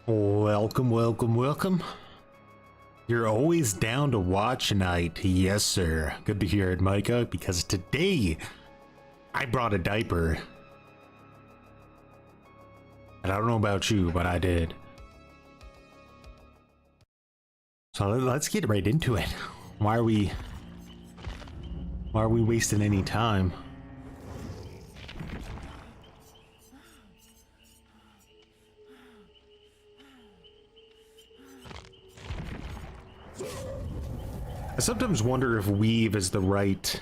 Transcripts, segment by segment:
Welcome, welcome, welcome. You're always down to watch night. Yes, sir. Good to hear it, Micah, because today I brought a diaper. And I don't know about you, but I did. So let's get right into it. Why are we wasting any time? I sometimes wonder if weave is the right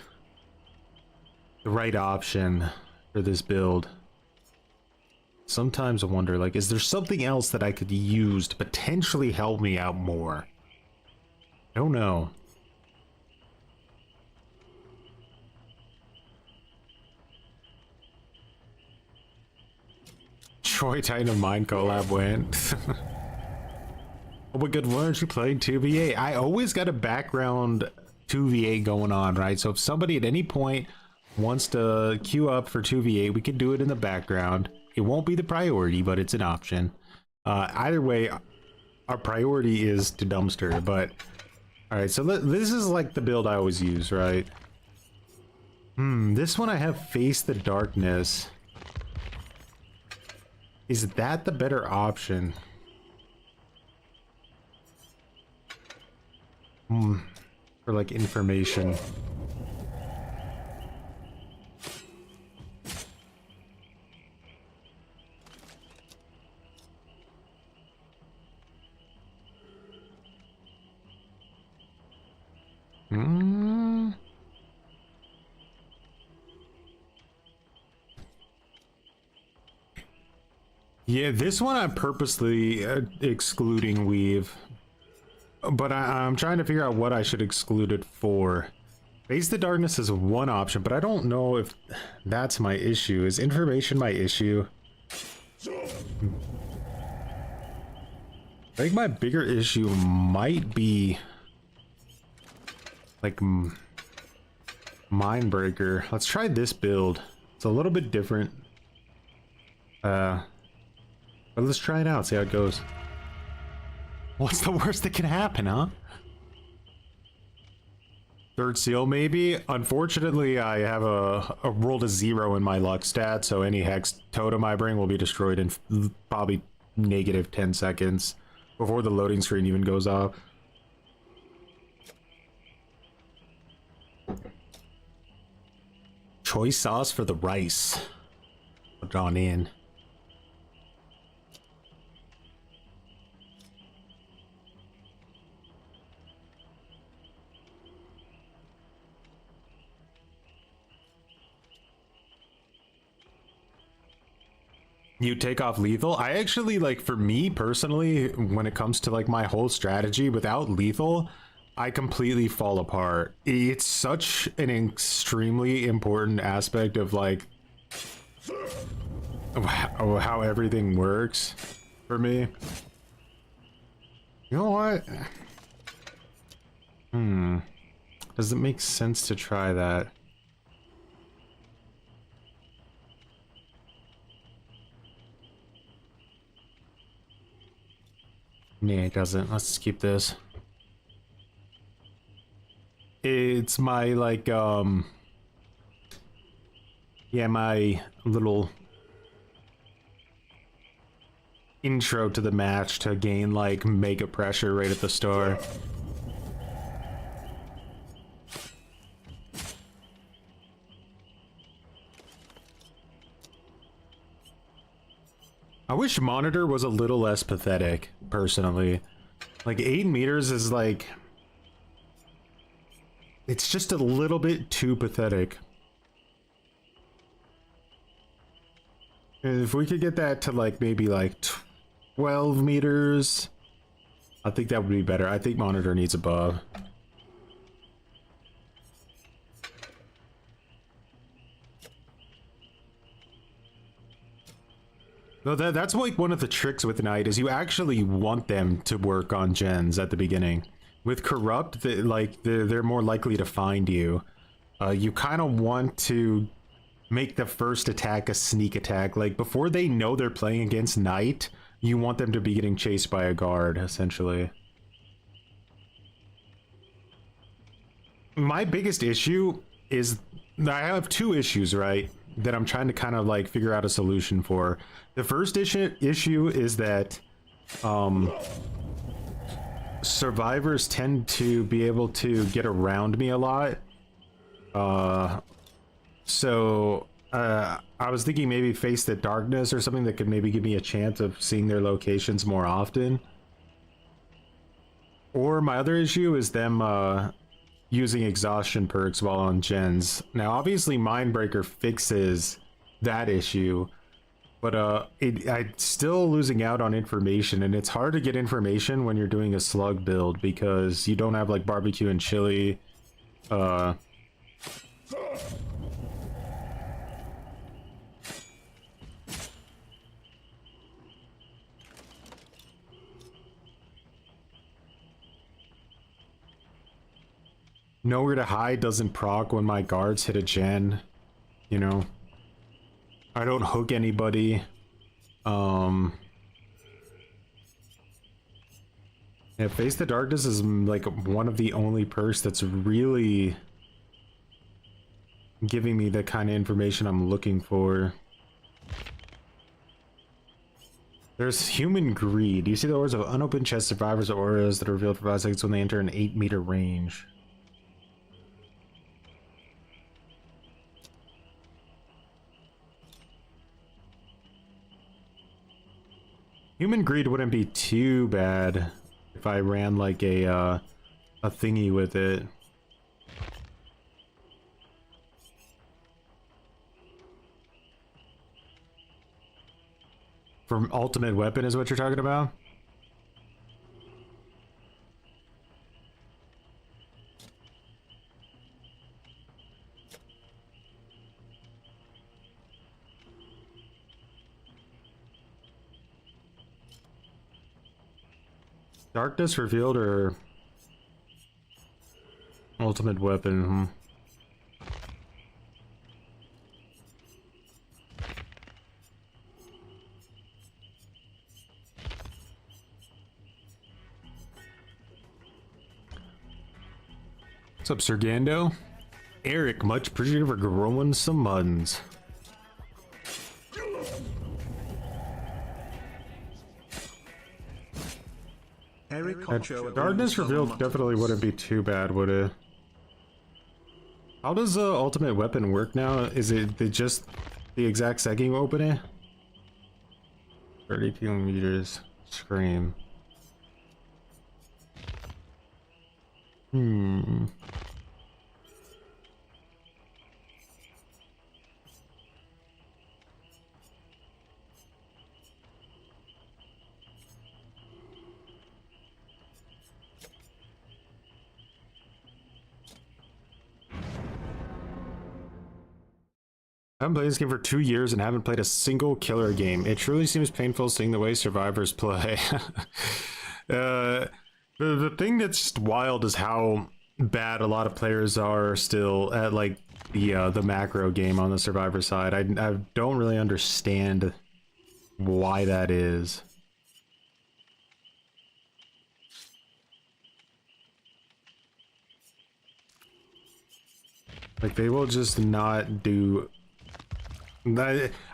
option for this build. Sometimes I wonder, like, is there something else that I could use to potentially help me out more? I don't know. Troy Titan of Mine collab went. Oh my god, why aren't you playing 2v8? I always got a background 2v8 going on, right? So if somebody at any point wants to queue up for 2v8, we can do it in the background. It won't be the priority, but it's an option. Either way, our priority is to dumpster, but... Alright, so this is like the build I always use, right? This one I have Face the Darkness. Is that the better option? For like information. Yeah, this one I'm purposely excluding weave. But I'm trying to figure out what I should exclude it for. Face the Darkness is one option, but I don't know if that's my issue. Is information my issue? I think my bigger issue might be like Mindbreaker. Let's try this build. It's a little bit different. But let's try it out, see how it goes. What's the worst that can happen, huh? Third seal, maybe? Unfortunately, I have a roll to 0 in my luck stat, so any hex totem I bring will be destroyed in probably negative 10 seconds before the loading screen even goes off. Choice sauce for the rice. Put it on in. You take off lethal? I actually, like, for me personally, when it comes to like my whole strategy, without lethal, I completely fall apart. It's such an extremely important aspect of like how everything works for me. You know what? Does it make sense to try that? Nah, it doesn't. Let's keep this. It's my, like, yeah, my little intro to the match to gain, like, mega pressure right at the start. I wish Monitor was a little less pathetic, personally. Like, 8 meters is like... It's just a little bit too pathetic. If we could get that to, like, maybe, like, 12 meters... I think that would be better. I think Monitor needs above. No, that's like one of the tricks with Knight is you actually want them to work on gens at the beginning. With Corrupt, they're more likely to find you. You kind of want to make the first attack a sneak attack. Like, before they know they're playing against Knight, you want them to be getting chased by a guard, essentially. My biggest issue is I have two issues, right, that I'm trying to kind of like figure out a solution for. The first issue is that survivors tend to be able to get around me a lot. I was thinking maybe Face the Darkness or something that could maybe give me a chance of seeing their locations more often. Or my other issue is them using exhaustion perks while on gens. Now obviously Mindbreaker fixes that issue, but I'm still losing out on information, and it's hard to get information when you're doing a slug build because you don't have like barbecue and chili. Nowhere to hide doesn't proc when my guards hit a gen, you know. I don't hook anybody. Yeah, Face the Darkness is like one of the only perks that's really giving me the kind of information I'm looking for. There's Human Greed. You see the auras of unopened chest survivors' auras that are revealed for 5 seconds when they enter an 8-meter range. Human Greed wouldn't be too bad if I ran like a thingy with it. From ultimate weapon is what you're talking about? Darkness revealed or ultimate weapon? What's up, Sergando? Eric, much appreciated for growing some muttons. Darkness revealed definitely wouldn't be too bad, would it? How does the ultimate weapon work now? Is it just the exact second you open it? 30 kilometers. Scream. I haven't played this game for 2 years and haven't played a single killer game. It truly seems painful seeing the way survivors play. The thing that's just wild is how bad a lot of players are still at like the macro game on the survivor side. I don't really understand why that is. Like they will just not do.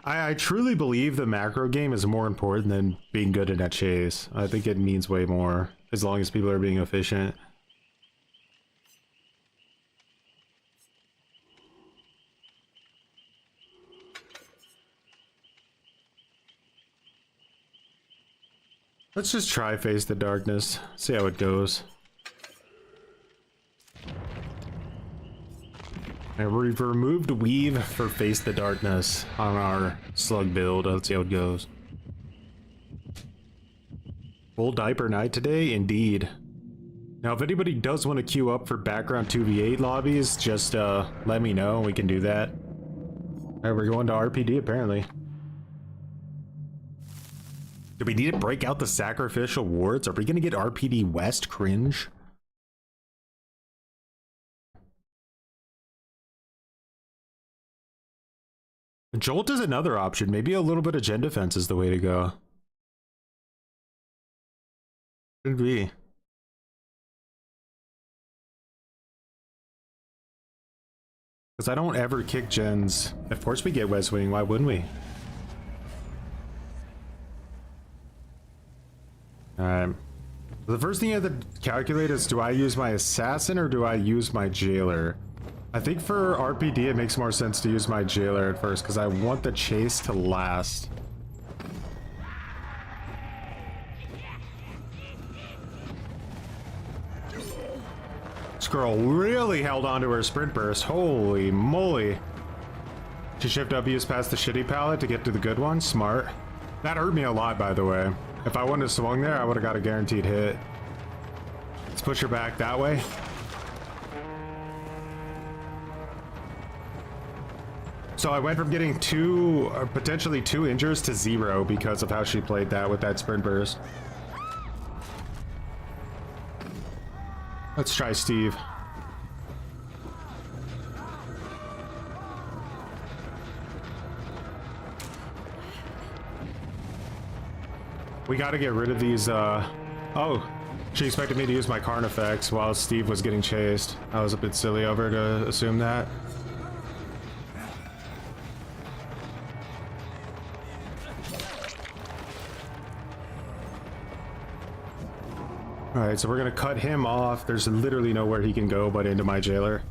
I truly believe the macro game is more important than being good at chase. I think it means way more as long as people are being efficient. Let's just try Face the Darkness, see how it goes. And we've removed Weave for Face the Darkness on our slug build. Let's see how it goes. Full diaper night today? Indeed. Now, if anybody does want to queue up for background 2v8 lobbies, just let me know and we can do that. Alright, we're going to RPD apparently. Do we need to break out the sacrificial wards? Are we going to get RPD West? Cringe. Jolt is another option. Maybe a little bit of gen defense is the way to go. Could be. Because I don't ever kick gens. Of course we get West Wing, why wouldn't we? Alright. The first thing you have to calculate is, do I use my assassin or do I use my jailer? I think for RPD it makes more sense to use my jailer at first because I want the chase to last. This girl really held on to her sprint burst. Holy moly. She shift up, use past the shitty pallet to get to the good one. Smart. That hurt me a lot, by the way. If I wouldn't have swung there, I would have got a guaranteed hit. Let's push her back that way. So I went from getting potentially two injures to 0 because of how she played that with that sprint burst. Let's try Steve. We gotta get rid of these, oh, she expected me to use my Karn effects while Steve was getting chased. I was a bit silly of her to assume that. Alright, so we're gonna cut him off. There's literally nowhere he can go but into my jailer.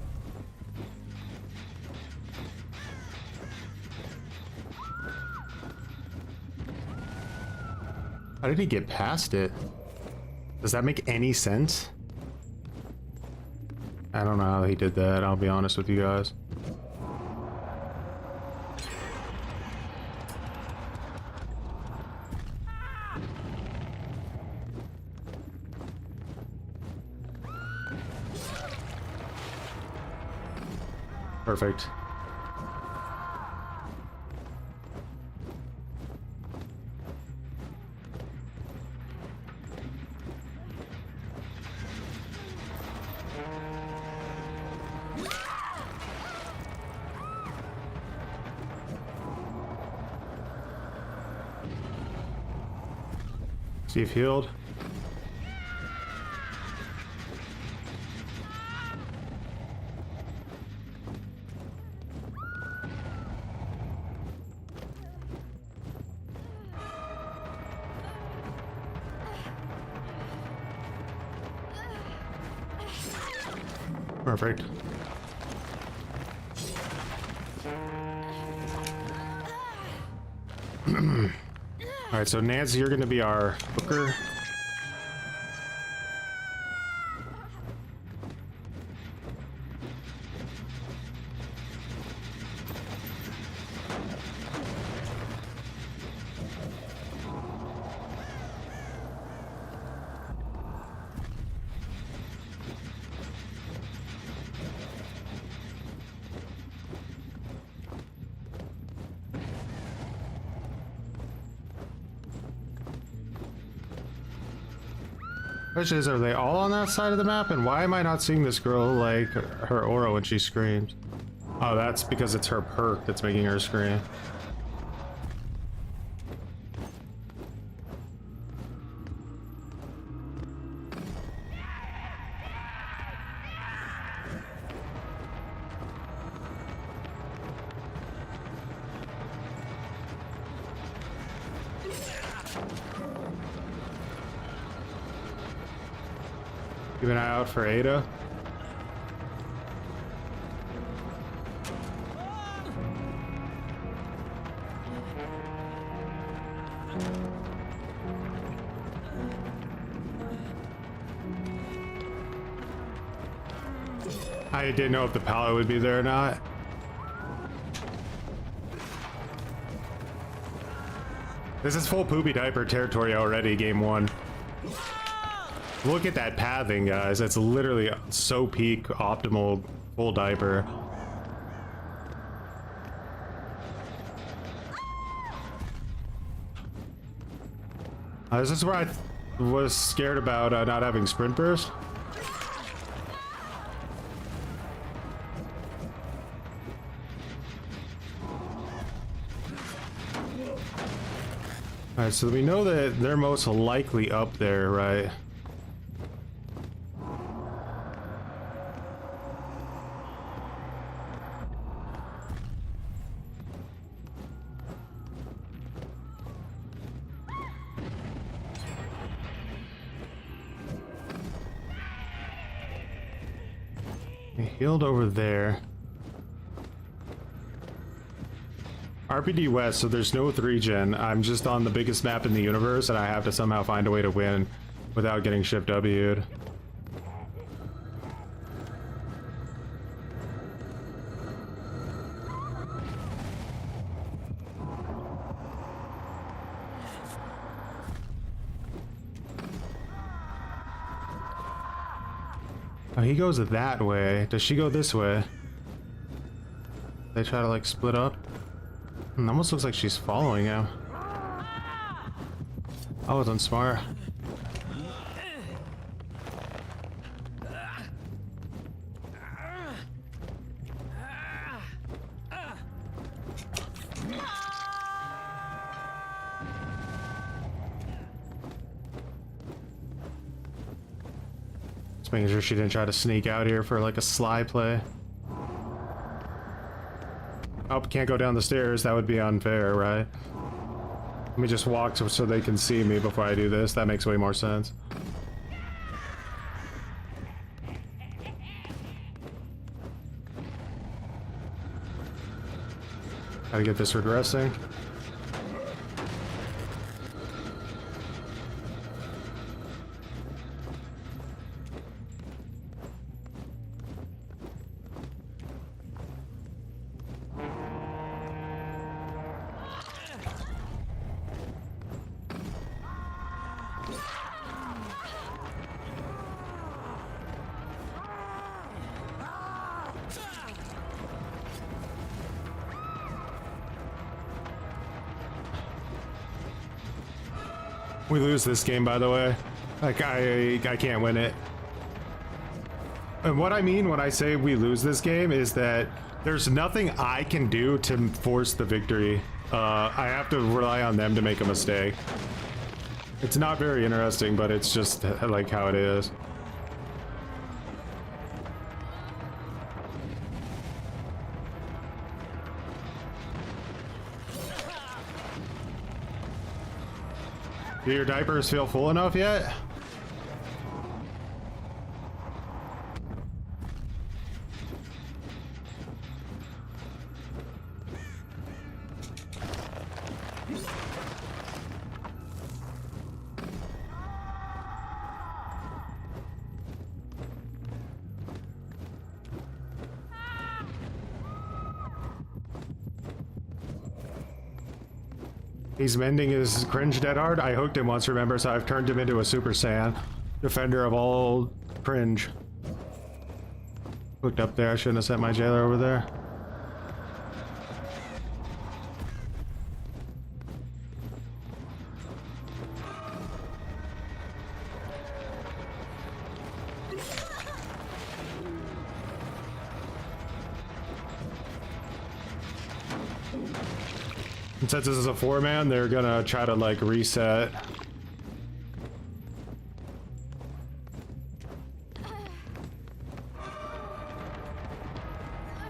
How did he get past it? Does that make any sense? I don't know how he did that, I'll be honest with you guys. Perfect. Steve healed. Perfect. Alright, so Nancy, you're gonna be our hooker. Question is, are they all on that side of the map? And why am I not seeing this girl, like, her aura when she screams? Oh, that's because it's her perk that's making her scream. Keep an eye out for Ada. I didn't know if the pallet would be there or not. This is full poopy diaper territory already, game 1. Look at that pathing, guys. It's literally so peak, optimal, full diaper. This is where I was scared about not having sprint burst. Alright, so we know that they're most likely up there, right? He healed over there. RPD West, so there's no 3-gen. I'm just on the biggest map in the universe, and I have to somehow find a way to win without getting shift W'd. Oh, he goes that way. Does she go this way? They try to like split up? It almost looks like she's following him. I wasn't smart. Just making sure she didn't try to sneak out here for like a sly play. Oh, can't go down the stairs. That would be unfair, right? Let me just walk so they can see me before I do this. That makes way more sense. Gotta get this regressing. We lose this game, by the way. Like, I can't win it. And what I mean when I say we lose this game is that there's nothing I can do to force the victory. I have to rely on them to make a mistake. It's not very interesting, but it's just like how it is. Do your diapers feel full enough yet? He's mending his cringe dead hard. I hooked him once, remember, so I've turned him into a Super Saiyan. Defender of all cringe. Hooked up there. I shouldn't have sent my jailer over there. And since this is a 4-man, they're gonna try to like reset.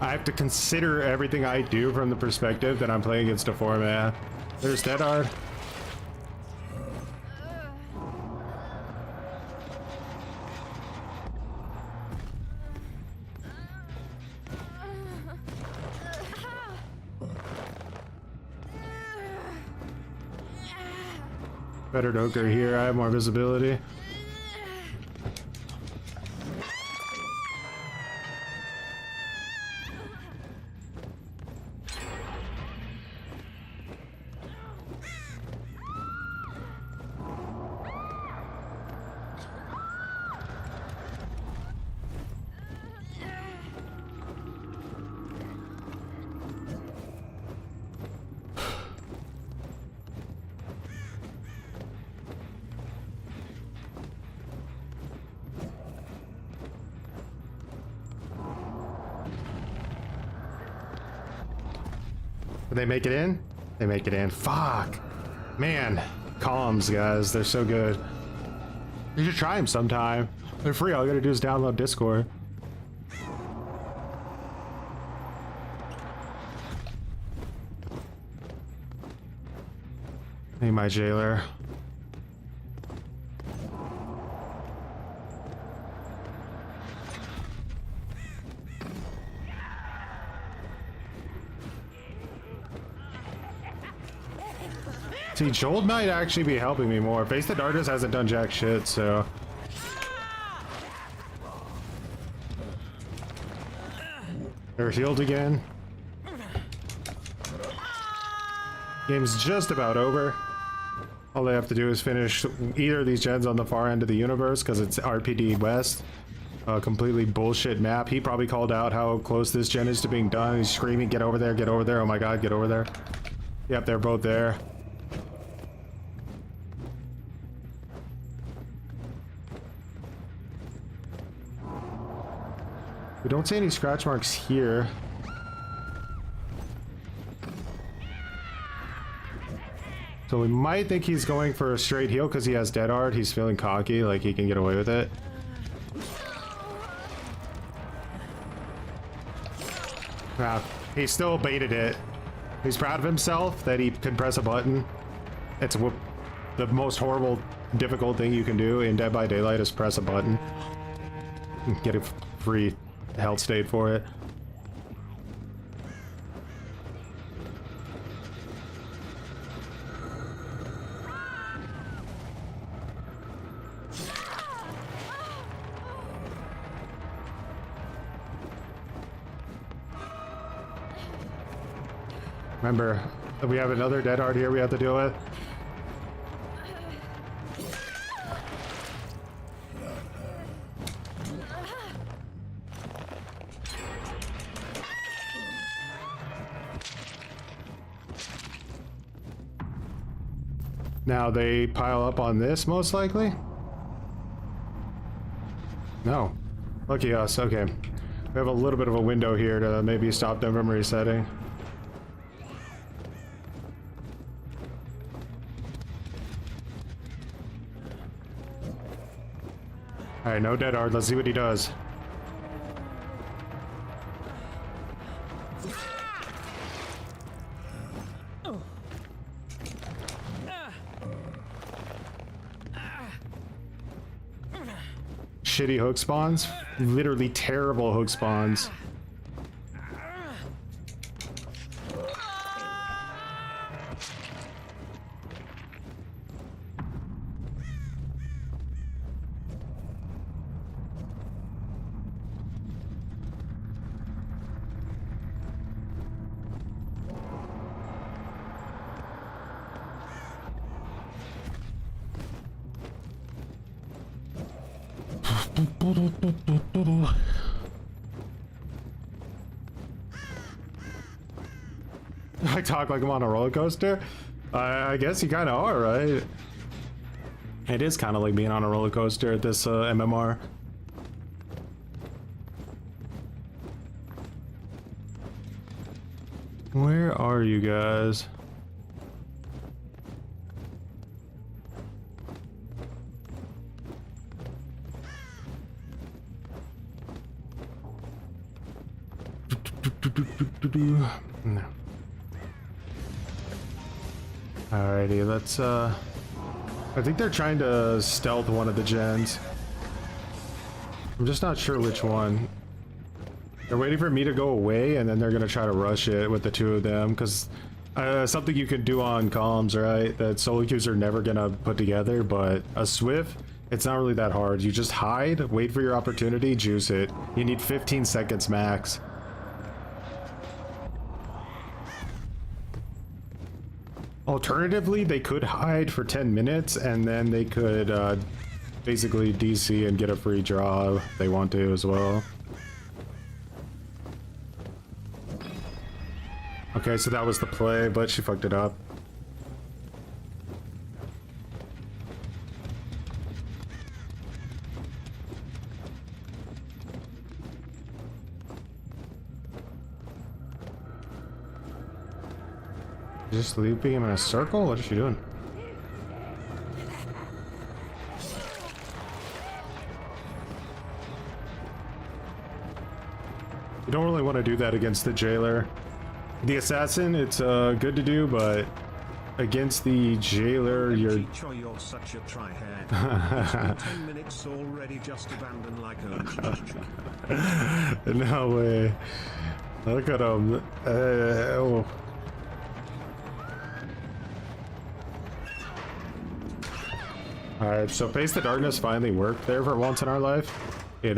I have to consider everything I do from the perspective that I'm playing against a 4-man. There's Dead Hard. Better Doker here, I have more visibility. Did they make it in? They make it in. Fuck. Man. Comms, guys. They're so good. You should try them sometime. They're free. All you gotta do is download Discord. Hey, my jailer. See, Jolt might actually be helping me more. Face the Darkness hasn't done jack shit, so... They're healed again. Game's just about over. All they have to do is finish either of these gens on the far end of the universe, because it's RPD West. A completely bullshit map. He probably called out how close this gen is to being done. He's screaming, get over there, get over there. Oh my god, get over there. Yep, they're both there. We don't see any scratch marks here. So we might think he's going for a straight heal because he has dead art. He's feeling cocky, like he can get away with it. Nah, he still baited it. He's proud of himself that he can press a button. It's the most horrible, difficult thing you can do in Dead by Daylight is press a button. Get a free health state for it. Remember, we have another dead art here we have to deal with. Now they pile up on this, most likely? No. Lucky us, okay. We have a little bit of a window here to maybe stop them from resetting. Alright, no dead art. Let's see what he does. Shitty hook spawns. Literally terrible hook spawns. I talk like I'm on a roller coaster. I guess you kind of are, right? It is kind of like being on a roller coaster at this MMR. Where are you guys? No. Alrighty, let's I think they're trying to stealth one of the gens. I'm just not sure which one. They're waiting for me to go away and then they're gonna try to rush it with the two of them, because something you can do on comms, right, that solo queues are never gonna put together, but a Swift, it's not really that hard. You just hide, wait for your opportunity, juice it. You need 15 seconds max. Alternatively, they could hide for 10 minutes and then they could basically DC and get a free draw if they want to as well. Okay, so that was the play, but she fucked it up. Just looping him in a circle? What is she doing? You don't really want to do that against the jailer. The assassin, it's good to do, but against the jailer, you're such a try-hard. 10 minutes already, just abandoned like a no way. Look at him. Oh. Alright, so Face the Darkness finally worked there for once in our life. It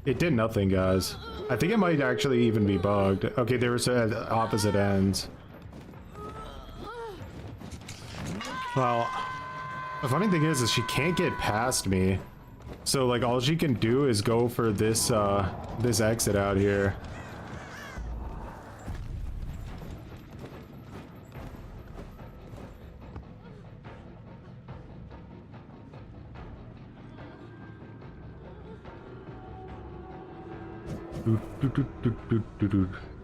did nothing, guys. I think it might actually even be bugged. Okay, there was opposite ends. Well, the funny thing is she can't get past me. So, like, all she can do is go for this, this exit out here.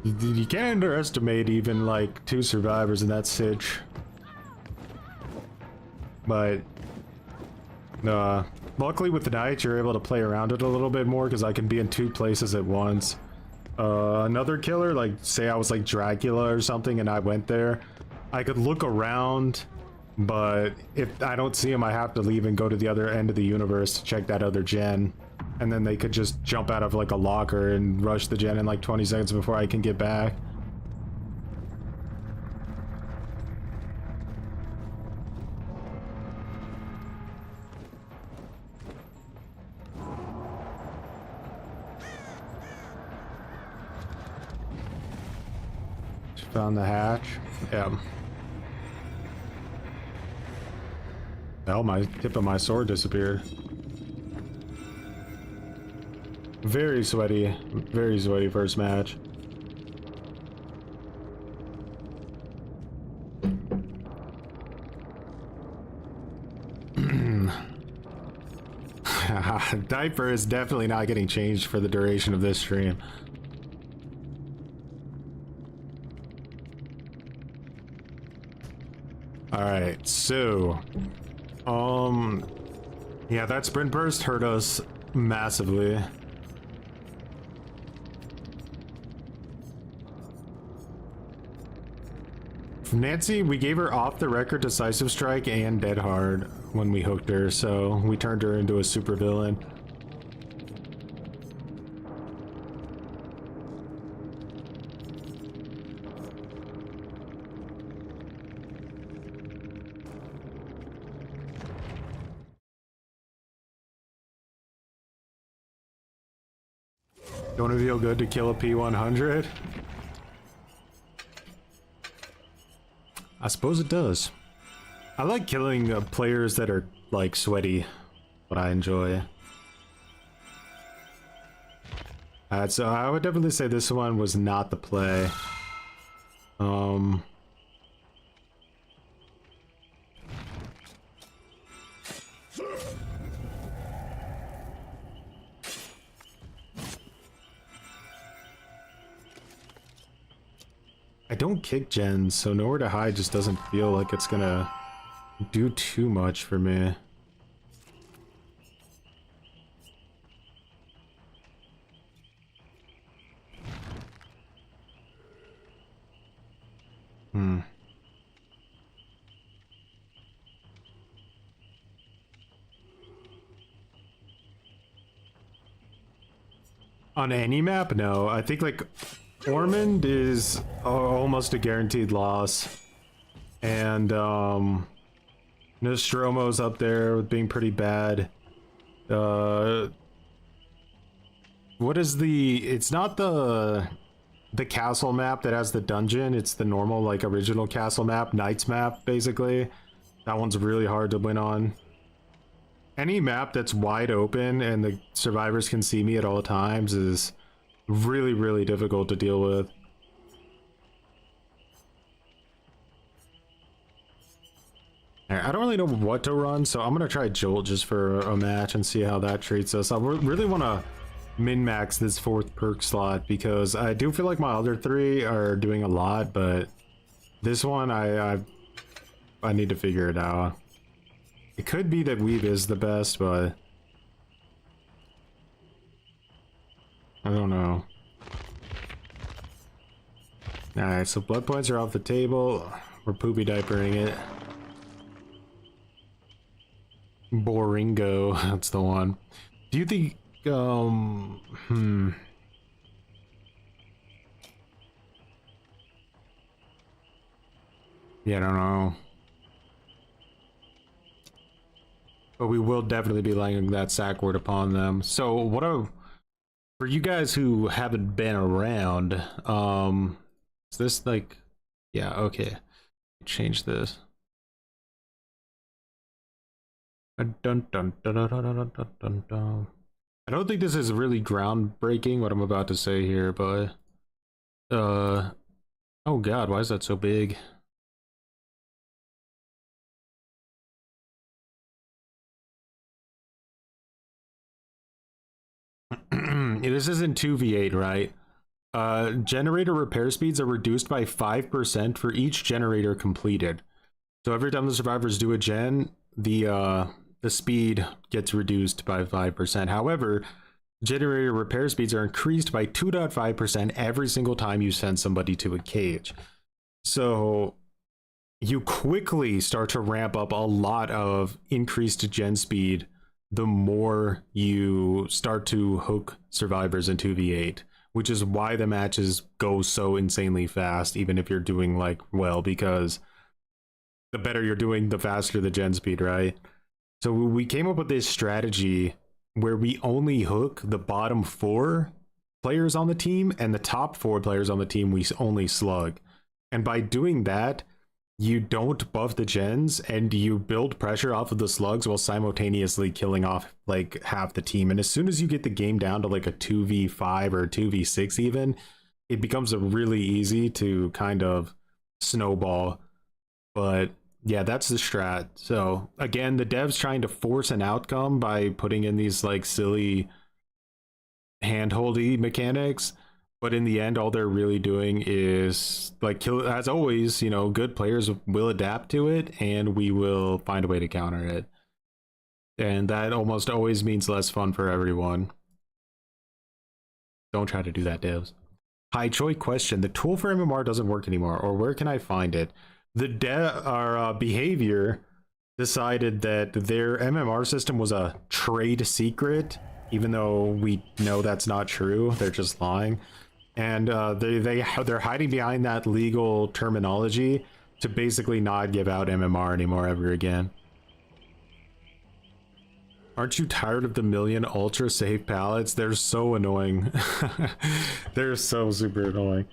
You can't underestimate even, like, 2 survivors in that sitch. But, luckily with the night, you're able to play around it a little bit more, because I can be in 2 places at once. Another killer, like, say I was like Dracula or something and I went there, I could look around, but if I don't see him, I have to leave and go to the other end of the universe to check that other gen. And then they could just jump out of like a locker and rush the gen in like 20 seconds before I can get back. Found the hatch. Yeah. Hell, my tip of my sword disappeared. Very sweaty first match. Diaper is definitely not getting changed for the duration of this stream. Alright, so yeah, that sprint burst hurt us massively. Nancy, we gave her off the record decisive strike and dead hard when we hooked her, so we turned her into a super villain. Don't it feel good to kill a P100? I suppose it does. I like killing players that are, like, sweaty, but I enjoy. So I would definitely say this one was not the play. I don't kick gens, so nowhere to hide just doesn't feel like it's gonna do too much for me. On any map, no. I think, like, Ormond is almost a guaranteed loss. And, Nostromo's up there with being pretty bad. What is the... It's not the castle map that has the dungeon. It's the normal, like, original castle map, Knight's map, basically. That one's really hard to win on. Any map that's wide open and the survivors can see me at all times is really, really difficult to deal with. I don't really know what to run, so I'm gonna try Jolt just for a match and see how that treats us. I really want to min-max this 4th perk slot because I do feel like my other 3 are doing a lot, but this one I need to figure it out. It could be that Weave is the best, but I don't know. Alright, so blood points are off the table. We're poopy diapering it. Boringo, that's the one. Do you think, yeah, I don't know. but we will definitely be laying that sack word upon them. So what are, for you guys who haven't been around, is this like, yeah, okay, change this. Dun, dun, dun, dun, dun, dun, dun, dun, dun, dun. I don't think this is really groundbreaking what I'm about to say here, but oh god, why is that so big? This is in 2v8, right? Generator repair speeds are reduced by 5% for each generator completed. So every time the survivors do a gen, the speed gets reduced by 5%. However, generator repair speeds are increased by 2.5% every single time you send somebody to a cage. So you quickly start to ramp up a lot of increased gen speed the more you start to hook survivors in 2v8, which is why the matches go so insanely fast, even if you're doing like well, because the better you're doing, the faster the gen speed, right? So we came up with this strategy where we only hook the bottom 4 players on the team, and the top 4 players on the team we only slug. And by doing that, you don't buff the gens and you build pressure off of the slugs while simultaneously killing off like half the team. And as soon as you get the game down to like a 2v5 or 2v6 even, it becomes a really easy to kind of snowball. But yeah, that's the strat. So again, the devs trying to force an outcome by putting in these like silly handholdy mechanics, but in the end all they're really doing is like kill. As always, you know, good players will adapt to it and we will find a way to counter it, and that almost always means less fun for everyone. Don't try to do that, devs. Hi Choi, question: the tool for MMR doesn't work anymore, or where can I find it? The behavior decided that their MMR system was a trade secret, even though we know that's not true. They're just lying, and they're hiding behind that legal terminology to basically not give out MMR anymore ever again. Aren't you tired of the million ultra safe pallets? They're so annoying. They're so super annoying.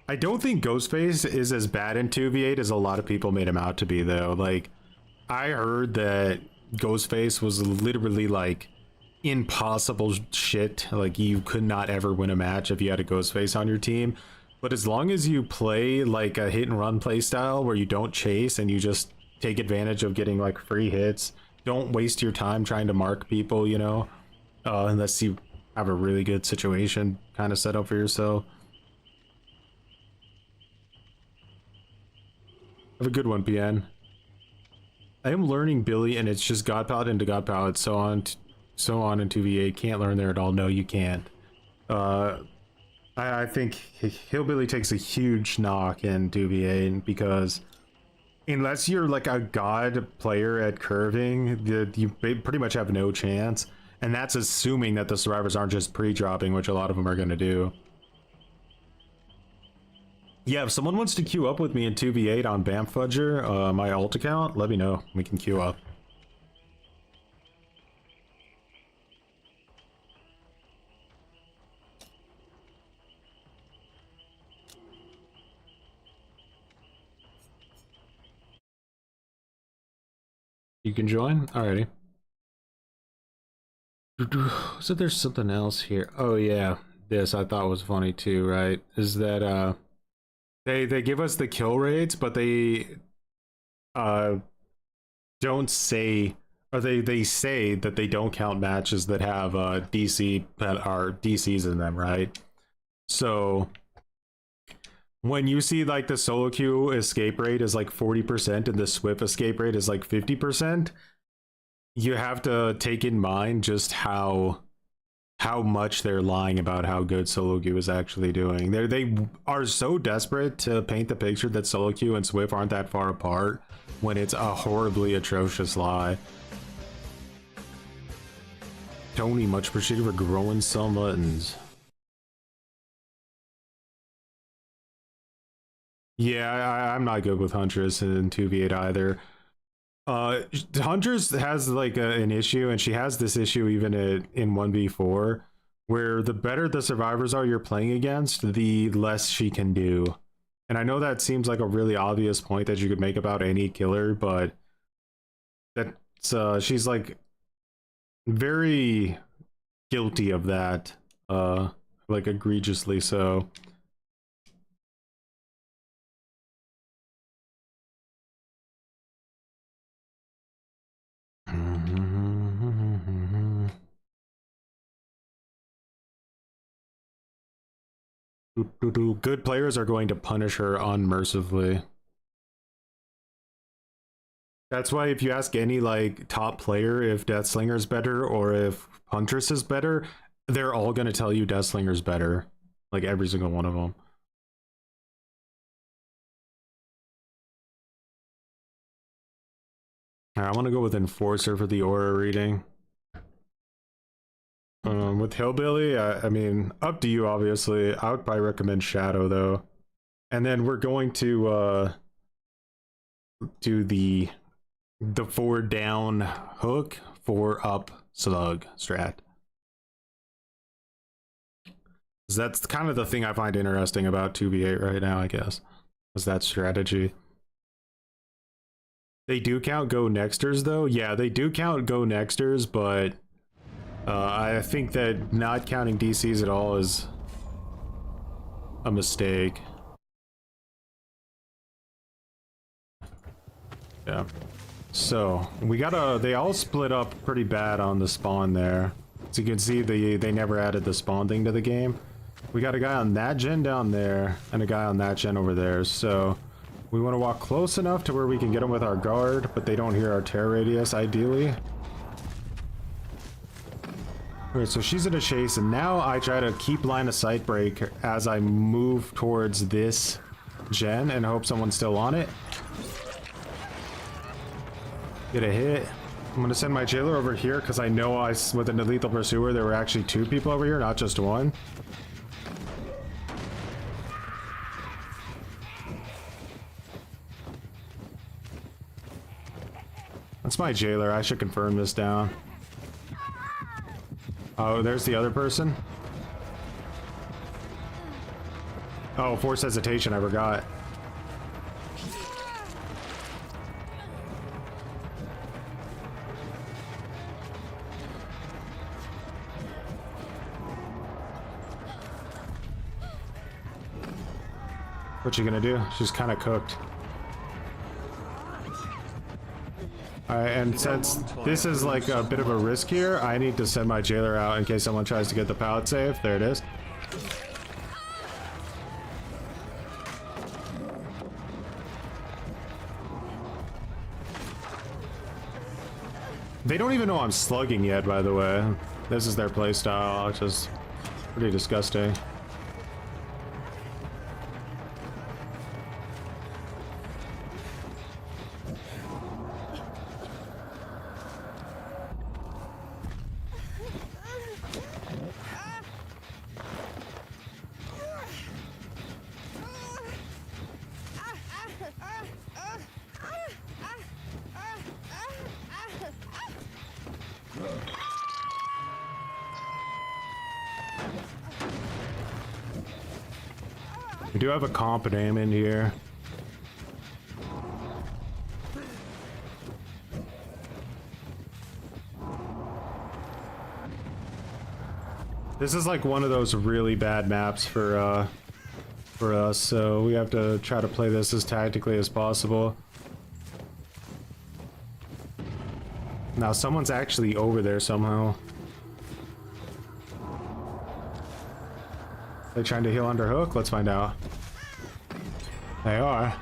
I don't think Ghostface is as bad in 2v8 as a lot of people made him out to be, though. Like, I heard that Ghostface was literally like impossible shit. Like, you could not ever win a match if you had a Ghostface on your team. But as long as you play like a hit and run play style where you don't chase and you just take advantage of getting like free hits, don't waste your time trying to mark people, you know, unless you have a really good situation kind of set up for yourself. Have a good one, PN. I am learning Billy, and it's just God Palette into God Palette, so on in 2v8. Can't learn there at all. No, you can't. I think Hillbilly takes a huge knock in 2v8 because unless you're like a god player at curving, you pretty much have no chance. And that's assuming that the survivors aren't just pre-dropping, which a lot of them are going to do. Yeah, if someone wants to queue up with me in 2v8 on Bamfudger, my alt account, let me know. We can queue up. You can join? Alrighty. So there's something else here. Oh yeah, this I thought was funny too, right? Is that they give us the kill rates, but they don't say, or they say that they don't count matches that have DC that are DCs in them, right? So when you see like the solo queue escape rate is like 40% and the SWIP escape rate is like 50%, you have to take in mind just how much they're lying about how good solo queue is actually doing. They are so desperate to paint the picture that solo queue and SWIP aren't that far apart when it's a horribly atrocious lie. Tony, much appreciated for growing some muttons. Yeah, I'm not good with Huntress in 2v8 either. Huntress has like an issue, and she has this issue even in 1v4, where the better the survivors are you're playing against, the less she can do. And I know that seems like a really obvious point that you could make about any killer, but that's she's like very guilty of that, like egregiously so. Good players are going to punish her unmercifully. That's why if you ask any like top player if Deathslinger's better or if Huntress is better, they're all going to tell you Deathslinger's better. Like every single one of them. Alright, I want to go with Enforcer for the aura reading. With Hillbilly, I mean, up to you, obviously. I would probably recommend Shadow, though. And then we're going to do the 4 down hook, 4 up slug strat. That's kind of the thing I find interesting about 2v8 right now, I guess, is that strategy. They do count go nexters, though. Yeah, they do count go nexters, but I think that not counting DCs at all is a mistake. Yeah. So we gotta. They all split up pretty bad on the spawn there. So you can see they never added the spawn thing to the game. We got a guy on that gen down there and a guy on that gen over there. So we want to walk close enough to where we can get them with our guard, but they don't hear our tear radius ideally. Alright, so she's in a chase, and now I try to keep line of sight break as I move towards this gen and hope someone's still on it. Get a hit. I'm gonna send my jailer over here because I know with a lethal pursuer there were actually 2 people over here, not just 1. That's my jailer. I should confirm this down. Oh, there's the other person. Oh, forced hesitation, I forgot. What you gonna do? She's kind of cooked. Alright, and since this is like a bit of a risk here, I need to send my jailer out in case someone tries to get the pallet safe. There it is. They don't even know I'm slugging yet, by the way. This is their playstyle, which is pretty disgusting. We do have a comp name in here. This is like one of those really bad maps for us, so we have to try to play this as tactically as possible. Now someone's actually over there somehow. They're trying to heal under hook? Let's find out. They are.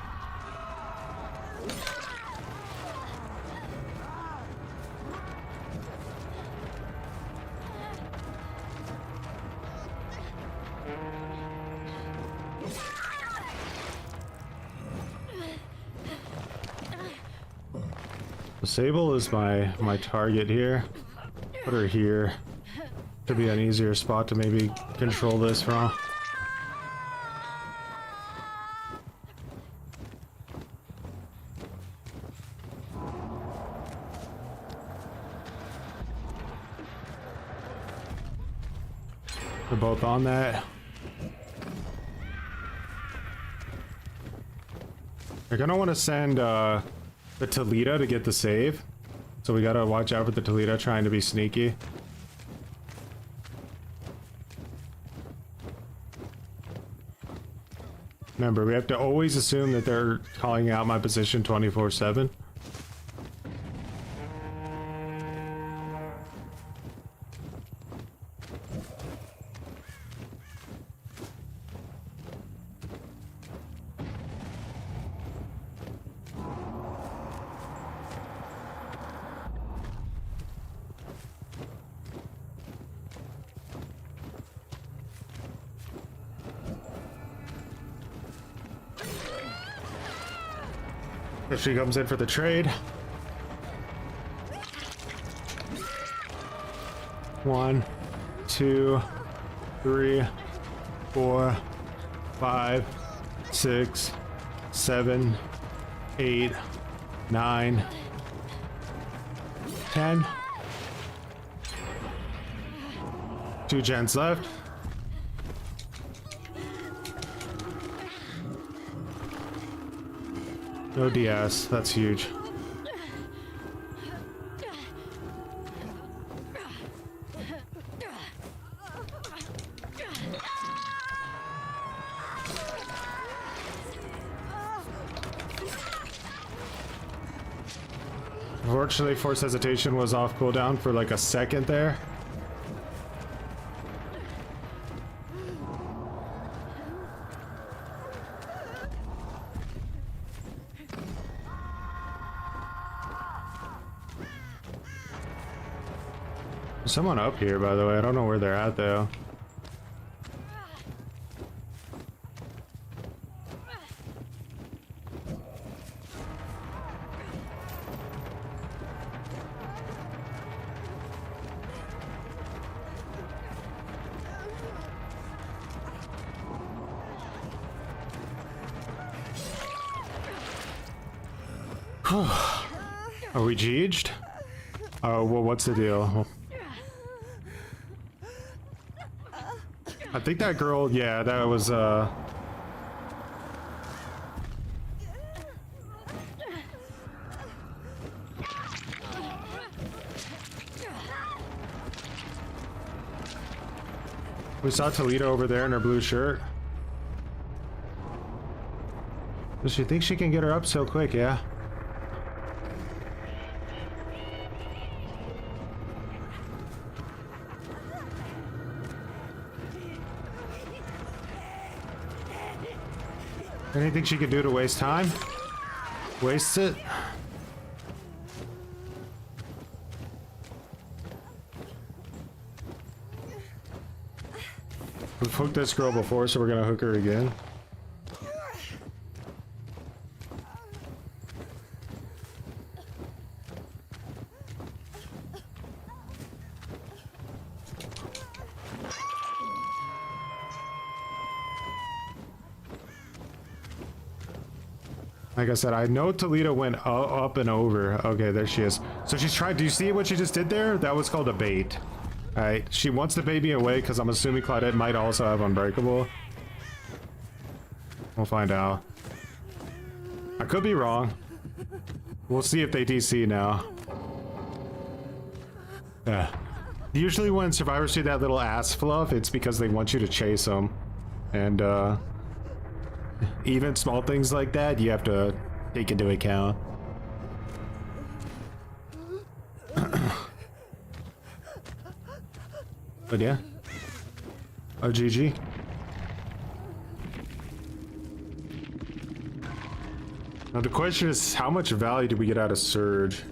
Sable is my target here. Put her here. Could be an easier spot to maybe control this from. They're both on that. They're gonna want to send the Toledo to get the save. So we gotta watch out for the Toledo trying to be sneaky. Remember, we have to always assume that they're calling out my position 24/7. If she comes in for the trade. 1, 2, 3, 4, 5, 6, 7, 8, 9, 10. 2 gens left. No DS, that's huge. Unfortunately, Force Hesitation was off cooldown for like a second there. There's someone up here, by the way. I don't know where they're at, though. Are we GG'd? Oh, well, what's the deal? I think that girl, yeah, that was, we saw Toledo over there in her blue shirt. Does she think she can get her up so quick, yeah? Anything she can do to waste time? Waste it? We've hooked this girl before, so we're gonna hook her again. Like I said, I know Toledo went up and over. Okay, there she is. So she's trying. Do you see what she just did there? That was called a bait. Alright, she wants the baby away because I'm assuming Claudette might also have Unbreakable. We'll find out. I could be wrong. We'll see if they DC now. Yeah. Usually when survivors do that little ass fluff, it's because they want you to chase them. And, even small things like that, you have to take into account. But yeah. Oh, GG. Now the question is, how much value do we get out of Surge?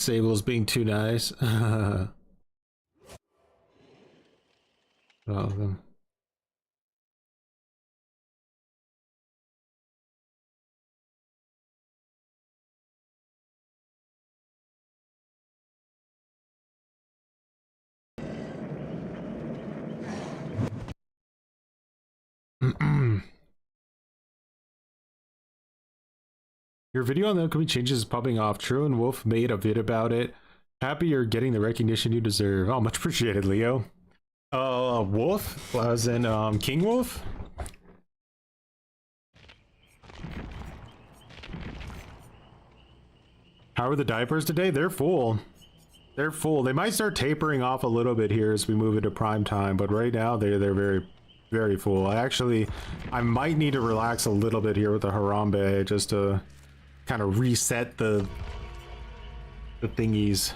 Sable's being too nice. All of them. Your video on the upcoming changes is popping off. True and Wolf made a vid about it. Happy you're getting the recognition you deserve. Oh, much appreciated, Leo. Wolf? As in, King Wolf? How are the diapers today? They're full. They're full. They might start tapering off a little bit here as we move into prime time, but right now they're very, very full. I might need to relax a little bit here with the Harambe just to kind of reset the thingies.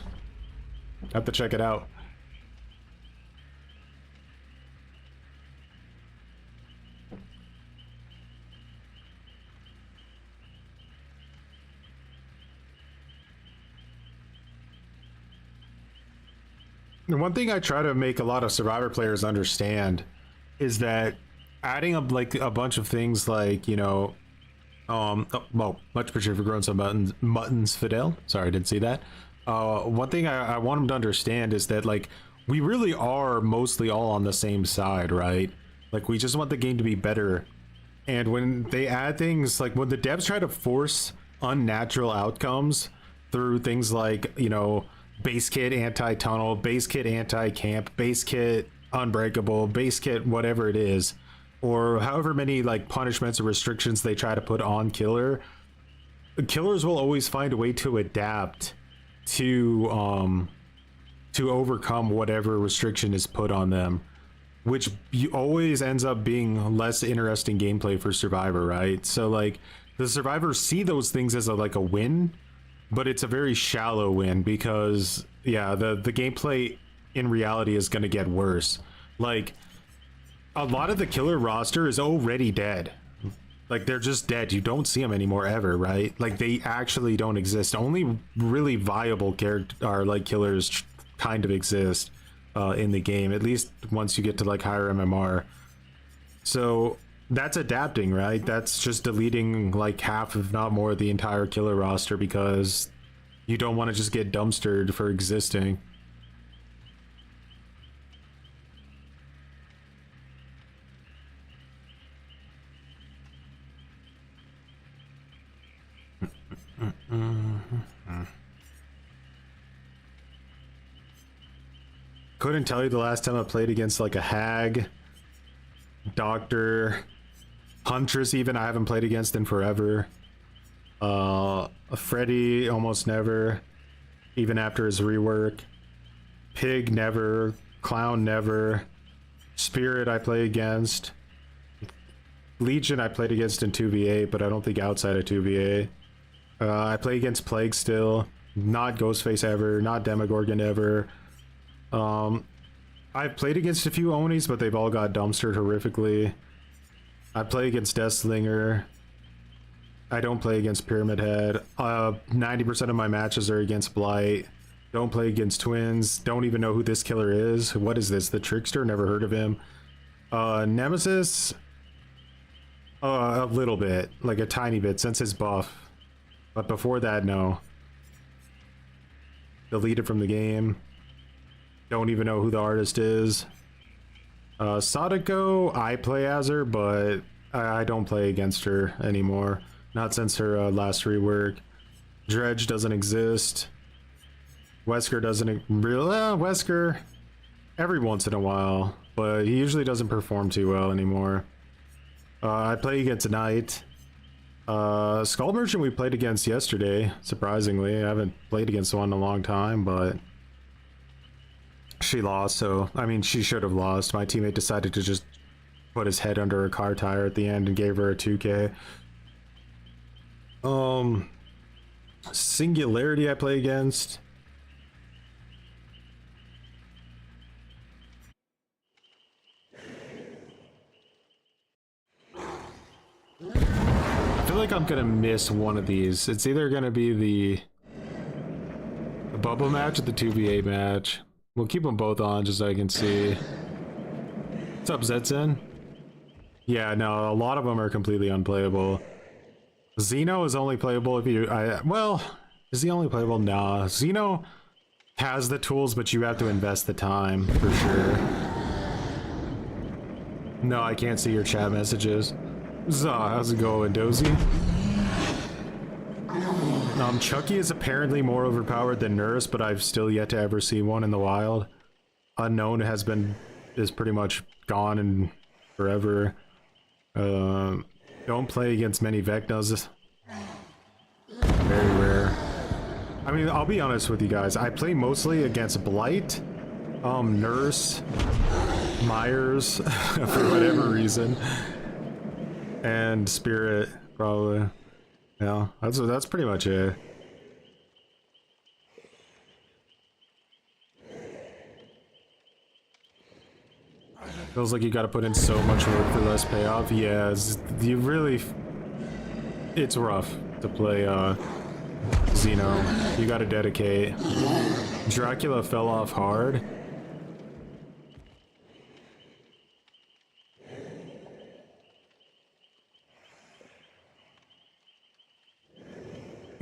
I have to check it out. And one thing I try to make a lot of Survivor players understand is that adding up like a bunch of things like, you know, well, much appreciated for growing some muttons, Fidel. Sorry, I didn't see that. One thing I want them to understand is that like we really are mostly all on the same side, right? Like we just want the game to be better. And when they add things like when the devs try to force unnatural outcomes through things like, you know, base kit anti-tunnel, base kit anti-camp, base kit unbreakable, base kit whatever it is, or however many like punishments or restrictions they try to put on killers will always find a way to adapt to overcome whatever restriction is put on them, which always ends up being less interesting gameplay for Survivor, right? So like the survivors see those things as like a win, but it's a very shallow win because yeah, the gameplay in reality is going to get worse. Like a lot of the killer roster is already dead. Like they're just dead. You don't see them anymore ever, right? Like they actually don't exist. Only really viable character are like killers kind of exist in the game, at least once you get to like higher MMR. So that's adapting, right? That's just deleting like half, if not more, of the entire killer roster because you don't want to just get dumpstered for existing. Couldn't tell you the last time I played against like a hag, doctor, huntress even I haven't played against in forever. A Freddy almost never, even after his rework. Pig never, clown never, spirit I play against. Legion I played against in 2v8, but I don't think outside of 2v8. I play against Plague still, not Ghostface ever, not Demogorgon ever. I've played against a few Onis, but they've all got dumpstered horrifically. I play against Deathslinger. I don't play against Pyramid Head. 90% of my matches are against Blight. Don't play against Twins. Don't even know who this killer is. What is this? The Trickster? Never heard of him. Nemesis? A little bit. Like a tiny bit since his buff. But before that, no. Deleted from the game. Don't even know who the artist is. Sadako, I play as her, but I don't play against her anymore. Not since her last rework. Dredge doesn't exist. Wesker doesn't Wesker every once in a while, but he usually doesn't perform too well anymore. I play against Knight. Skull Merchant we played against yesterday, surprisingly. I haven't played against one in a long time, but she lost, so I mean she should have lost. My teammate decided to just put his head under a car tire at the end and gave her a 2k. Singularity I play against. I feel like I'm gonna miss one of these. It's either gonna be the bubble match or the 2v8 match? We'll keep them both on just so I can see. What's up, Zetson? Yeah, no, a lot of them are completely unplayable. Xeno is only playable if you... well, is he only playable? Nah. Xeno has the tools, but you have to invest the time, for sure. No, I can't see your chat messages. How's it going, Dozy? Chucky is apparently more overpowered than Nurse, but I've still yet to ever see one in the wild. Unknown is pretty much gone and forever. Don't play against many Vecnas. Very rare. I mean, I'll be honest with you guys. I play mostly against Blight, Nurse, Myers, for whatever reason, and Spirit, probably. Yeah, that's pretty much it. Feels like you got to put in so much work for less payoff. Yeah, you really... It's rough to play Xeno. You got to dedicate. Dracula fell off hard.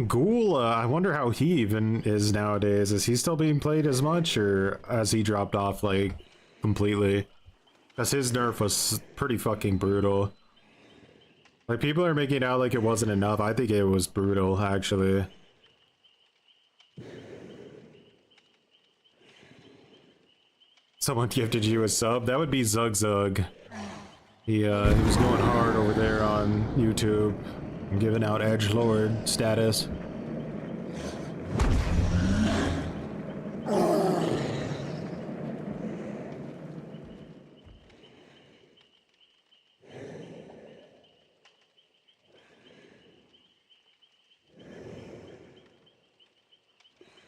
Ghoul, I wonder how he even is nowadays. Is he still being played as much, or has he dropped off, like, completely? Because his nerf was pretty fucking brutal. Like, people are making it out like it wasn't enough. I think it was brutal, actually. Someone gifted you a sub? That would be Zug Zug. He was going hard over there on YouTube. Giving out edgelord status.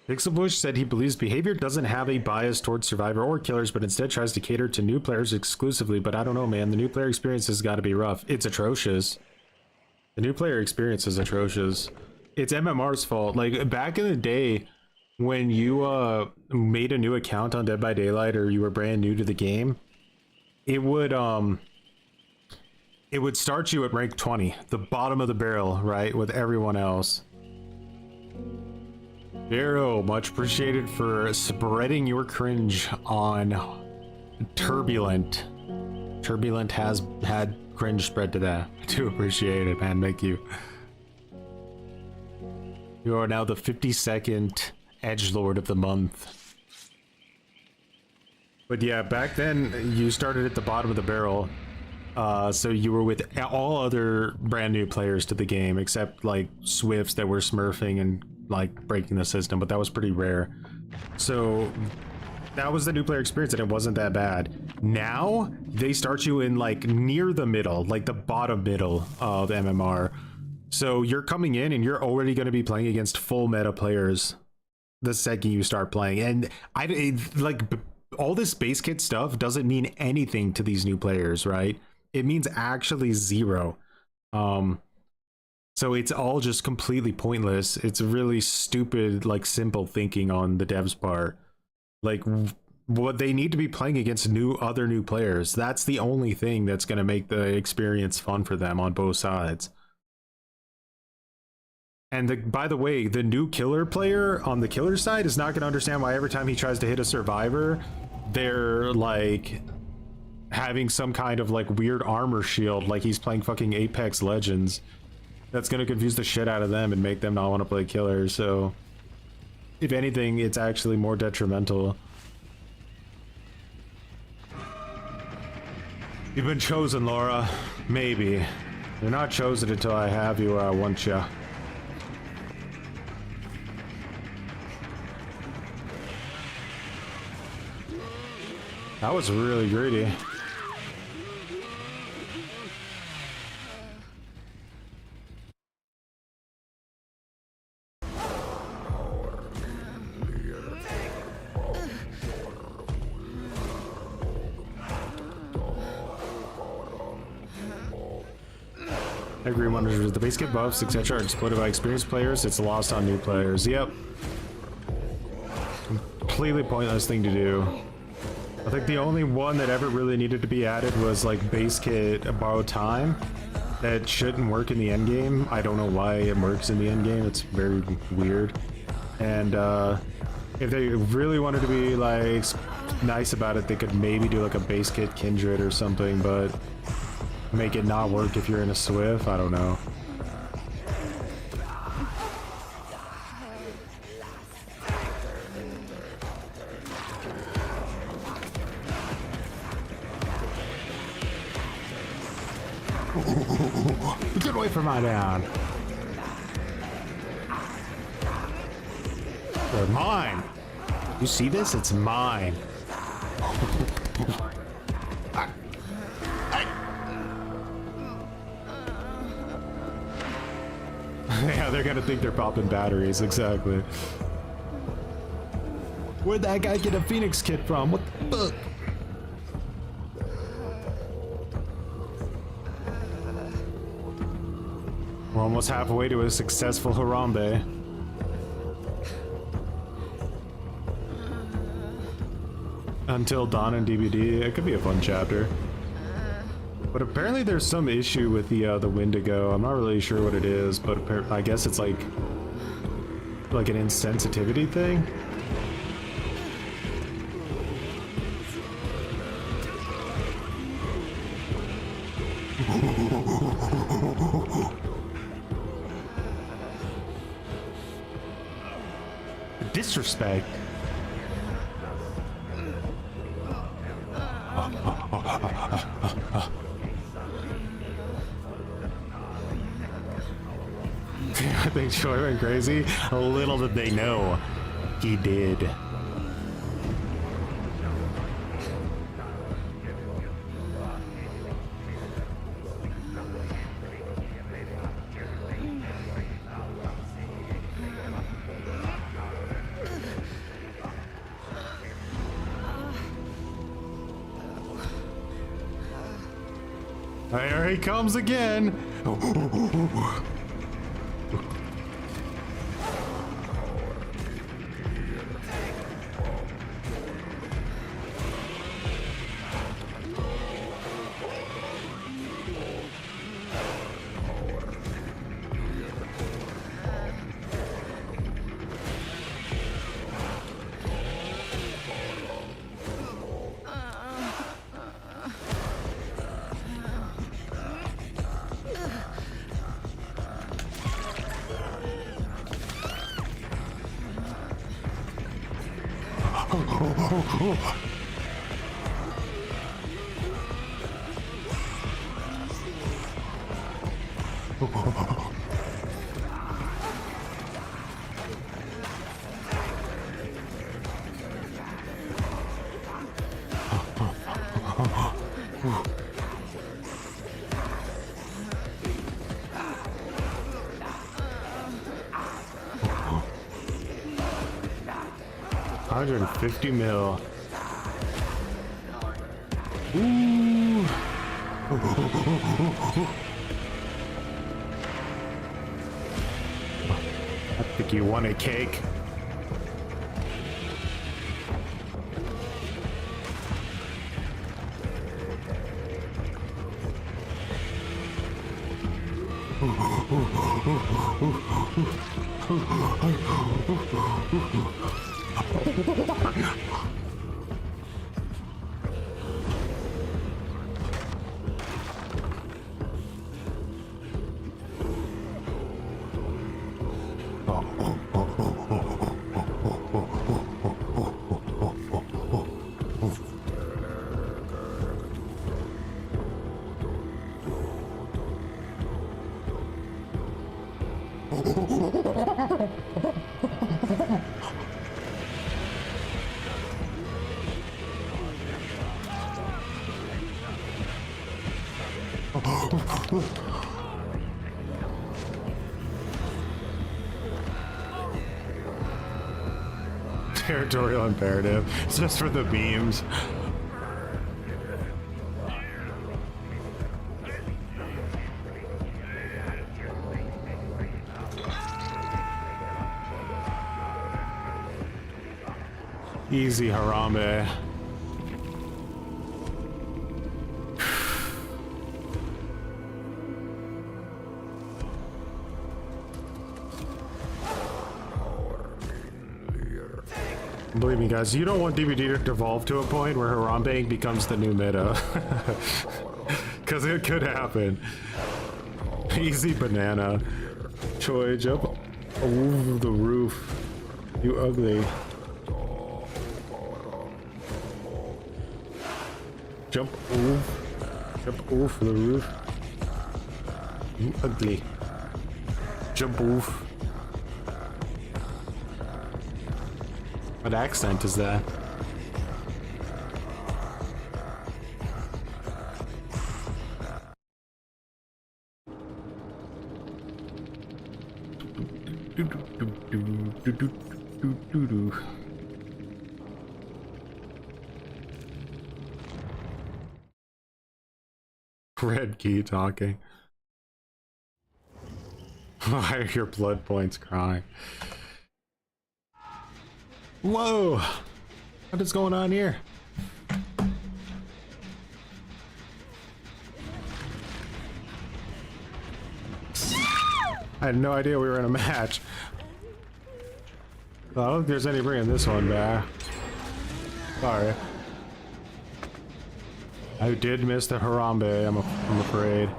Pixelbush said he believes behavior doesn't have a bias towards survivor or killers, but instead tries to cater to new players exclusively. But I don't know, man. The new player experience has got to be rough. It's atrocious. The new player experience is atrocious. It's MMR's fault. Like, back in the day, when you made a new account on Dead by Daylight, or you were brand new to the game, it would start you at rank 20, the bottom of the barrel, right, with everyone else. Vero, much appreciated for spreading your cringe on Turbulent. Turbulent has had cringe spread to that. I do appreciate it, man. Thank you. You are now the 52nd edgelord of the month. But yeah, back then you started at the bottom of the barrel, so you were with all other brand new players to the game, except like Swifts that were smurfing and like breaking the system, but that was pretty rare. So that was the new player experience, and it wasn't that bad. Now they start you in like near the middle, like the bottom middle of MMR. So you're coming in and you're already going to be playing against full meta players the second you start playing. And like all this base kit stuff doesn't mean anything to these new players, right? It means actually zero. So it's all just completely pointless. It's really stupid, like simple thinking on the devs' part. Like, what they need to be playing against other new players. That's the only thing that's going to make the experience fun for them on both sides. And by the way, the new killer player on the killer side is not going to understand why every time he tries to hit a survivor, they're like having some kind of like weird armor shield, like he's playing fucking Apex Legends. That's going to confuse the shit out of them and make them not want to play killer. So if anything, it's actually more detrimental. You've been chosen, Laura. Maybe. You're not chosen until I have you where I want you. That was really greedy. I agree 100%. The base kit buffs, etc. are exploited by experienced players. It's lost on new players. Yep. completely pointless thing to do. I think the only one that ever really needed to be added was like base kit borrow time. That shouldn't work in the end game. I don't know why it works in the end game. It's very weird. And if they really wanted to be like nice about it, they could maybe do like a base kit kindred or something, but make it not work if you're in a Swift. I don't know. Get away from my down. They're mine. You see this? It's mine. Yeah, they're gonna think they're popping batteries, exactly. Where'd that guy get a Phoenix kit from? What the fuck? We're almost halfway to a successful Harambe. Until Dawn and DBD, it could be a fun chapter. But apparently there's some issue with the Wendigo. I'm not really sure what it is, but I guess it's like an insensitivity thing. Disrespect. I think Troy went crazy. Little did they know, he did. Here he comes again. $150 mil. Ooh. I think you want a cake. Territorial imperative. It's just for the beams. Easy, Harambe. Believe me, guys, you don't want DVD to devolve to a point where Harambe becomes the new meta. Because it could happen. Easy banana. Choi, jump over the roof. You ugly. Jump over the roof. You ugly. Jump over. What accent is that? Red key talking. Why are your blood points crying? Whoa! What is going on here? I had no idea we were in a match. Well, I don't think there's any bringing this one back. Sorry. I did miss the Harambe, I'm afraid.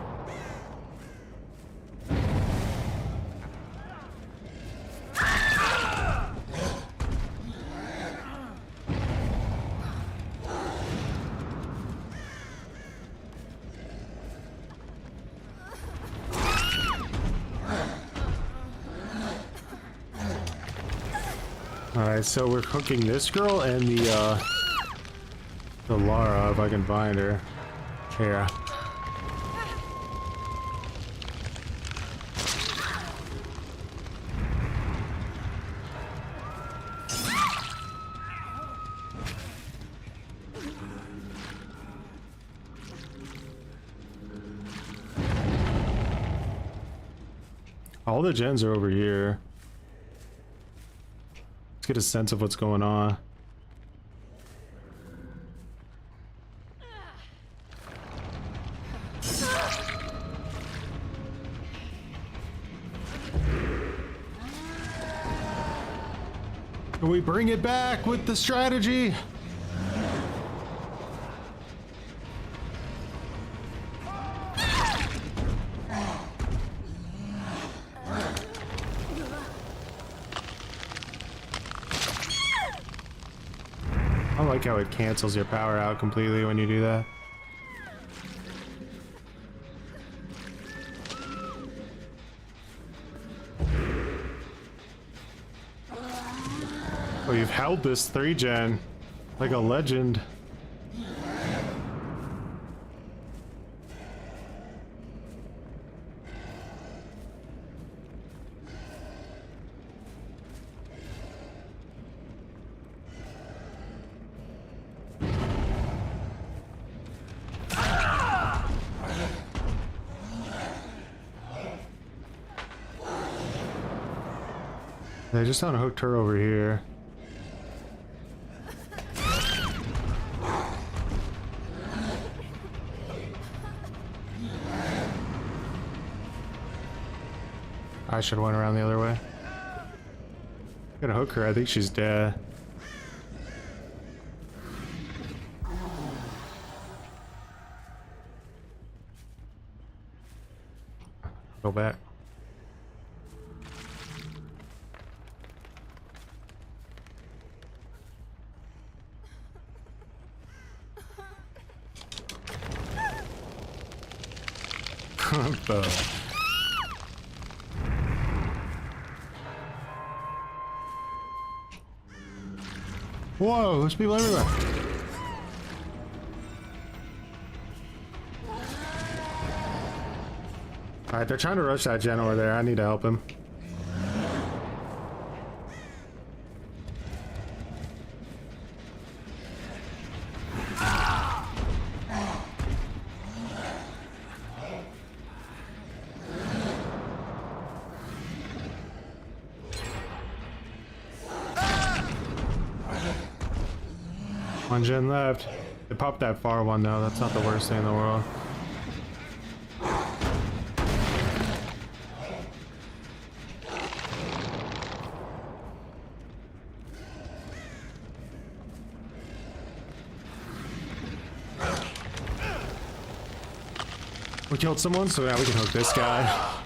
Alright, so we're hooking this girl and the Lara, if I can find her. Here. All the gens are over here. Let's get a sense of what's going on. Can we bring it back with the strategy? I like how it cancels your power out completely when you do that. Oh, you've held this 3-gen like a legend. I just unhooked her over here. I should have went around the other way. Gonna hook her, I think she's dead. Go back. What the? Whoa, there's people everywhere. Alright, they're trying to rush that gen over there. I need to help him. One gen left. They popped that far one though. That's not the worst thing in the world. We killed someone, so now we can hook this guy.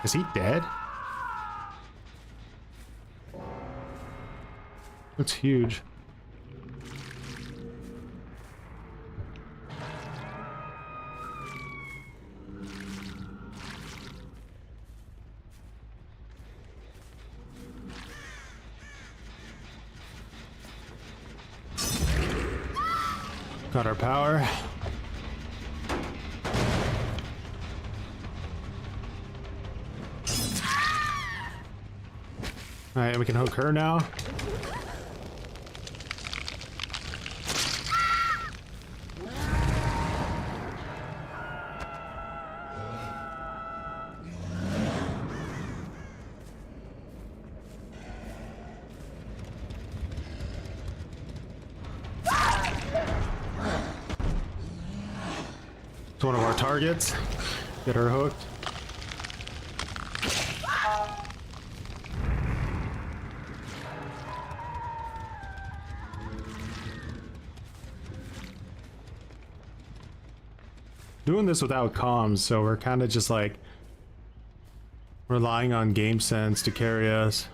Is he dead? That's huge. Got our power. Alright, we can hook her now. It's one of our targets. Get her hooked. Doing this without comms, so we're kind of just like relying on game sense to carry us.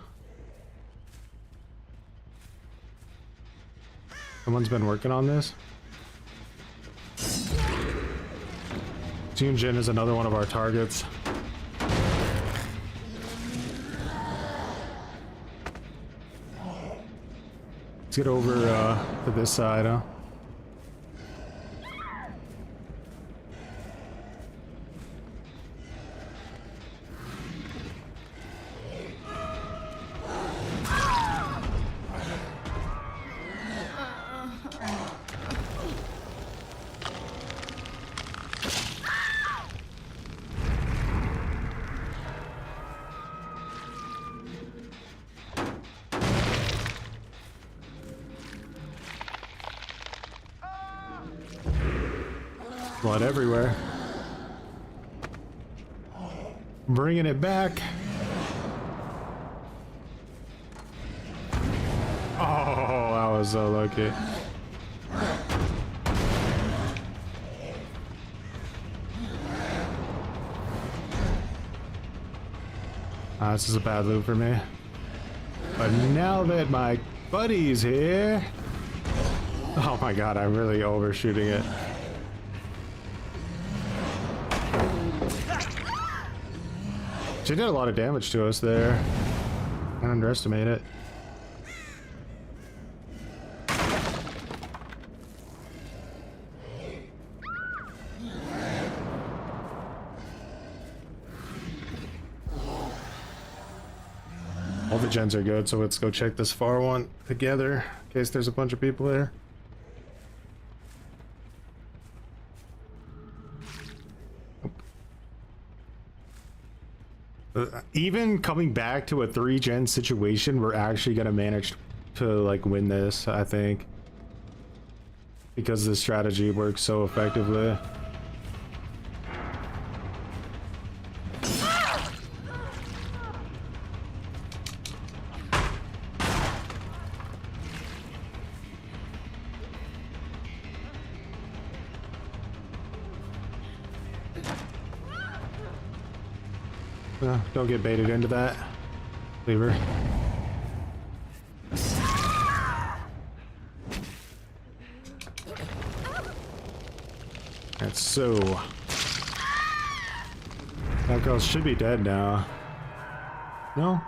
Someone's been working on this. Jin is another one of our targets. Let's get over to this side, huh? Blood everywhere. Bringing it back. Oh, I was so lucky. This is a bad loop for me. But now that my buddy's here... Oh my god, I'm really overshooting it. She did a lot of damage to us there. Can't underestimate it. All the gens are good, so let's go check this far one together in case there's a bunch of people there. Even coming back to a 3-gen situation, we're actually gonna manage to like win this, I think, because this strategy works so effectively. Don't get baited into that. Leave her. That's so... That girl should be dead now. No?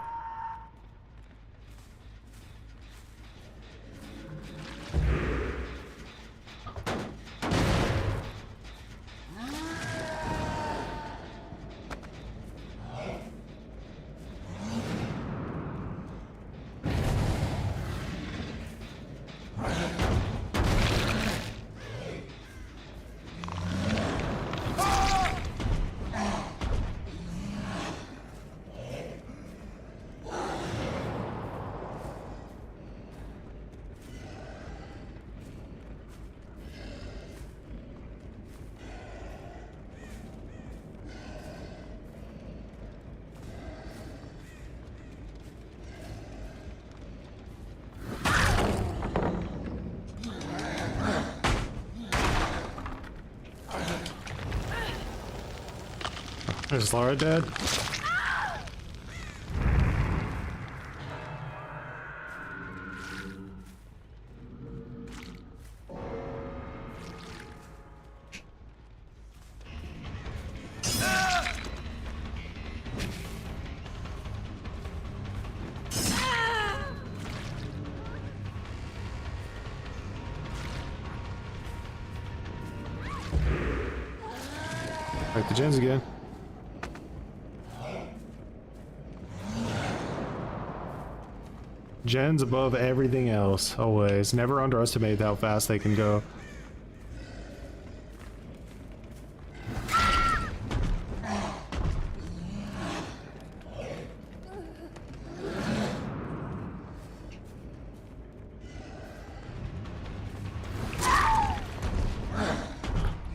Is Laura dead? Like the gens again. Gens above everything else, always. Never underestimate how fast they can go.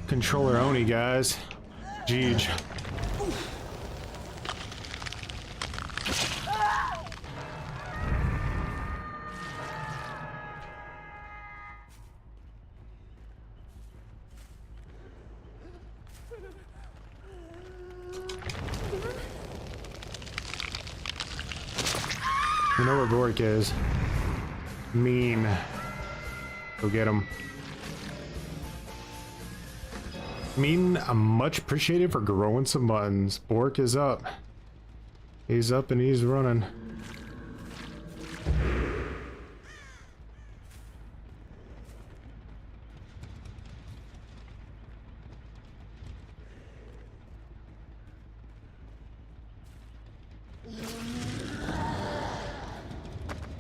Controller Oni, guys. Jeej. You know where Bork is. Mean. Go get him. Mean, I'm much appreciated for growing some buttons. Bork is up. He's up and he's running.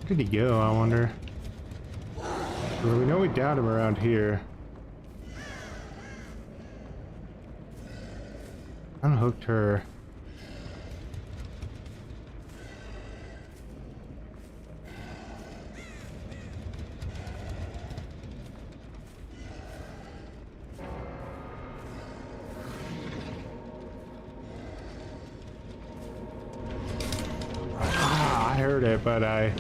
Where did he go, I wonder? Well, we know we downed him around here. Unhooked her. Ah, I heard it, but I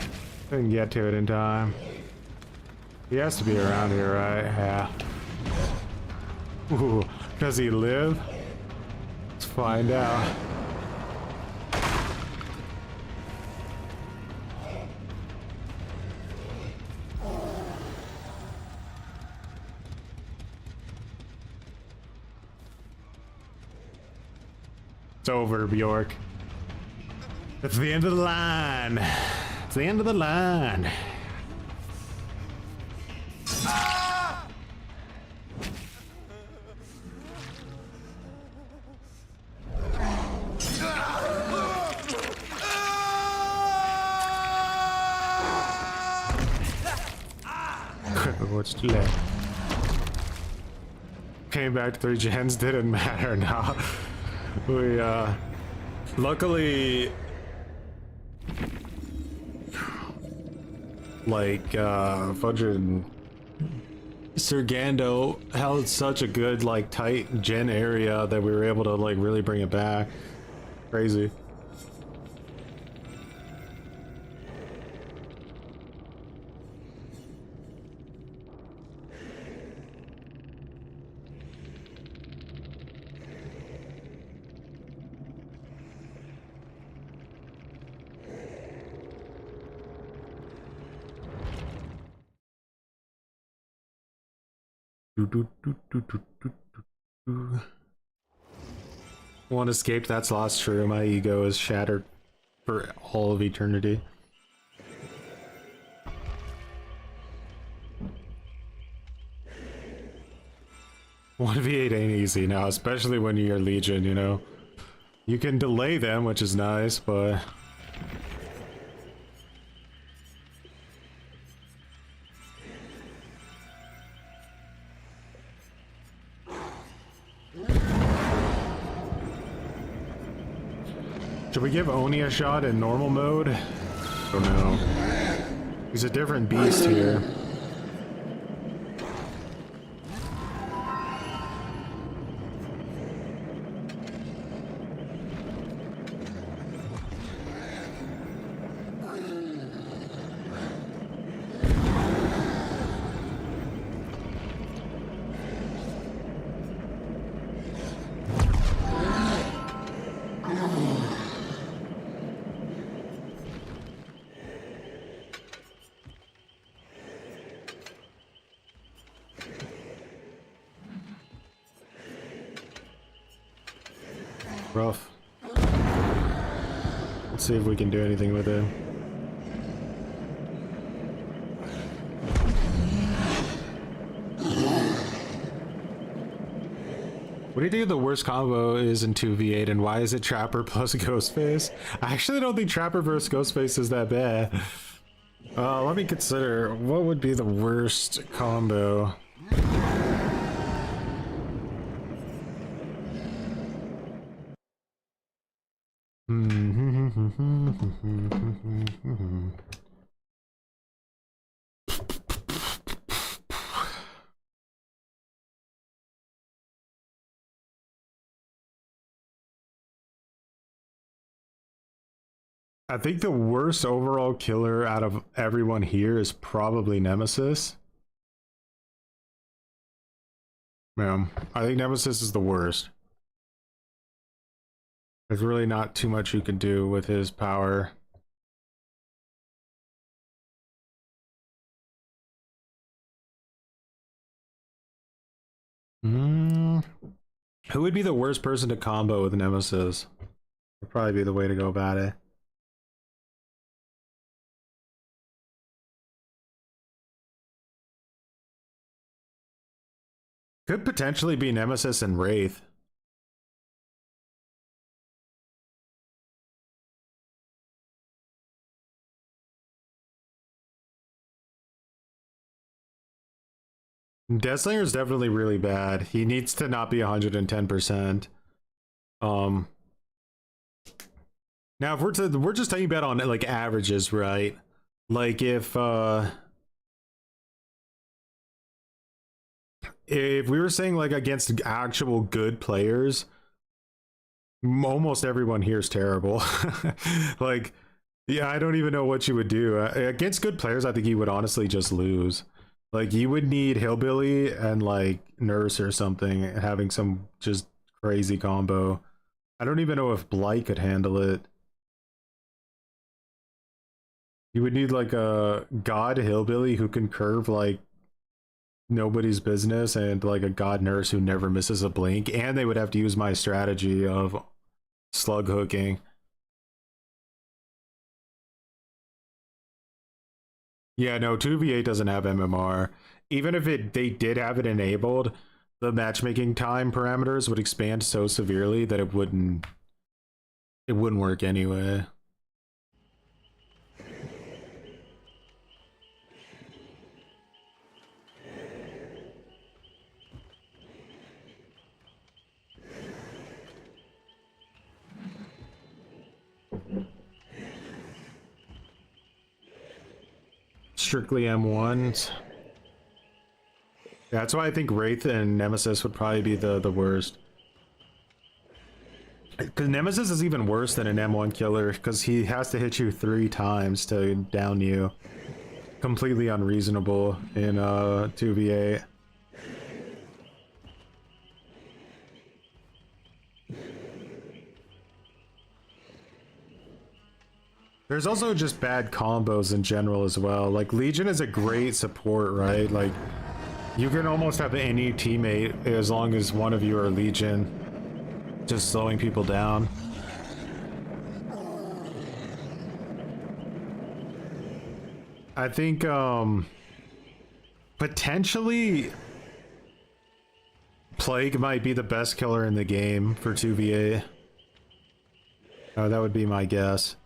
couldn't get to it in time. He has to be around here, right? Yeah. Ooh, does he live? Let's find out. It's over, Bjork. It's the end of the line. It's the end of the line. What's too late? Came back to 3 gens, didn't matter now. We luckily like fudging Sergando held such a good like tight gen area that we were able to like really bring it back. Crazy. One escaped, that's lost true. My ego is shattered for all of eternity. One v8 ain't easy now, especially when you're Legion, you know. You can delay them, which is nice, but should we give Oni a shot in normal mode? I don't know. He's a different beast here. Rough. Let's see if we can do anything with it. What do you think the worst combo is in 2v8, and why is it Trapper plus Ghostface? I actually don't think Trapper versus Ghostface is that bad. Let me consider, what would be the worst combo? I think the worst overall killer out of everyone here is probably Nemesis. Yeah, I think Nemesis is the worst. There's really not too much you can do with his power. Who would be the worst person to combo with Nemesis? Would probably be the way to go about it. Could potentially be Nemesis and Wraith. Deathslinger is definitely really bad. He needs to not be 110%. Now if we're just talking about on like averages, right? Like if we were saying like against actual good players, almost everyone here is terrible. Like, yeah, I don't even know what you would do against good players. I think you would honestly just lose. Like, you would need Hillbilly and like Nurse or something having some just crazy combo. I don't even know if Blight could handle it. You would need like a God Hillbilly who can curve like nobody's business, and like a God Nurse who never misses a blink, and they would have to use my strategy of slug hooking. Yeah, no, 2v8 doesn't have MMR. Even if they did have it enabled, the matchmaking time parameters would expand so severely that it wouldn't work anyway. Strictly M1s. That's why I think Wraith and Nemesis would probably be the worst. Because Nemesis is even worse than an M1 killer, because he has to hit you 3 times to down you. Completely unreasonable in 2v8. There's also just bad combos in general as well. Like, Legion is a great support, right? Like, you can almost have any teammate as long as one of you are Legion, just slowing people down. I think, potentially, Plague might be the best killer in the game for 2v8. That would be my guess.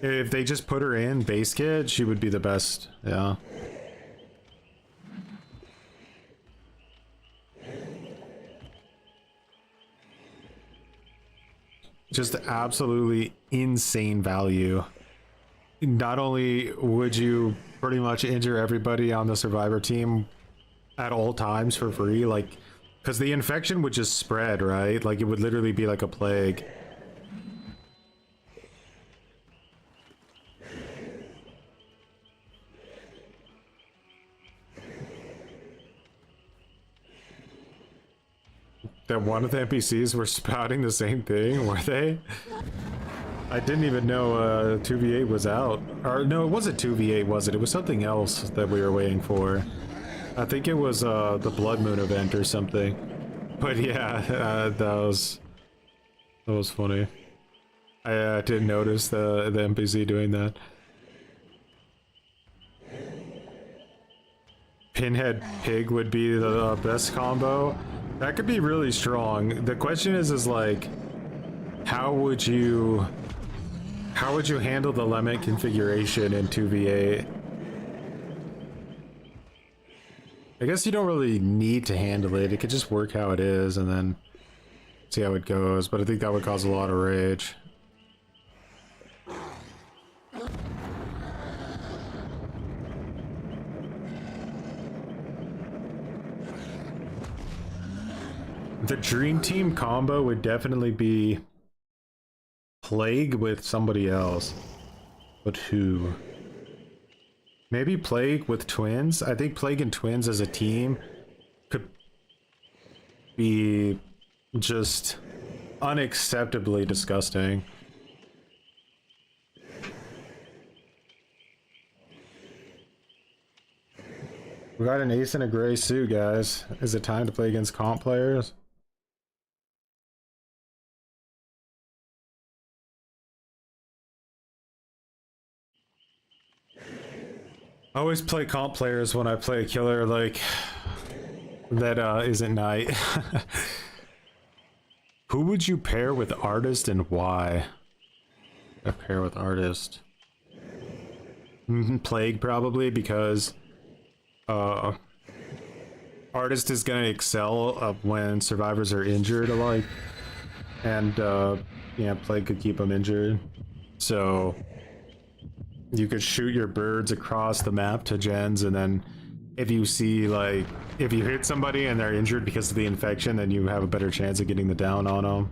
If they just put her in base kit, she would be the best, yeah. Just absolutely insane value. Not only would you pretty much injure everybody on the survivor team at all times for free, like, because the infection would just spread, right? Like, it would literally be like a plague. That one of the NPCs were spouting the same thing, were they? I didn't even know 2v8 was out. Or no, it wasn't 2v8, was it? It was something else that we were waiting for. I think it was the Blood Moon event or something. But yeah, that That was funny. I didn't notice the NPC doing that. Pinhead Pig would be the best combo. That could be really strong. The question is like, how would you handle the lemon configuration in 2v8? I guess you don't really need to handle it. It could just work how it is and then see how it goes. But I think that would cause a lot of rage. The dream team combo would definitely be Plague with somebody else. But who? Maybe Plague with Twins? I think Plague and Twins as a team could be just unacceptably disgusting. We got an ace in a gray suit, guys. Is it time to play against comp players? I always play comp players when I play a killer like that isn't Knight. Who would you pair with Artist and why? A pair with Artist. Plague probably, because Artist is gonna excel when survivors are injured alike, and yeah, Plague could keep them injured. So you could shoot your birds across the map to gens, and then if you see, like, if you hit somebody and they're injured because of the infection, then you have a better chance of getting the down on them.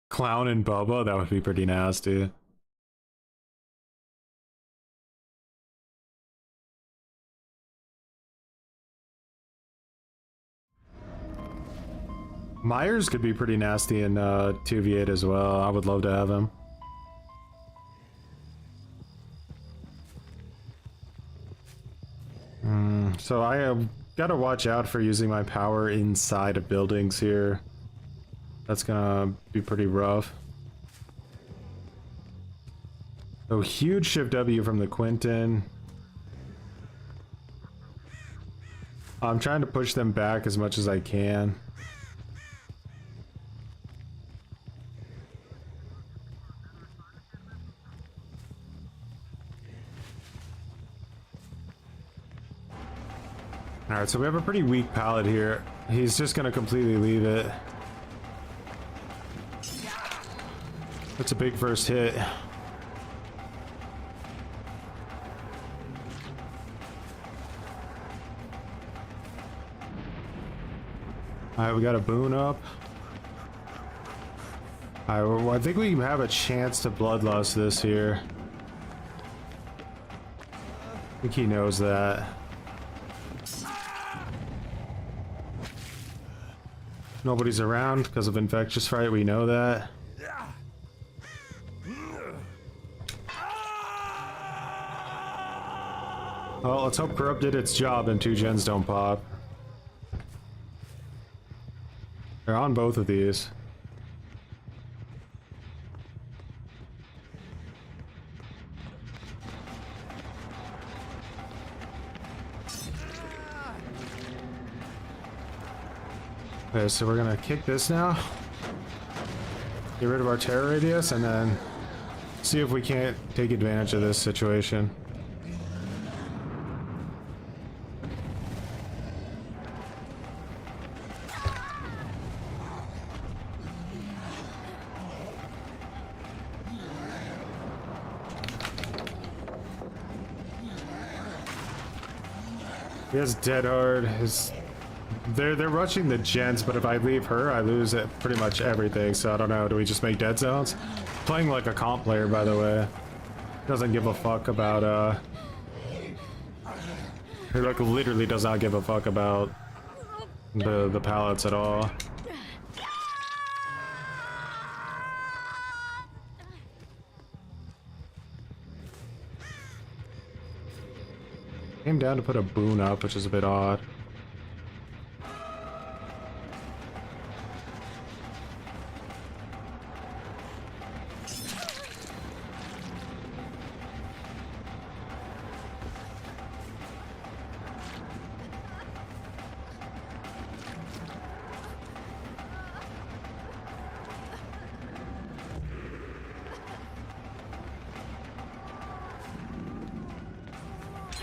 Clown and Bubba, that would be pretty nasty. Myers could be pretty nasty in 2v8 as well. I would love to have him. So I have got to watch out for using my power inside of buildings here. That's gonna be pretty rough. So huge shift W from the Quinton. I'm trying to push them back as much as I can. Alright, so we have a pretty weak pallet here. He's just gonna completely leave it. That's a big first hit. Alright, we got a boon up. Alright, well, I think we have a chance to bloodlust this here. I think he knows that. Nobody's around because of infectious fright, we know that. Well, let's hope Corrupt did its job and 2 gens don't pop. They're on both of these. Okay, so we're gonna kick this now. Get rid of our terror radius and then see if we can't take advantage of this situation. He has dead hard. They're rushing the gens, but if I leave her, I lose it pretty much everything. So I don't know. Do we just make dead zones? Playing like a comp player, by the way. Doesn't give a fuck about he like literally does not give a fuck about the pallets at all. Came down to put a boon up, which is a bit odd.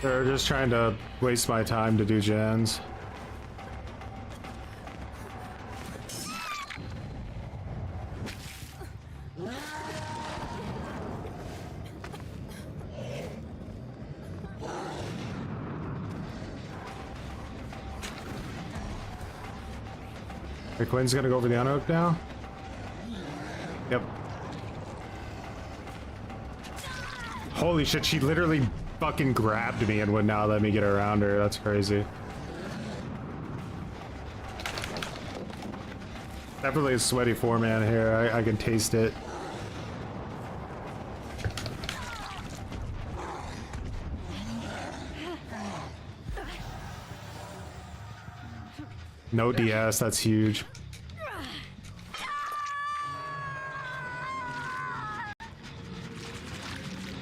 They're just trying to waste my time to do gens. Okay, Quinn's gonna go over the unhook now? Yep. Holy shit, she literally fucking grabbed me and would not let me get around her. That's crazy. Definitely a sweaty four-man here. I can taste it. No DS, that's huge.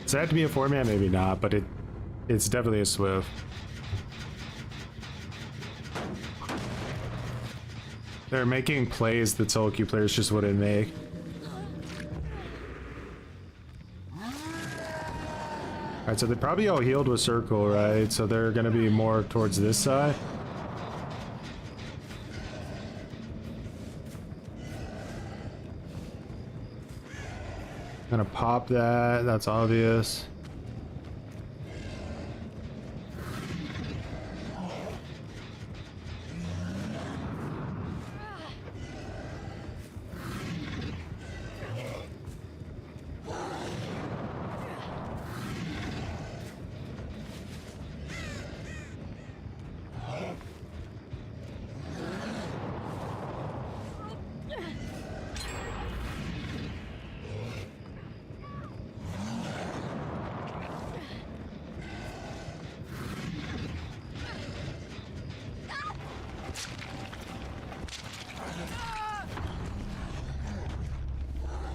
Does that have to be a four-man? Maybe not, but it's definitely a Swift. They're making plays that solo queue players just wouldn't make. Alright, so they probably all healed with circle, right? So they're gonna be more towards this side. Gonna pop that, that's obvious.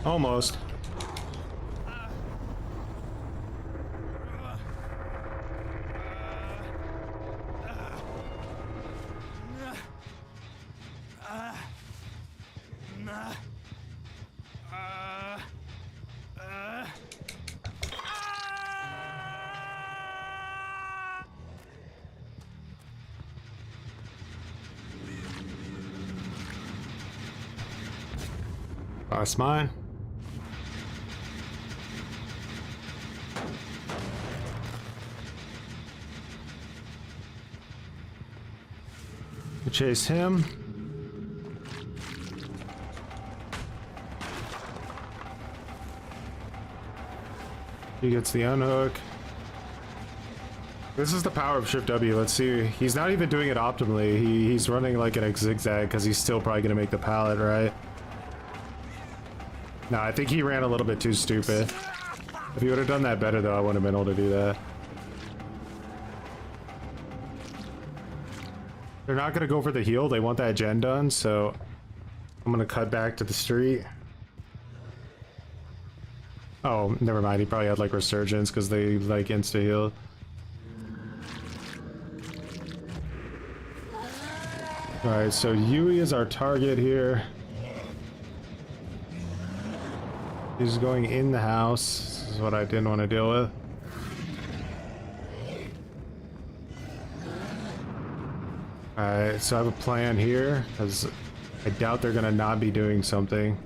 Almost. That's mine. Chase him. He gets the unhook. This is the power of Shift W. Let's see. He's not even doing it optimally. He's running like in a zigzag because he's still probably gonna make the pallet, right? No, I think he ran a little bit too stupid. If he would have done that better though, I wouldn't have been able to do that. They're not gonna go for the heal, they want that gen done, so I'm gonna cut back to the street. Oh, never mind, he probably had like resurgence because they like insta heal. Alright, so Yui is our target here. He's going in the house. This is what I didn't want to deal with. Alright, so I have a plan here, because I doubt they're gonna not be doing something.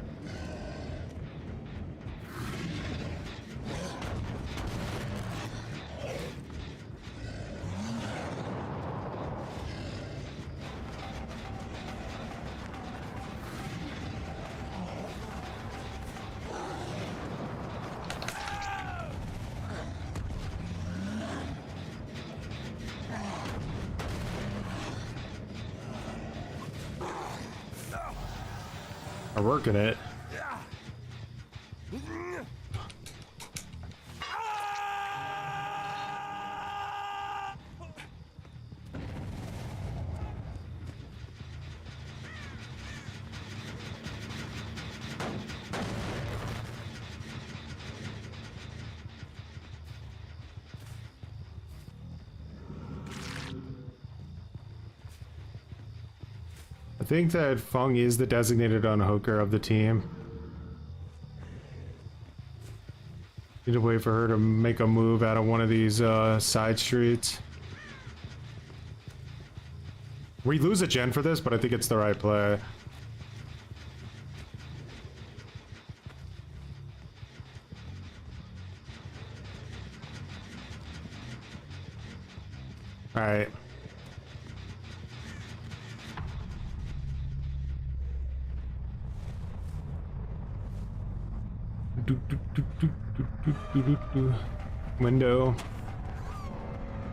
Are working it. think that Fung is the designated unhooker of the team. Need to wait for her to make a move out of one of these side streets. We lose a gen for this, but I think it's the right play. Alright. Window.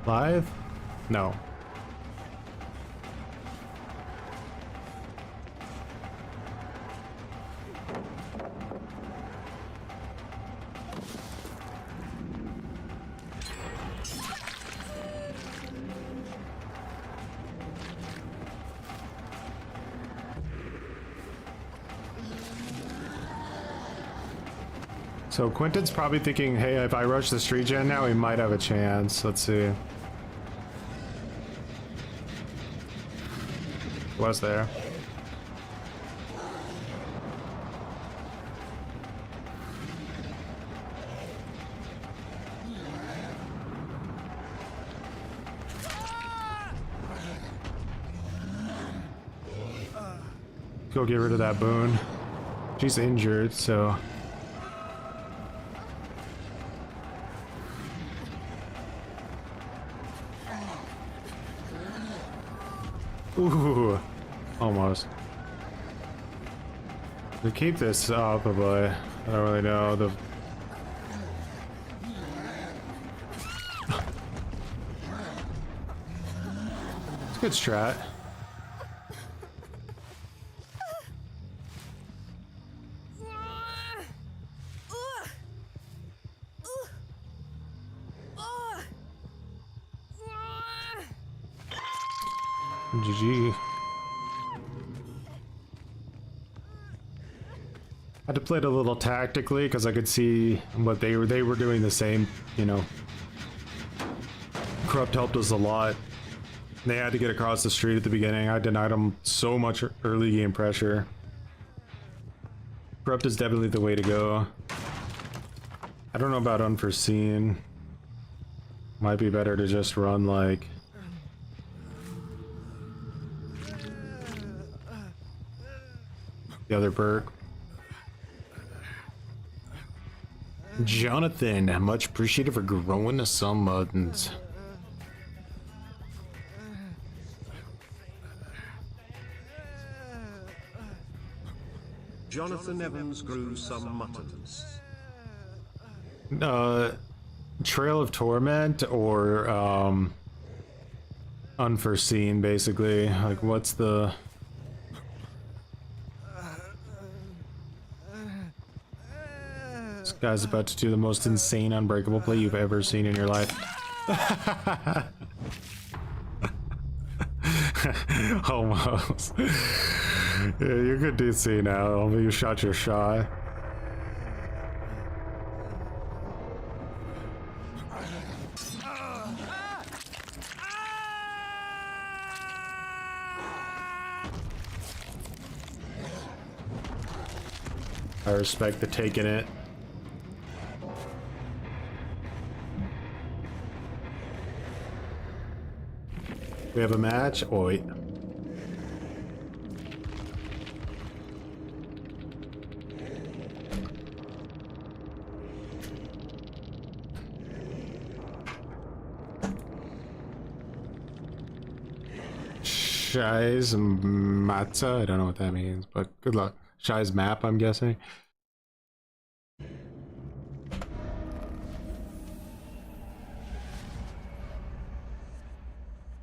Live? No. So Quentin's probably thinking, hey, if I rush the street gen now, we might have a chance. Let's see. Was there? Go get rid of that boon. She's injured, so... Ooh, almost. We keep this up, but I don't really know the. It's a good strat. GG. I had to play it a little tactically because I could see what they were doing the same, you know. Corrupt helped us a lot. They had to get across the street at the beginning. I denied them so much early game pressure. Corrupt is definitely the way to go. I don't know about unforeseen. Might be better to just run like the other perk. Jonathan, much appreciated for growing some muttons. Jonathan Evans grew some muttons. Trail of Torment or unforeseen, basically. Like, what's the... This guy's about to do the most insane unbreakable play you've ever seen in your life. Almost. Yeah, you're good DC now. You shot your shot. I respect the taking it. We have a match? Oh, wait. Shai's Matza? I don't know what that means, but good luck. Shai's map, I'm guessing.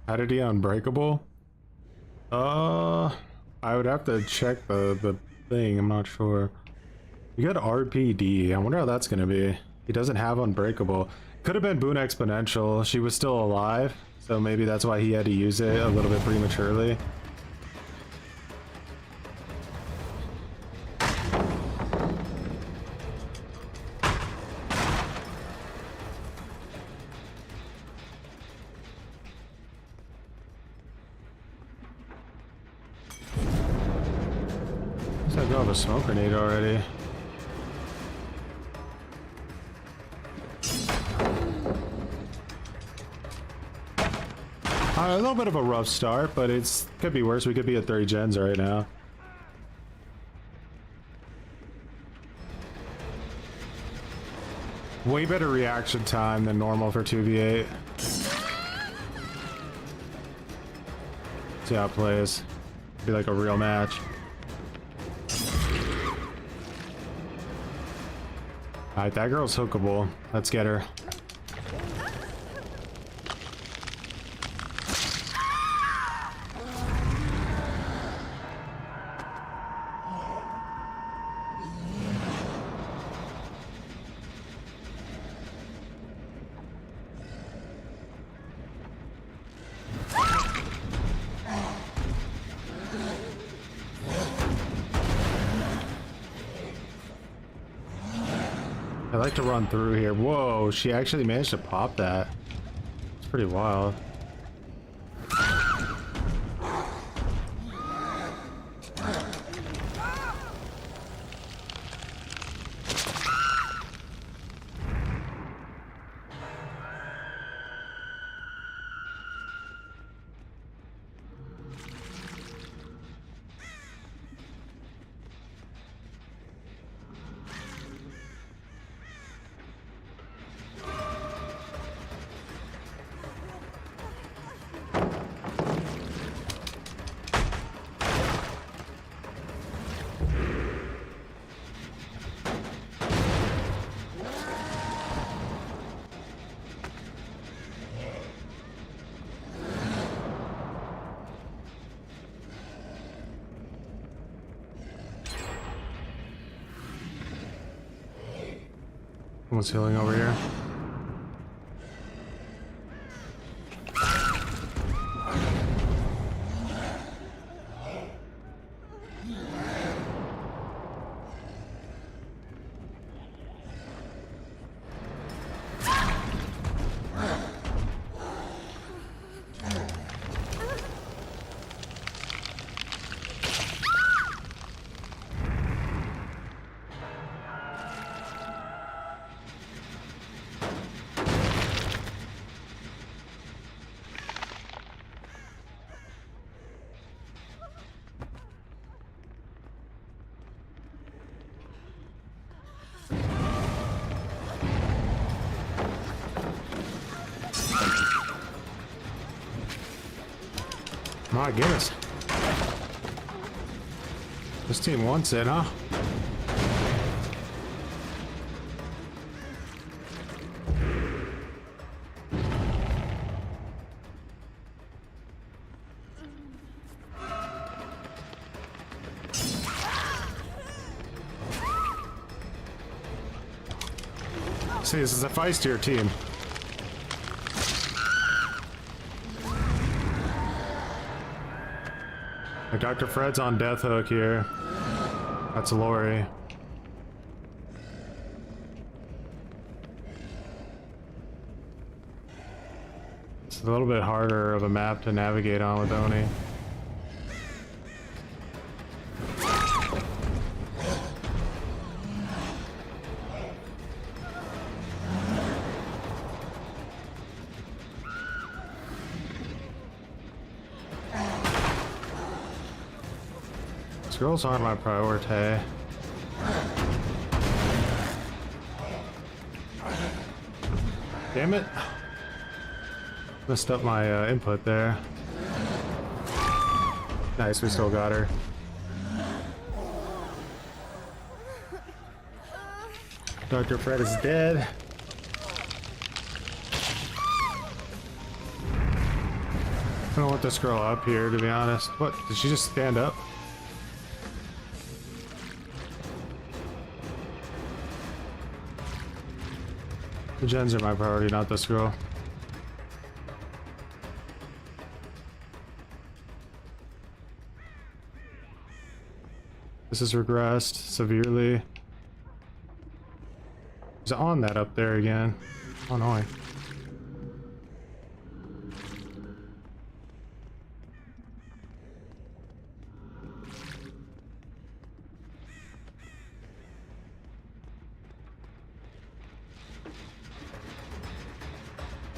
How did he unbreakable? I would have to check the thing. I'm not sure. You got RPD. I wonder how that's gonna be. He doesn't have unbreakable. Could have been Boon Exponential. She was still alive, so maybe that's why he had to use it a little bit prematurely. a smoke grenade already. A little bit of a rough start, but it's could be worse. We could be at 30 gens right now. Way better reaction time than normal for 2v8. See how it plays. Be like a real match. Alright, that girl's hookable. Let's get her. I like to run through here. Whoa, she actually managed to pop that. It's pretty wild. Someone's healing over here. My goodness. This team wants it, huh? See, this is a feistier team. Dr. Fred's on death hook here. That's Lori. It's a little bit harder of a map to navigate on with Oni. Girls aren't my priority. Damn it. Messed up my input there. Nice, we still got her. Dr. Fred is dead. I don't want this girl up here, to be honest. What? Did she just stand up? The gens are my priority, not this girl. This has regressed severely. He's on that up there again. Oh no.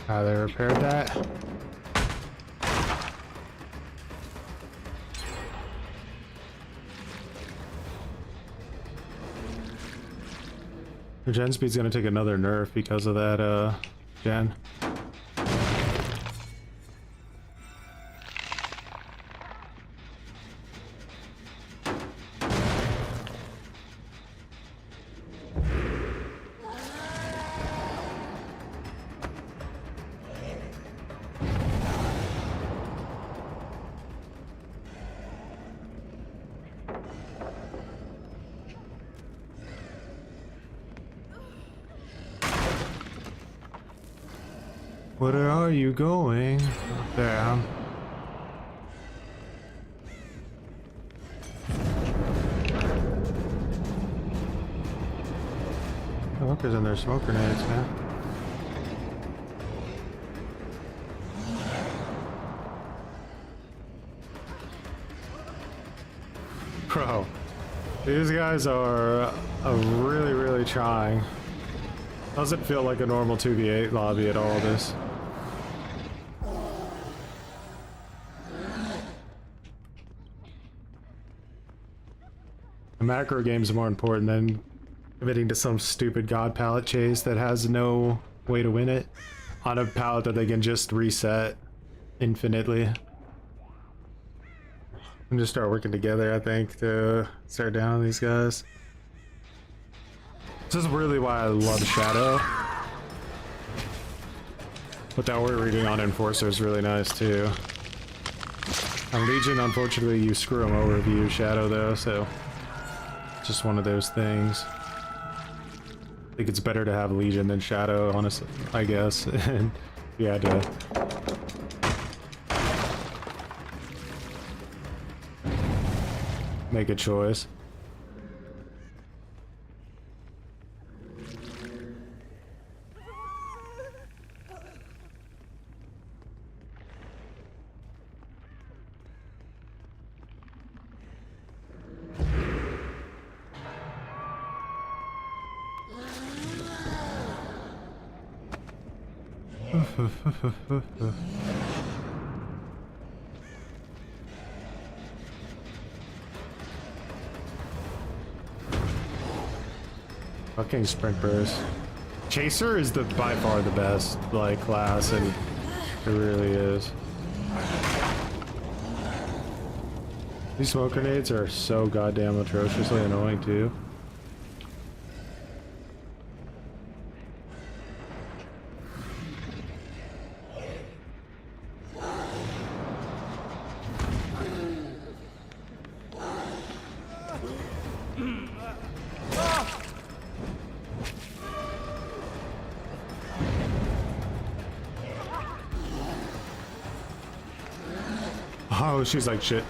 They repaired that. The gen speed's gonna take another nerf because of that, gen. Where are you going? There. Oh, look, there's in there smoke grenades, man. Bro, these guys are really trying. Doesn't feel like a normal 2v8 lobby at all, this. The macro game's more important than committing to some stupid god palette chase that has no way to win it on a palette that they can just reset infinitely. And just start working together, I think, to start down these guys. This is really why I love Shadow. But that word reading on Enforcer is really nice too. On Legion, unfortunately, you screw them over if you use Shadow though, so just one of those things. I think it's better to have Legion than Shadow, honestly, I guess. And yeah, to make a choice. Fucking sprint burst. Chaser is the by far the best like class, and it really is. These smoke grenades are so goddamn atrociously annoying too. Oh, she's like shit.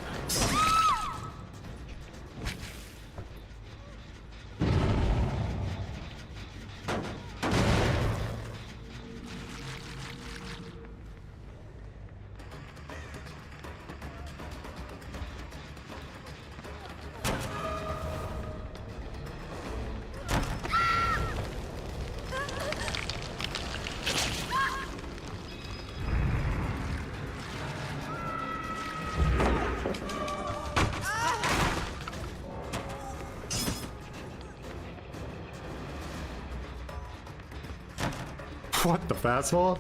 What the fastball?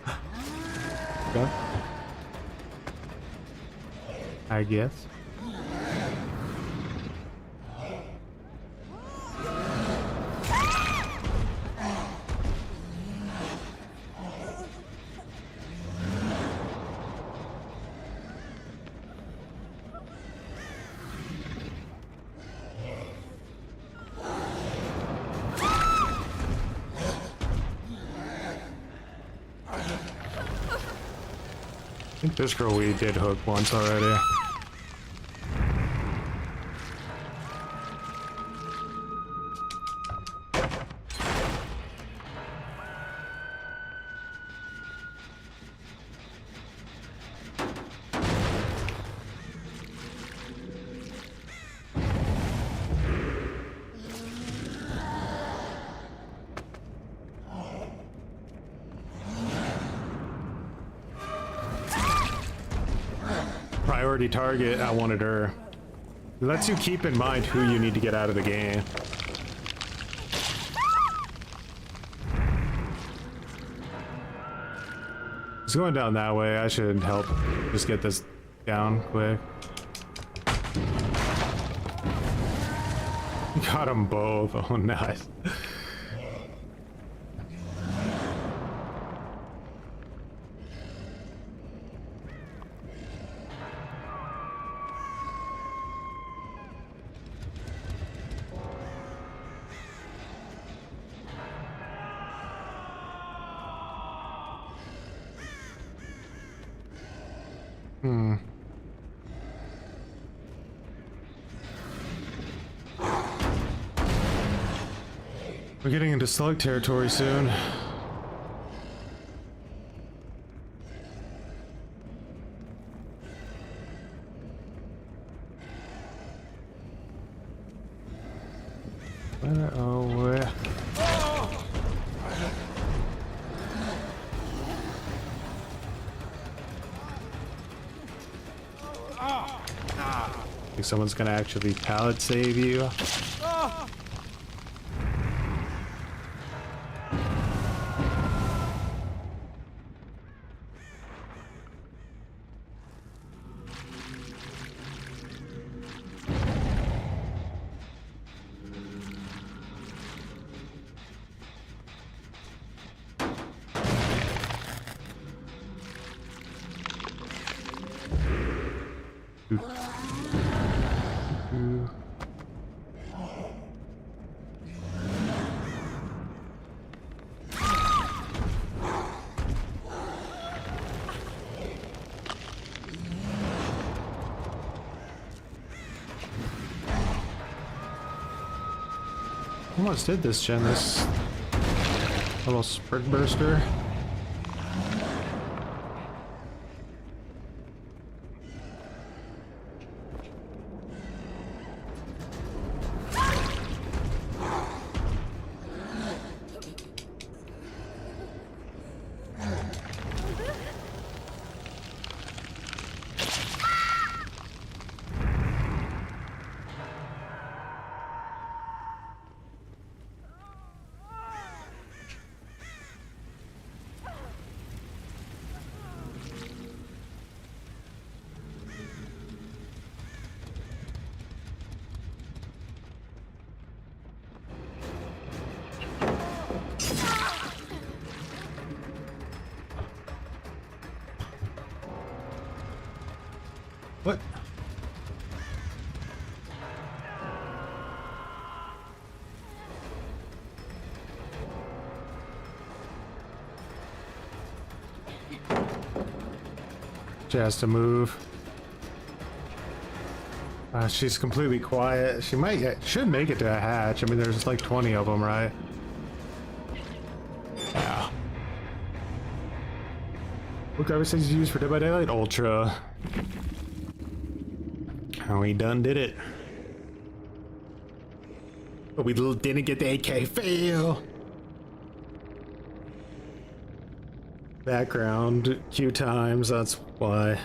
Okay. I guess. I think this girl we did hook once already. priority target, I wanted her. It lets you keep in mind who you need to get out of the game. It's going down that way. I should help just get this down quick. Got them both. Oh, nice. We're getting into slug territory soon. Where? Think someone's gonna actually pallet save you. Almost did this gen, this little sprint burster. What? She has to move. She's completely quiet. She should make it to a hatch. I mean, there's like 20 of them, right? Yeah. What graphics did you use for Dead by Daylight? Ultra. And we done did it. But we didn't get the AK fail. Background queue times, that's why.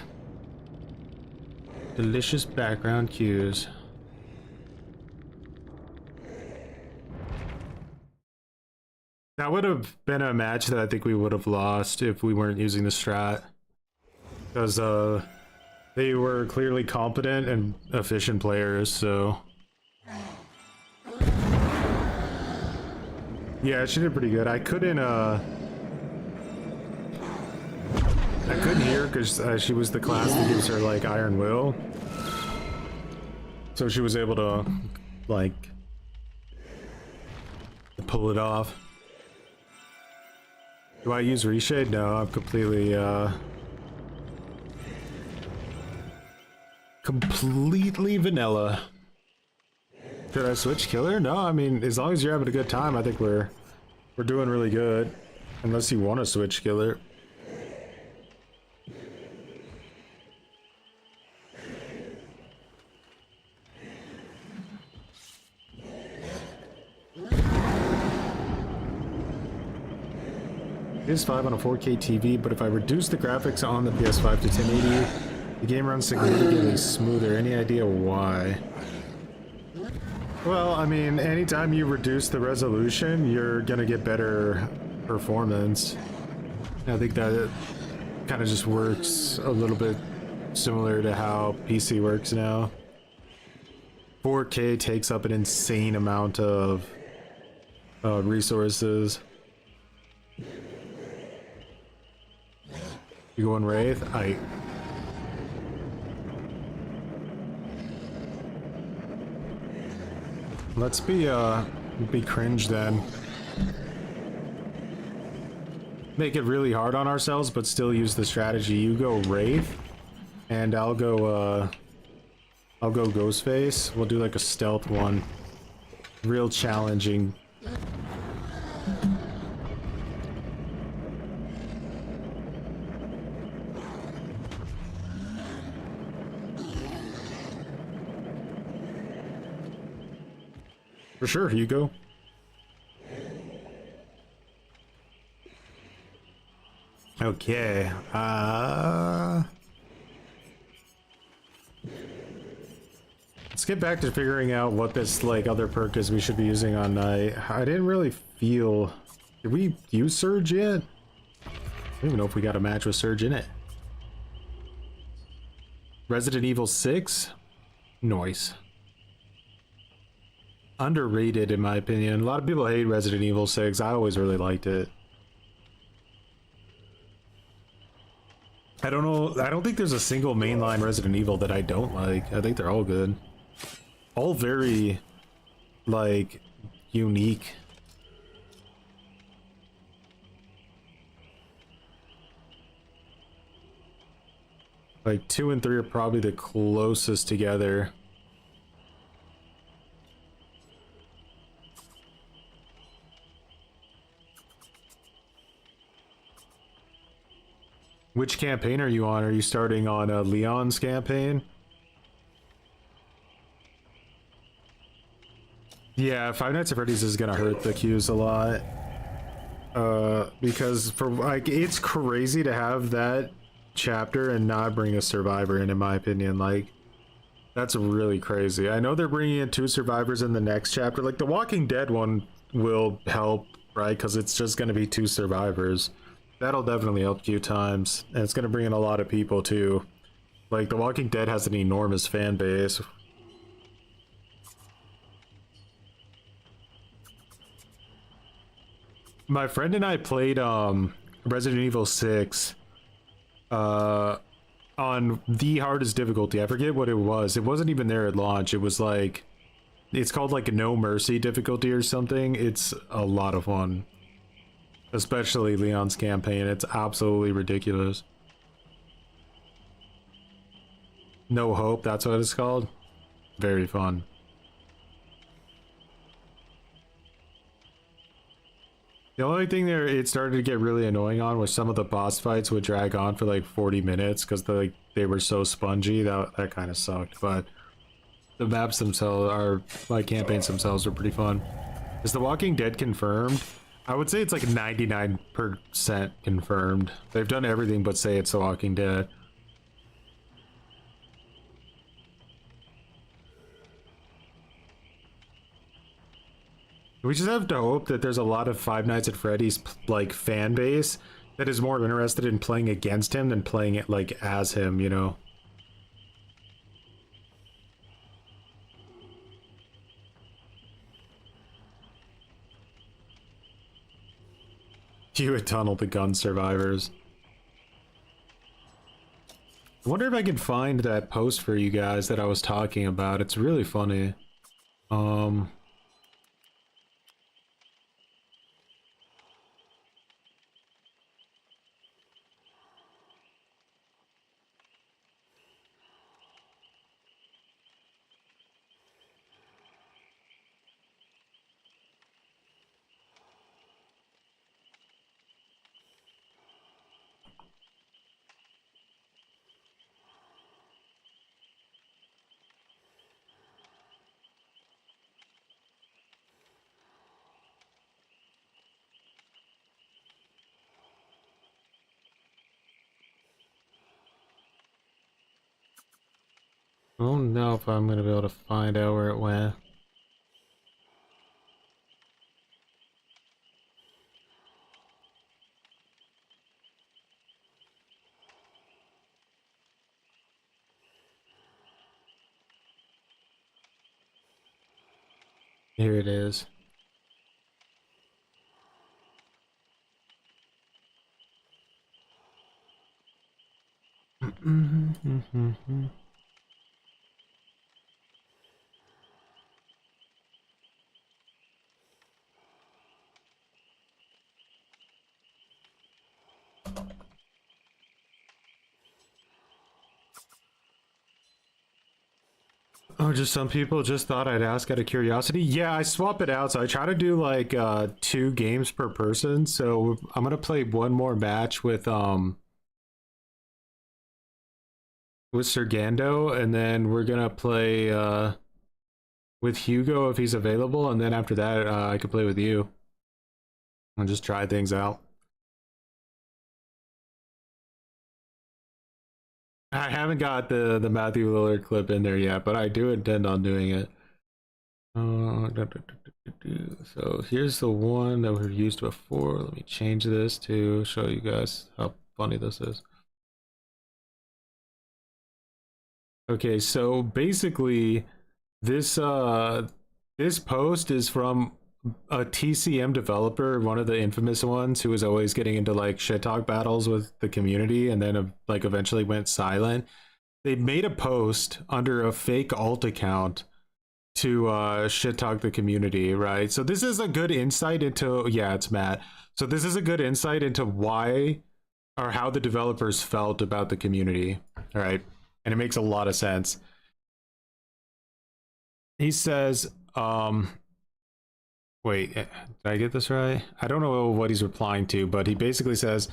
Delicious background cues. That would have been a match that I think we would have lost if we weren't using the strat. Because they were clearly competent and efficient players, so. Yeah, she did pretty good. I couldn't hear because she was the class that gives her like Iron Will. So she was able to like pull it off. Do I use reshade? No, I'm completely vanilla. Should I switch killer? No, I mean, as long as you're having a good time, I think we're doing really good. Unless you want to switch killer. PS5 on a 4K TV, but if I reduce the graphics on the PS5 to 1080, The game runs significantly smoother. Any idea why? Well, I mean, anytime you reduce the resolution, you're gonna get better performance. I think that kind of just works a little bit similar to how PC works now. 4K takes up an insane amount of resources. You going Wraith? Let's be cringe then. Make it really hard on ourselves, but still use the strategy. You go Wraith, and I'll go Ghostface. We'll do like a stealth one. Real challenging. For sure, Hugo. Okay. Let's get back to figuring out what this like other perk is we should be using on night. I didn't really feel. Did we use Surge yet? I don't even know if we got a match with Surge in it. Resident Evil 6? Nice. Underrated in my opinion. A lot of people hate Resident Evil 6. I always really liked it. I don't know. I don't think there's a single mainline Resident Evil that I don't like. I think they're all good. All very, like, unique. Like 2 and 3 are probably the closest together. Which campaign are you on? Are you starting on Leon's campaign? Yeah, Five Nights at Freddy's is gonna hurt the queues a lot. Because for like, it's crazy to have that chapter and not bring a survivor in my opinion. Like, that's really crazy. I know they're bringing in 2 survivors in the next chapter. Like, the Walking Dead one will help, right? Because it's just gonna be 2 survivors. That'll definitely help queue times, and it's gonna bring in a lot of people too. Like, The Walking Dead has an enormous fan base. My friend and I played Resident Evil 6 on the hardest difficulty. I forget what it was. It wasn't even there at launch. It was like, it's called like No Mercy difficulty or something. It's a lot of fun. Especially Leon's campaign. It's absolutely ridiculous. No Hope, that's what it's called. Very fun. The only thing there it started to get really annoying on was some of the boss fights would drag on for like 40 minutes because they were so spongy. That kind of sucked. But the maps themselves are, like, campaigns themselves are pretty fun. Is The Walking Dead confirmed? I would say it's like 99% confirmed. They've done everything but say it's The Walking Dead. We just have to hope that there's a lot of Five Nights at Freddy's like fan base that is more interested in playing against him than playing it like as him, you know. You would tunnel the gun survivors. I wonder if I can find that post for you guys that I was talking about. It's really funny. I don't know if I'm gonna be able to find out where it went. Here it is. Oh, just some people just thought I'd ask out of curiosity. Yeah, I swap it out. So I try to do like 2 games per person. So I'm gonna play one more match with Sergando, and then we're gonna play with Hugo if he's available, and then after that I could play with you. I'll just try things out. I haven't got the Matthew Lillard clip in there yet, but I do intend on doing it. So here's the one that we've used before. Let me change this to show you guys how funny this is. Okay, so basically this this post is from a TCM developer, one of the infamous ones, who was always getting into like shit talk battles with the community, and then like eventually went silent. They made a post under a fake alt account to shit talk the community, right? So this is a good insight into, yeah, it's Matt. So this is a good insight into why or how the developers felt about the community, all right? And it makes a lot of sense. He says, wait, did I get this right? I don't know what he's replying to, but he basically says,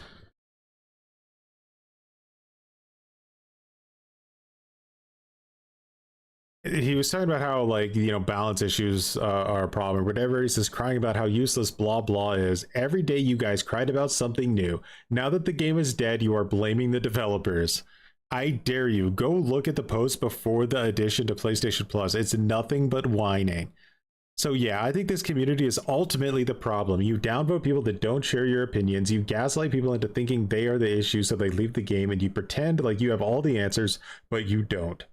he was talking about how, like, you know, balance issues are a problem or whatever. He says, crying about how useless blah blah is. Every day you guys cried about something new. Now that the game is dead, you are blaming the developers. I dare you, go look at the post before the addition to PlayStation Plus. It's nothing but whining. So yeah, I think this community is ultimately the problem. You downvote people that don't share your opinions. You gaslight people into thinking they are the issue, so they leave the game, and you pretend like you have all the answers, but you don't.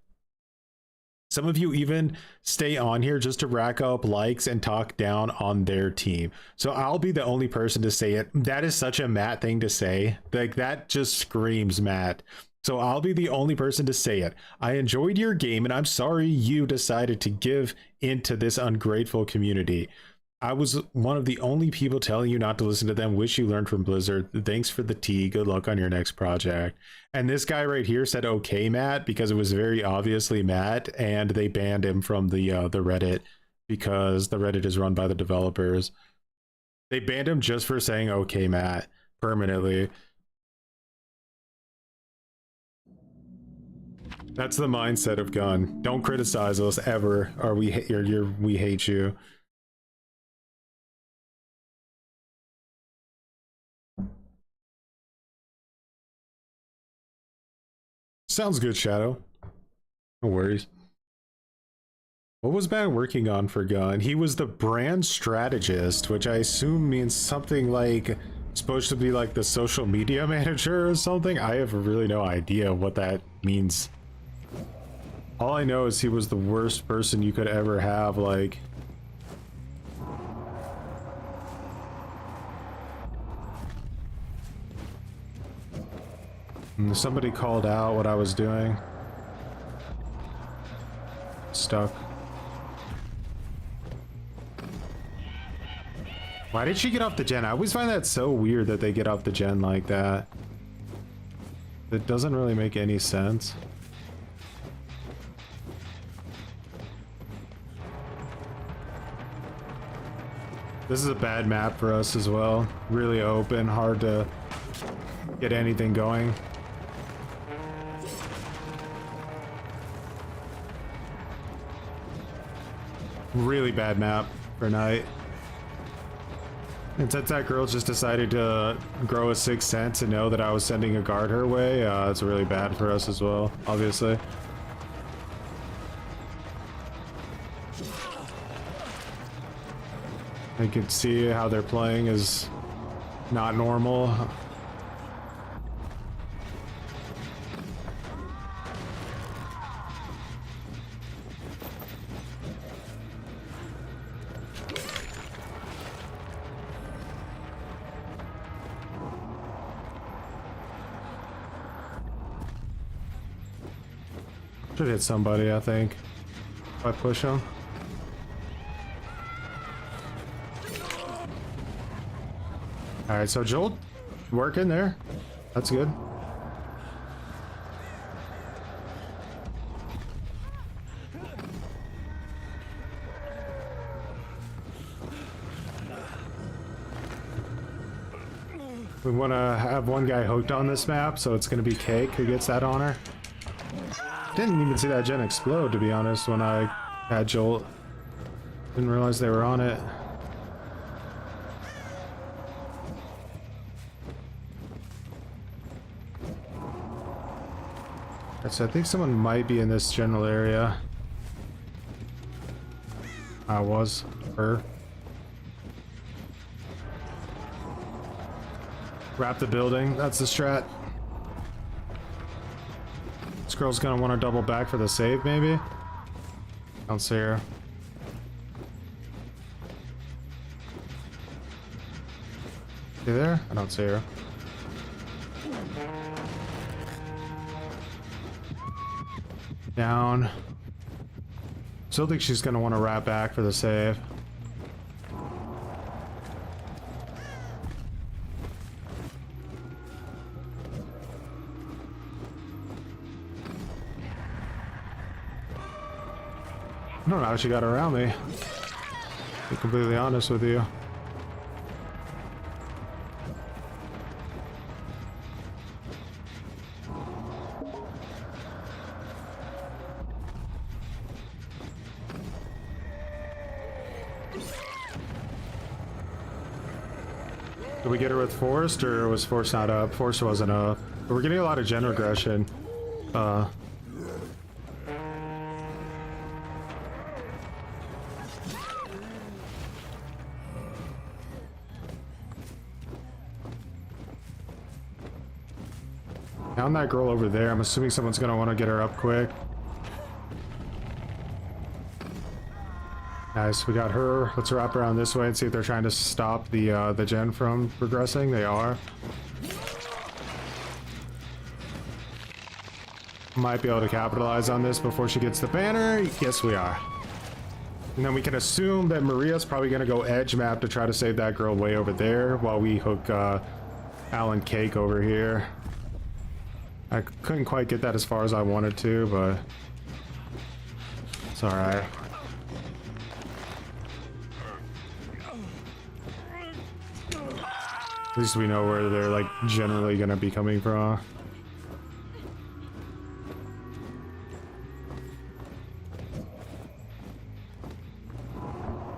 Some of you even stay on here just to rack up likes and talk down on their team. So I'll be the only person to say it. That is such a Matt thing to say. Like, that just screams Matt. So I'll be the only person to say it. I enjoyed your game, and I'm sorry you decided to give into this ungrateful community. I was one of the only people telling you not to listen to them. Wish you learned from Blizzard. Thanks for the tea. Good luck on your next project. And this guy right here said, okay, Matt, because it was very obviously Matt, and they banned him from the Reddit because the Reddit is run by the developers. They banned him just for saying, okay, Matt, permanently. That's the mindset of Gun. Don't criticize us ever, or we hate you. Sounds good, Shadow. No worries. What was Matt working on for Gun? He was the brand strategist, which I assume means something like supposed to be like the social media manager or something. I have really no idea what that means. All I know is he was the worst person you could ever have, like... And somebody called out what I was doing. Stuck. Why did she get off the gen? I always find that so weird that they get off the gen like that. It doesn't really make any sense. This is a bad map for us as well. Really open, hard to get anything going. Really bad map for night. And since that girl just decided to grow a sixth sense and know that I was sending a guard her way, it's really bad for us as well, obviously. I can see how they're playing is not normal. Should hit somebody, I think, if I push him. Alright, so Joel working there. That's good. We want to have one guy hooked on this map, so it's going to be Cake who gets that honor. Didn't even see that gen explode, to be honest, when I had Joel. Didn't realize they were on it. So I think someone might be in this general area. I was. Her. Wrap the building. That's the strat. This girl's gonna want to double back for the save, maybe? Don't see her. You there? I don't see her. Down. Still think she's gonna want to wrap back for the save. I don't know how she got around me, to be completely honest with you. Did we get her with Force, or was Force not up? Force wasn't up. But we're getting a lot of gen regression. Found that girl over there. I'm assuming someone's gonna want to get her up quick. Nice, we got her. Let's wrap around this way and see if they're trying to stop the gen from progressing. They are. Might be able to capitalize on this before she gets the banner. Yes, we are. And then we can assume that Maria's probably gonna go edge map to try to save that girl way over there while we hook Alan Cake over here. I couldn't quite get that as far as I wanted to, but it's alright. At least we know where they're like generally gonna be coming from.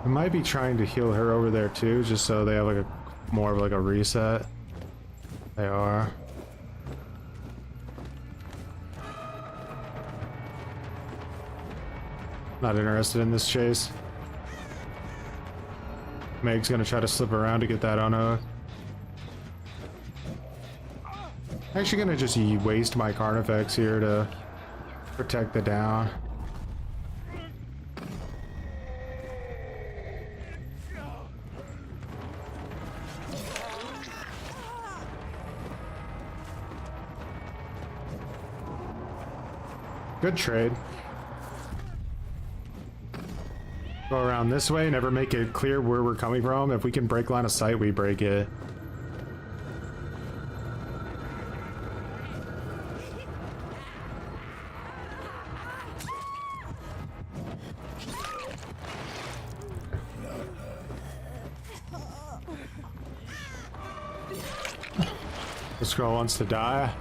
I might be trying to heal her over there too, just so they have like a more of like a reset. They are. Not interested in this chase. Meg's gonna try to slip around to get that on a. Actually gonna just waste my Carnifex here to protect the down. Good trade. Go around this way, never make it clear where we're coming from. If we can break line of sight, we break it. This girl wants to die.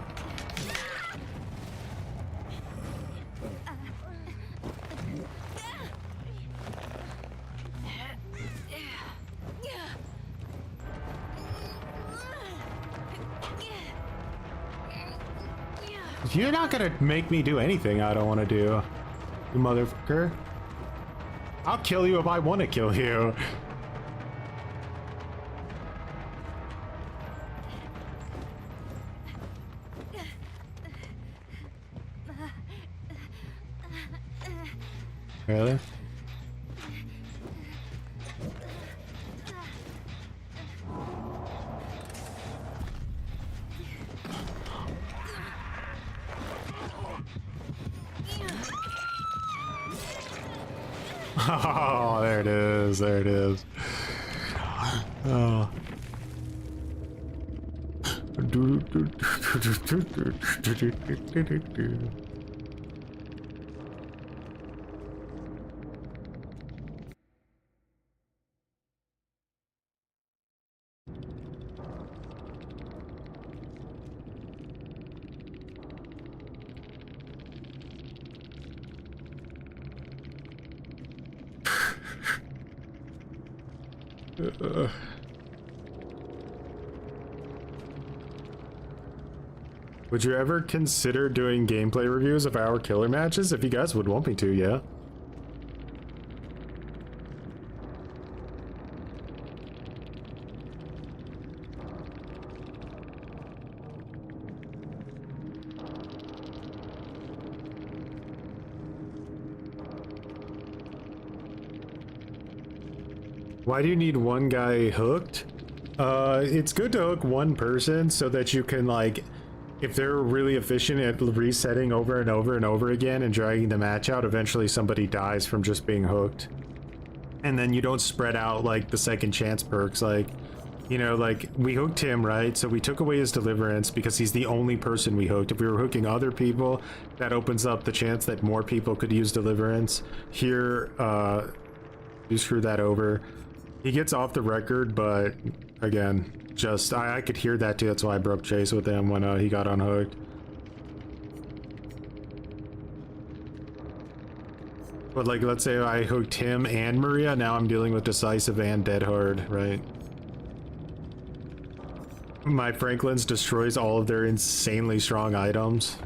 You're not gonna make me do anything I don't want to do, you motherfucker. I'll kill you if I want to kill you. Really? Oh, there it is. There it is. Oh. Would you ever consider doing gameplay reviews of our killer matches? If you guys would want me to, yeah. Why do you need one guy hooked? It's good to hook one person so that you can, like, if they're really efficient at resetting over and over and over again and dragging the match out, eventually somebody dies from just being hooked. And then you don't spread out, like, the second chance perks. Like, you know, like, we hooked him, right? So we took away his deliverance because he's the only person we hooked. If we were hooking other people, that opens up the chance that more people could use deliverance. Here, you screw that over. He gets off the record, but again, just I could hear that too. That's why I broke chase with him when he got unhooked. But like, let's say I hooked him and Maria. Now I'm dealing with decisive and dead hard, right? My Franklin's destroys all of their insanely strong items.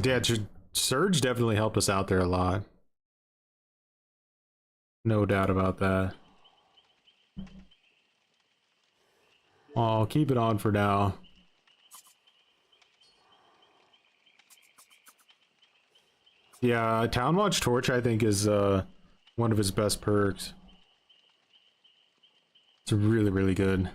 Yeah, Surge definitely helped us out there a lot. No doubt about that. I'll keep it on for now. Yeah, Town Watch Torch I think is one of his best perks. It's really, really good.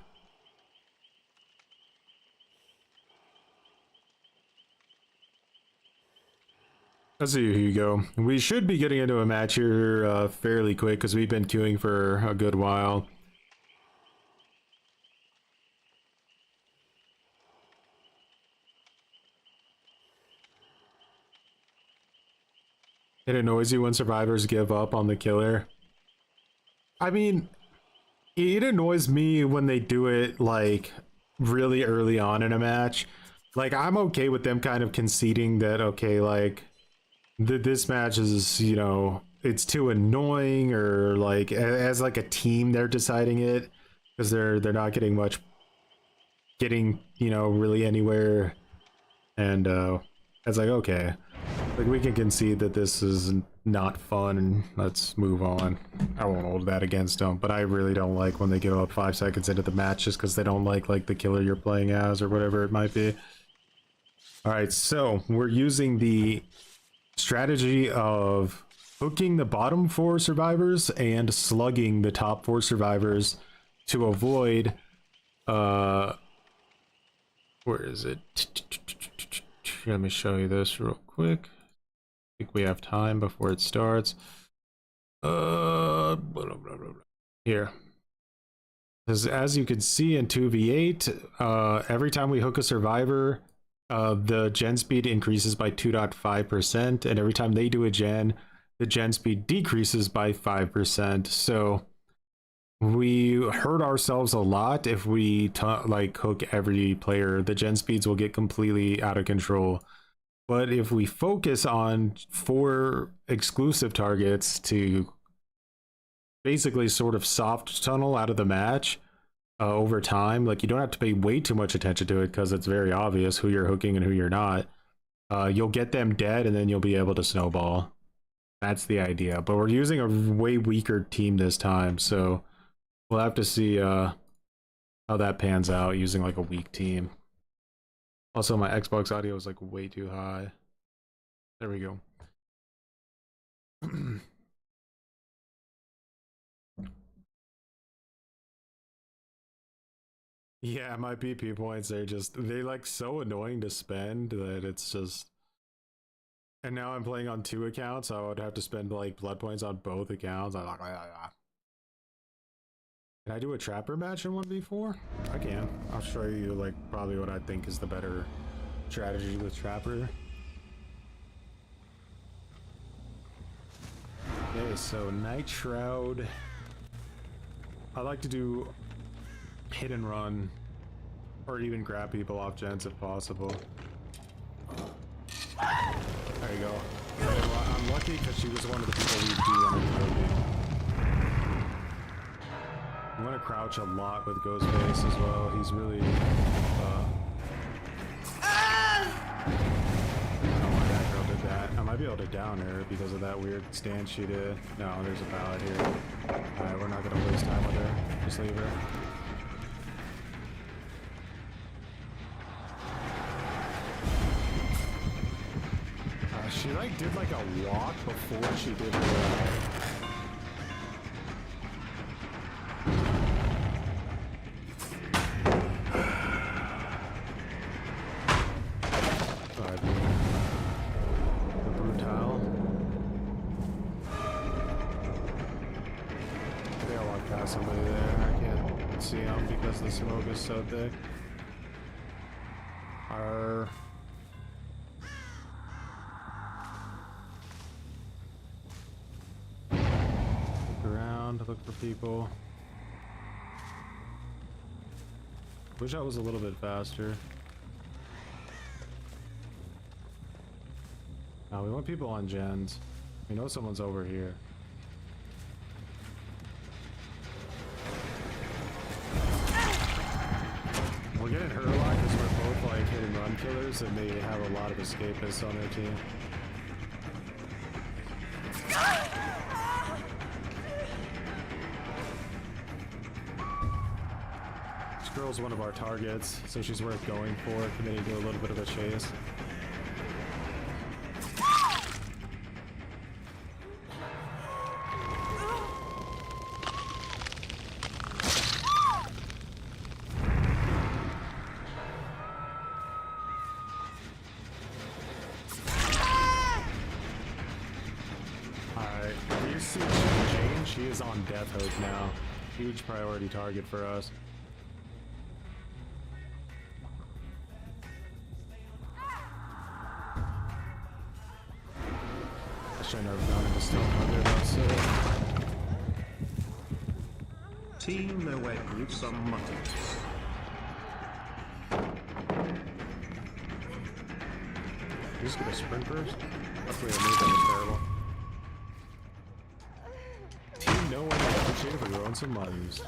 Let's see, here you go. We should be getting into a match here fairly quick because we've been queuing for a good while. It annoys you when survivors give up on the killer. I mean, it annoys me when they do it like really early on in a match. Like, I'm okay with them kind of conceding that, okay, like, this match is, you know, it's too annoying, or like as like a team they're deciding it because they're not getting you know, really anywhere. And it's like, okay, like, we can concede that this is not fun and let's move on. I won't hold that against them, but I really don't like when they give up 5 seconds into the match just because they don't like the killer you're playing as or whatever it might be. All right, so we're using the strategy of hooking the bottom 4 survivors and slugging the top 4 survivors to avoid where is it? Let me show you this real quick. I think we have time before it starts. Blah, blah, blah, blah. Here, as you can see in 2v8, every time we hook a survivor, the gen speed increases by 2.5%, and every time they do a gen, the gen speed decreases by 5%. So we hurt ourselves a lot if we like hook every player. The gen speeds will get completely out of control. But if we focus on 4 exclusive targets to basically sort of soft tunnel out of the match, over time, like, you don't have to pay way too much attention to it because it's very obvious who you're hooking and who you're not. You'll get them dead and then you'll be able to snowball. That's the idea. But we're using a way weaker team this time, so we'll have to see how that pans out using like a weak team. Also, my Xbox audio is like way too high. There we go. Yeah, my PP points, they like so annoying to spend that it's just. And now I'm playing on 2 accounts, so I would have to spend like blood points on both accounts. I'm like, can I do a trapper match in 1v4? I can. I'll show you like probably what I think is the better strategy with trapper. Okay, so Night Shroud. I like to do hit and run, or even grab people off gens if possible. There you go. I'm lucky because she was one of the people we do want to kill. I'm gonna crouch a lot with Ghostface as well. He's really. I don't know why that girl did that. I might be able to down her because of that weird stance she did. No, there's a pallet here. Alright, we're not gonna waste time with her. Just leave her. She like did like a walk before she did her. The Brutal. Maybe I'll walk past somebody there. I can't see them because the smoke is so thick. Look for people. Wish I was a little bit faster. Now we want people on gens. We know someone's over here. We're getting hurt a lot because we're both like hit and run killers, and they have a lot of escapists on their team. Girl's one of our targets, so she's worth going for, committing to a little bit of a chase. Alright, you see Jane, she is on death hook now. Huge priority target for us. I never found him still under that, so. Team no way, with some muttons. You just gonna sprint first? Luckily I knew that was terrible. Team no one I appreciate it for growing some muttons.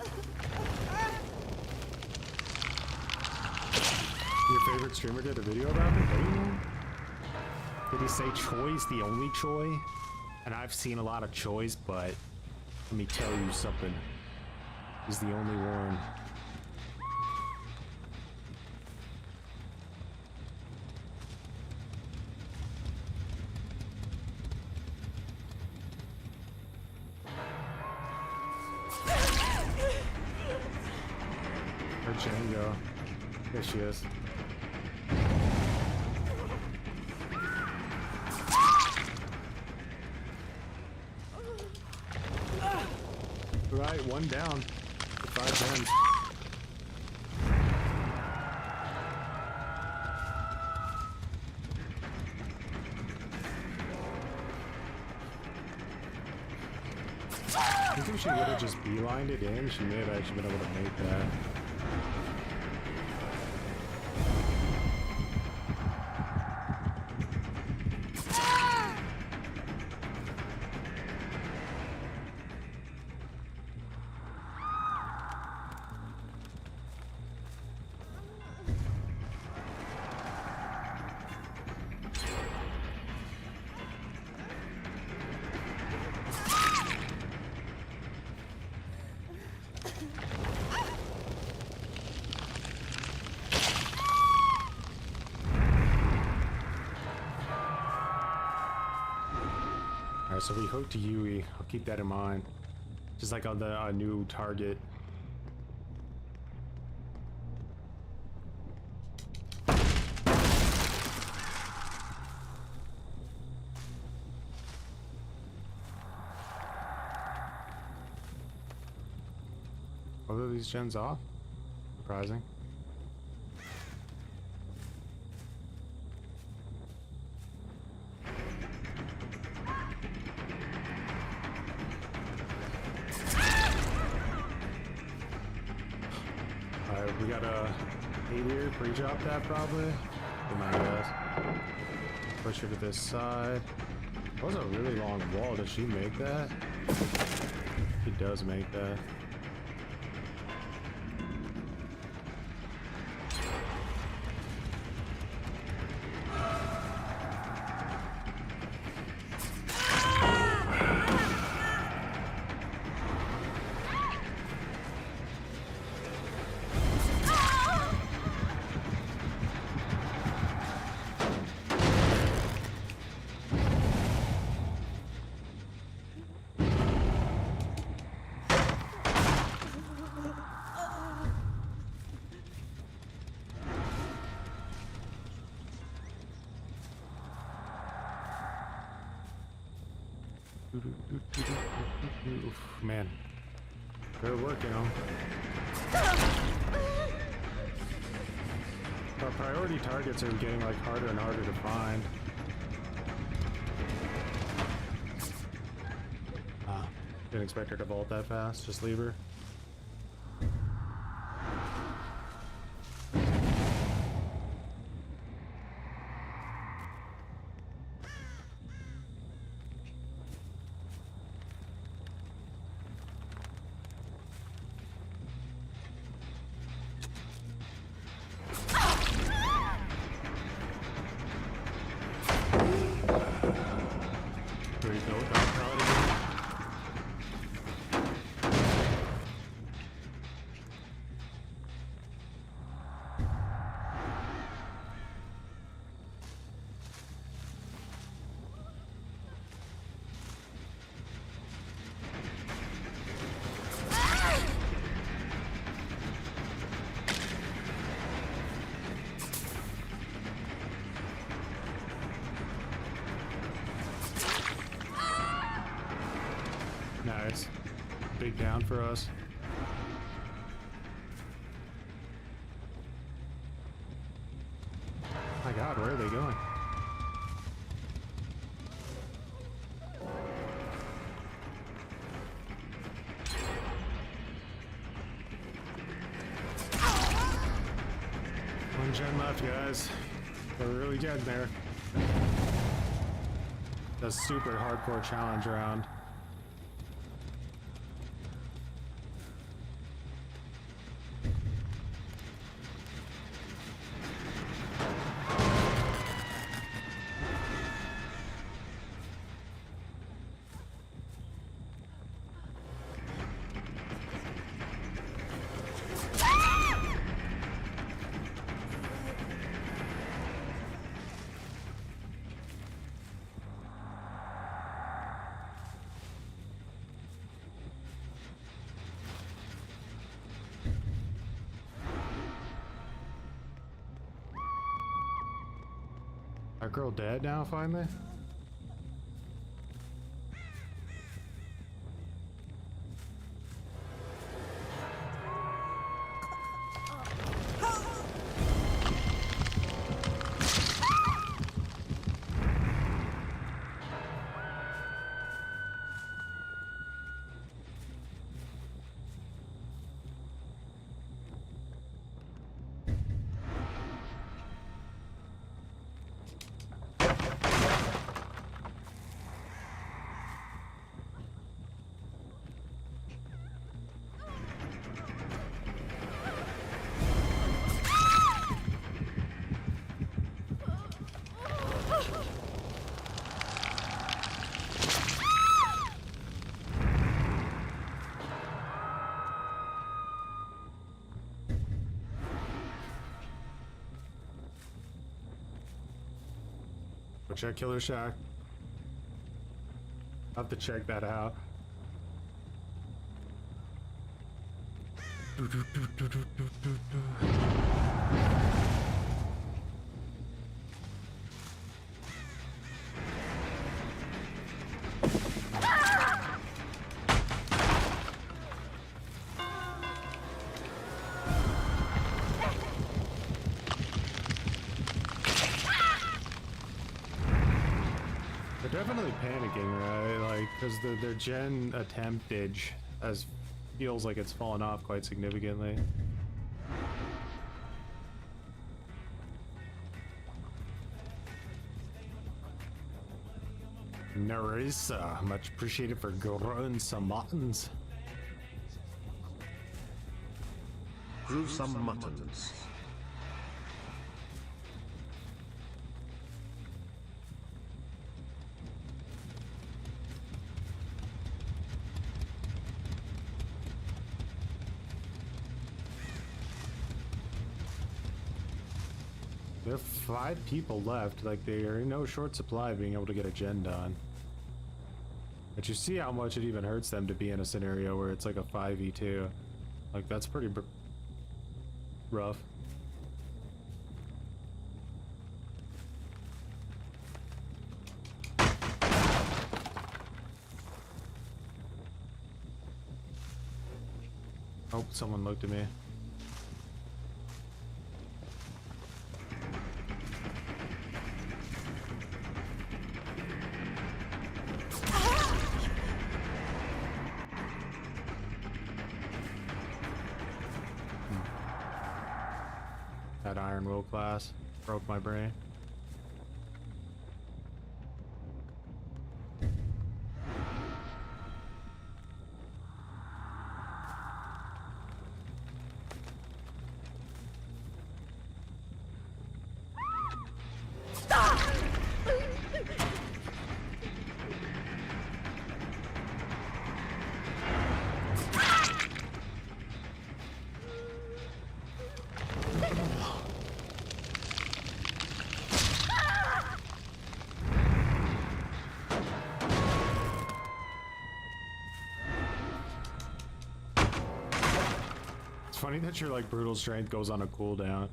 Your favorite streamer did a video about it? Damn. Did he say Choi's the only Choi? And I've seen a lot of Choi's, but let me tell you something. He's the only one. Where'd Jane go? There she is. Right, one down. 5 gens. I think she would have just beelined it in. She may have actually been able to make that. Alright, so we hooked Yui. I'll keep that in mind. Just like on the new target. Both of these gens off? Surprising. Alright, we got a 8 here. Pre-drop that probably. Good night, guys. Push her to this side. That was a really long wall. Does she make that? She does make that. Oof, man, they're working on. Our priority targets are getting like harder and harder to find. Didn't expect her to vault that fast. Just leave her. Nice. Big down for us. My god, where are they going? One gen left, guys. We're really getting there. That's super hardcore challenge round. Our girl dead now, finally? Go check Killer Shack. I'll have to check that out. They're definitely panicking, right? Like, because their gen attemptage as feels like it's fallen off quite significantly. Narissa, much appreciated for growing some muttons. Grew some muttons. There are 5 people left, like they are in no short supply of being able to get a gen done. But you see how much it even hurts them to be in a scenario where it's like a 5v2. Like that's pretty rough. Oh, someone looked at me. That iron will class broke my brain. Funny that your like brutal strength goes on a cooldown.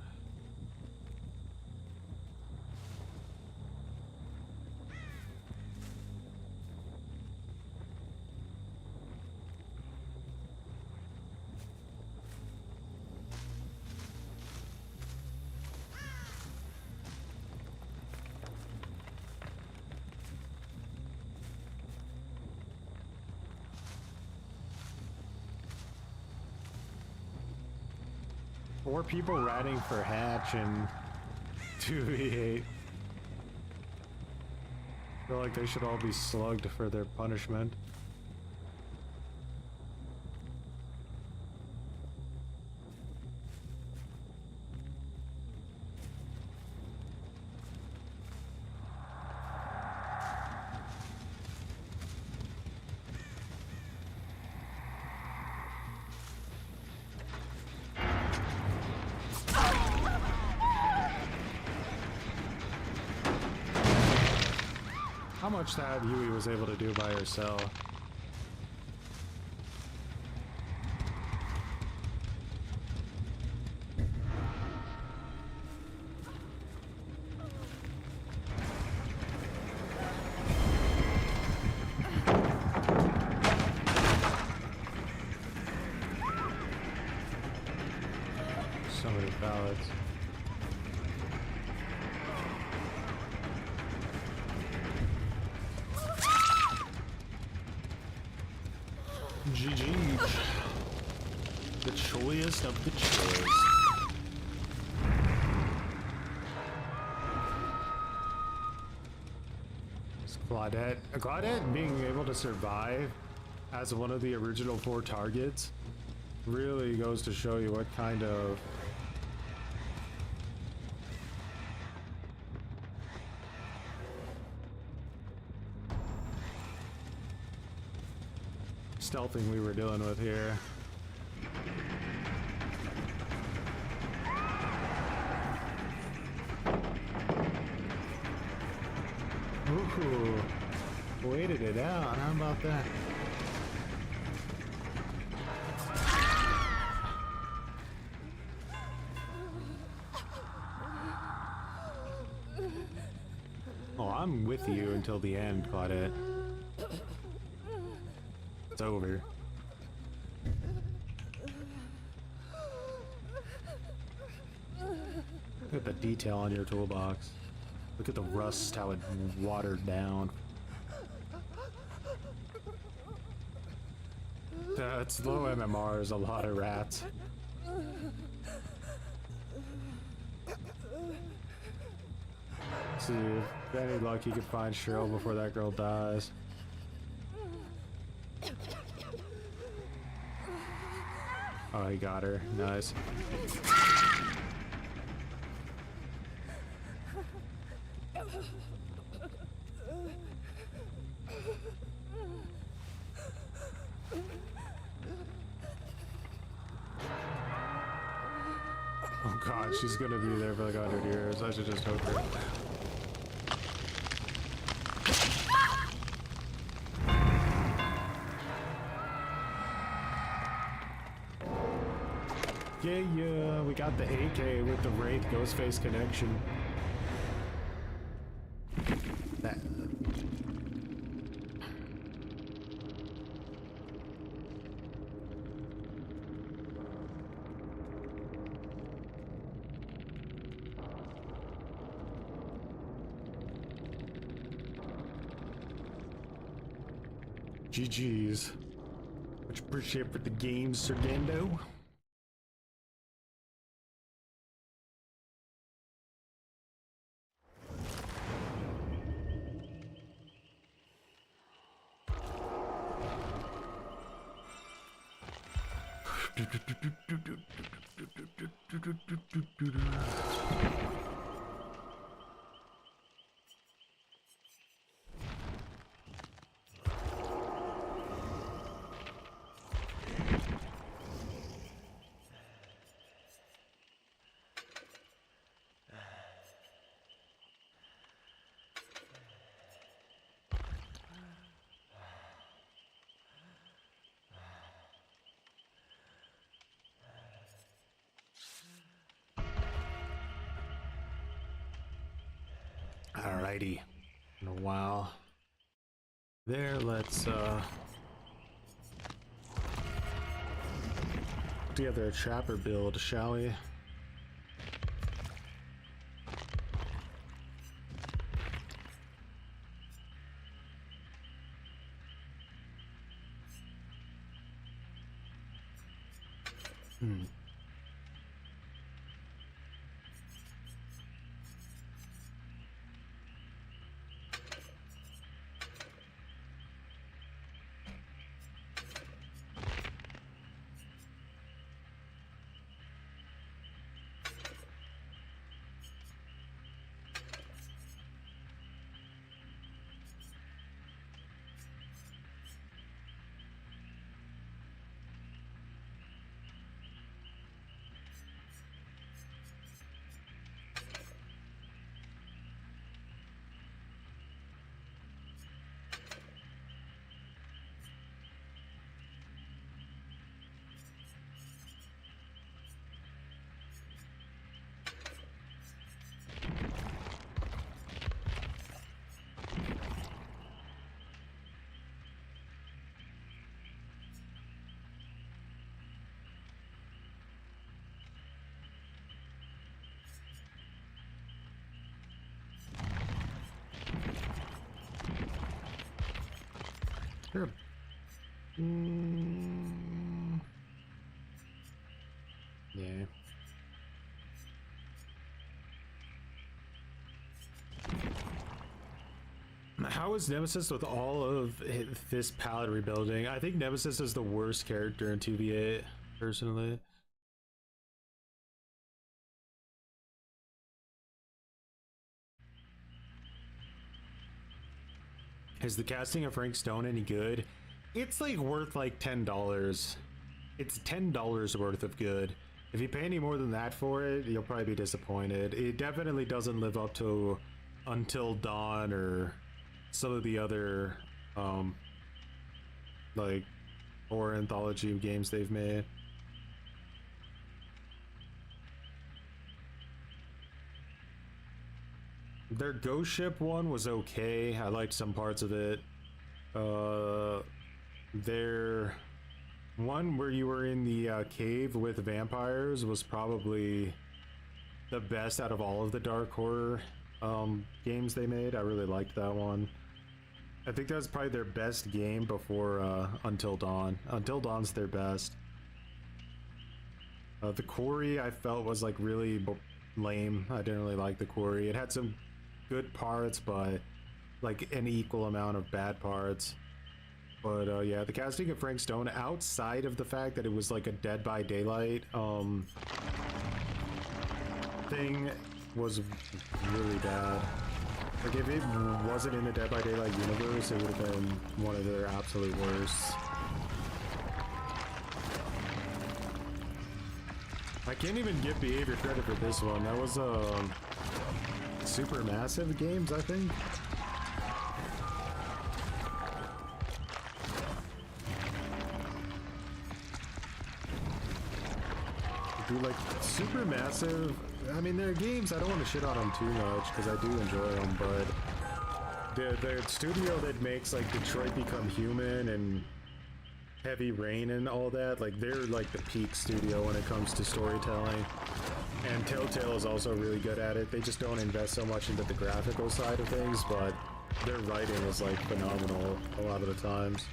Four people ratting for hatch and 2v8. I feel like they should all be slugged for their punishment. How much that Yui was able to do by herself. So many ballots. GG. The choice of the choice. Claudette being able to survive as one of the original 4 targets really goes to show you what kind of stealthing we were dealing with here. Ooh. waited it out. How about that? Oh, I'm with you until the end, Claudette. It's over. Look at the detail on your toolbox. Look at the rust, how it watered down. That's low MMR is a lot of rats. See, if any luck, you can find Cheryl before that girl dies. Oh, he got her. Nice. Oh god, she's gonna be there for like 100 years. I should just hope her. Yeah, we got the AK with the Wraith Ghostface connection. That. GG's. Much appreciate for the games, Sergando. Alrighty. In a while. There, let's put together a trapper build, shall we? Sure. Yeah. How is Nemesis with all of this palette rebuilding? I think Nemesis is the worst character in 2v8, personally. Is the casting of Frank Stone any good? It's like worth like $10. It's $10 worth of good. If you pay any more than that for it, you'll probably be disappointed. It definitely doesn't live up to Until Dawn or some of the other like horror anthology of games they've made. Their ghost ship one was okay. I liked some parts of it. Their one where you were in the cave with vampires was probably the best out of all of the dark horror games they made. I really liked that one. I think that's probably their best game before Until Dawn. Until Dawn's their best. The Quarry I felt was like really lame. I didn't really like the Quarry. It had some good parts, but like an equal amount of bad parts. But yeah, the casting of Frank Stone, outside of the fact that it was like a Dead by Daylight thing, was really bad. Like if it wasn't in the Dead by Daylight universe, it would have been one of their absolute worst. I can't even give Behavior credit for this one. That was Supermassive Games, I think. Dude, like Supermassive, I mean, they're games, I don't want to shit on them too much because I do enjoy them, but the studio that makes like Detroit Become Human and Heavy Rain and all that, like they're like the peak studio when it comes to storytelling. And Telltale is also really good at it. They just don't invest so much into the graphical side of things, but their writing is like phenomenal a lot of the times.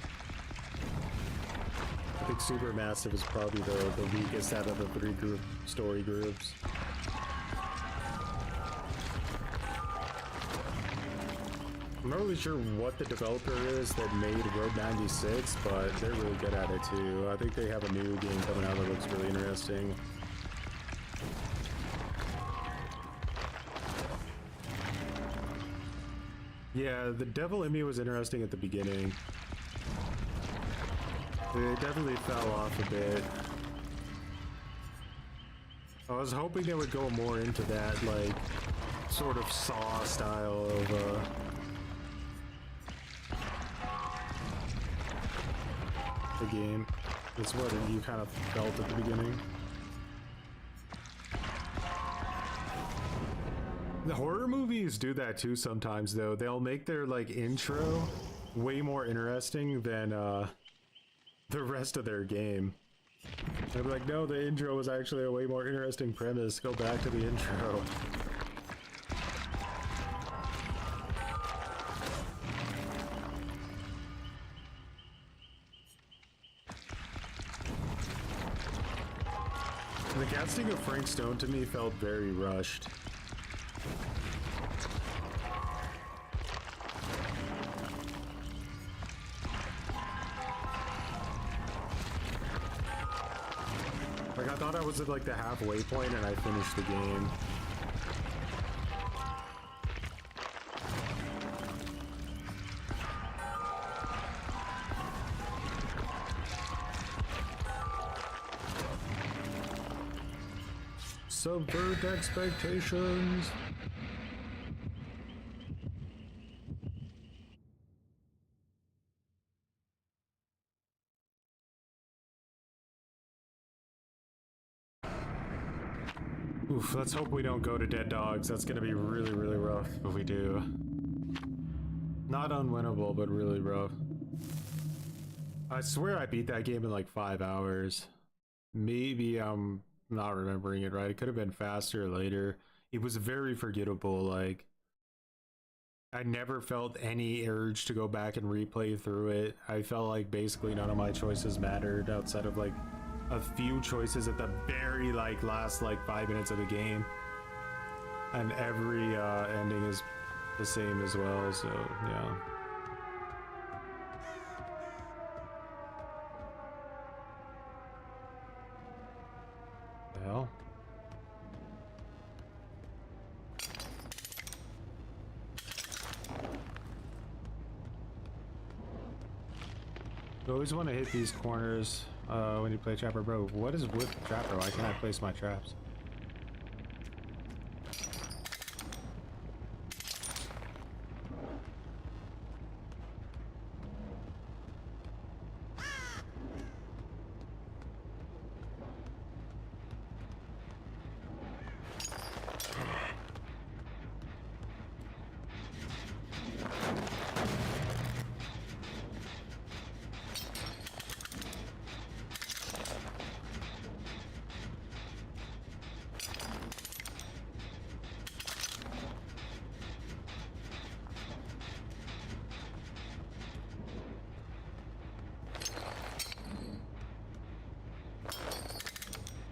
I think Supermassive is probably the weakest out of the three story groups. I'm not really sure what the developer is that made Road 96, but they're really good at it too. I think they have a new game coming out that looks really interesting. Yeah, The Devil in Me was interesting at the beginning. It definitely fell off a bit. I was hoping they would go more into that, like, sort of Saw style of, the game. That's what you kind of felt at the beginning. The horror movies do that too sometimes, though. They'll make their, like, intro way more interesting than, the rest of their game. They'll be like, no, the intro was actually a way more interesting premise. Go back to the intro. The casting of Frank Stone to me felt very rushed. Like, I thought I was at like the halfway point and I finished the game. Subvert expectations. Oof, let's hope we don't go to Dead Dogs. That's gonna be really, really rough if we do. Not unwinnable, but really rough. I swear I beat that game in like 5 hours. Maybe I'm not remembering it right. It could have been faster or later. It was very forgettable. Like, I never felt any urge to go back and replay through it. I felt like basically none of my choices mattered outside of like a few choices at the very like last like 5 minutes of the game, and every ending is the same as well, so yeah. The hell? You always want to hit these corners when you play Trapper. Bro, what is with Trapper? Why can't I place my traps?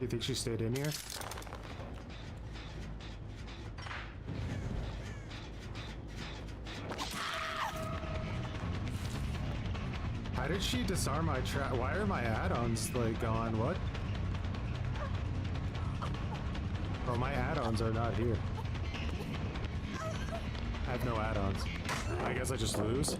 You think she stayed in here? How did she disarm my trap? Why are my add-ons like gone? What? Oh, my add-ons are not here. I have no add-ons. I guess I just lose.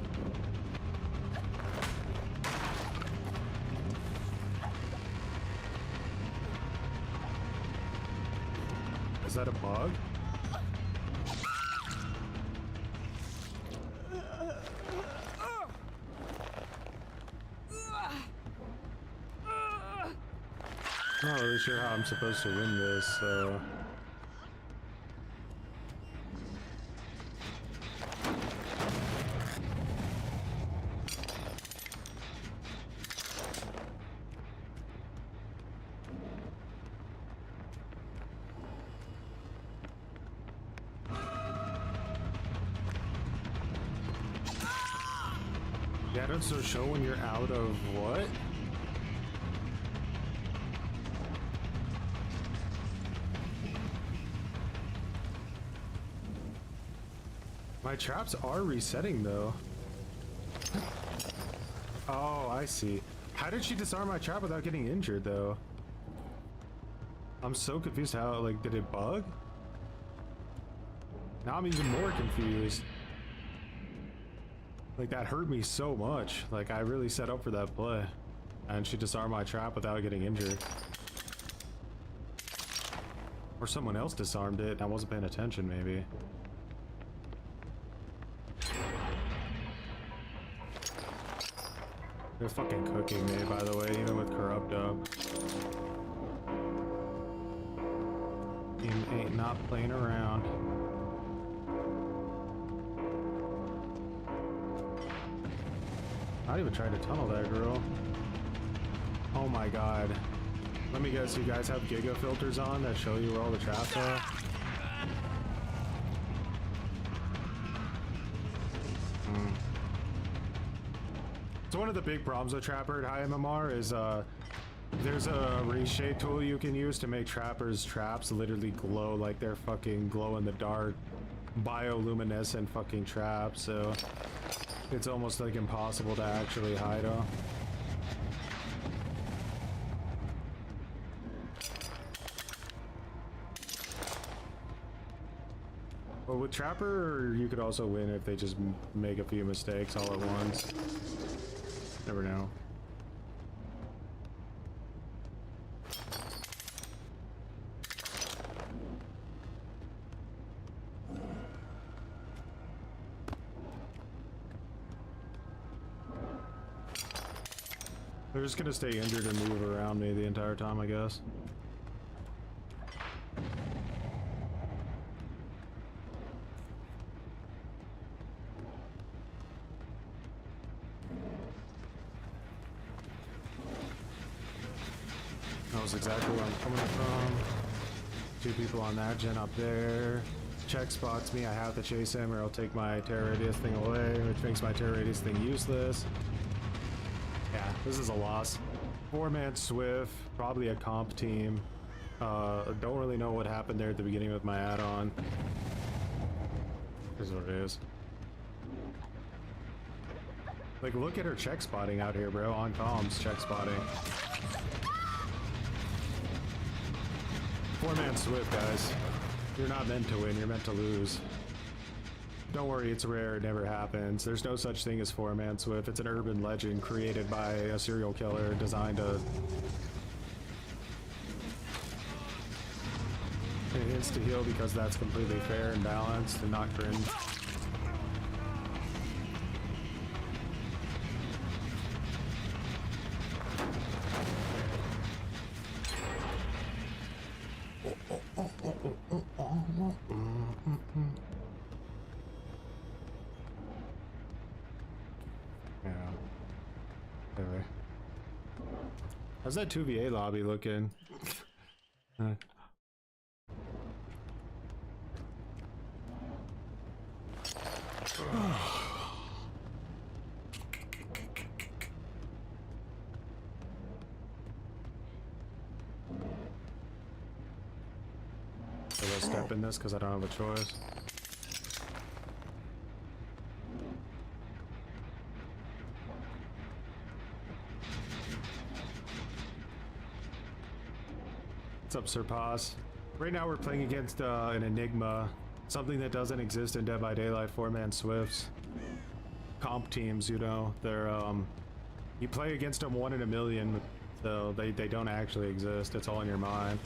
Is that a bug? I'm not really sure how I'm supposed to win this, so... Yeah, don't so show when you're out of what? My traps are resetting though. Oh, I see. How did she disarm my trap without getting injured though? I'm so confused how, like, did it bug? Now I'm even more confused. Like, that hurt me so much. Like, I really set up for that play. And she disarmed my trap without getting injured. Or someone else disarmed it and I wasn't paying attention, maybe. They're fucking cooking me, by the way, even with corrupt up. Team ain't not playing around. Not even trying to tunnel that girl. Oh my god. Let me guess, you guys have Giga filters on that show you where all the traps are? So one of the big problems with Trapper at high MMR is there's a reshade tool you can use to make Trapper's traps literally glow like they're fucking glow in the dark, bioluminescent fucking traps, so it's almost like impossible to actually hide them. But with Trapper, you could also win if they just make a few mistakes all at once. Never know. They're just gonna stay injured and move around me the entire time, I guess. Knows exactly where I'm coming from. Two people on that gen up there. Check spots me, I have to chase him or I'll take my terror radius thing away, which makes my terror radius thing useless. Yeah, this is a loss. 4-man Swift, probably a comp team. Don't really know what happened there at the beginning with my add-on. Here's what it is. Like, look at her check spotting out here, bro. On comms, check spotting. 4-man Swift, guys. You're not meant to win, you're meant to lose. Don't worry, it's rare, it never happens. There's no such thing as 4-man Swift. It's an urban legend created by a serial killer designed to... insta-heal because that's completely fair and balanced and not cringe. Yeah. Anyway. How's that 2v8 lobby looking? So we'll step in this because I don't have a choice. What's up, Sir Paz? Right now we're playing against an Enigma, something that doesn't exist in Dead by Daylight 4-man Swifts. Comp teams, you know, they're you play against them 1 in a million, so they don't actually exist. It's all in your mind.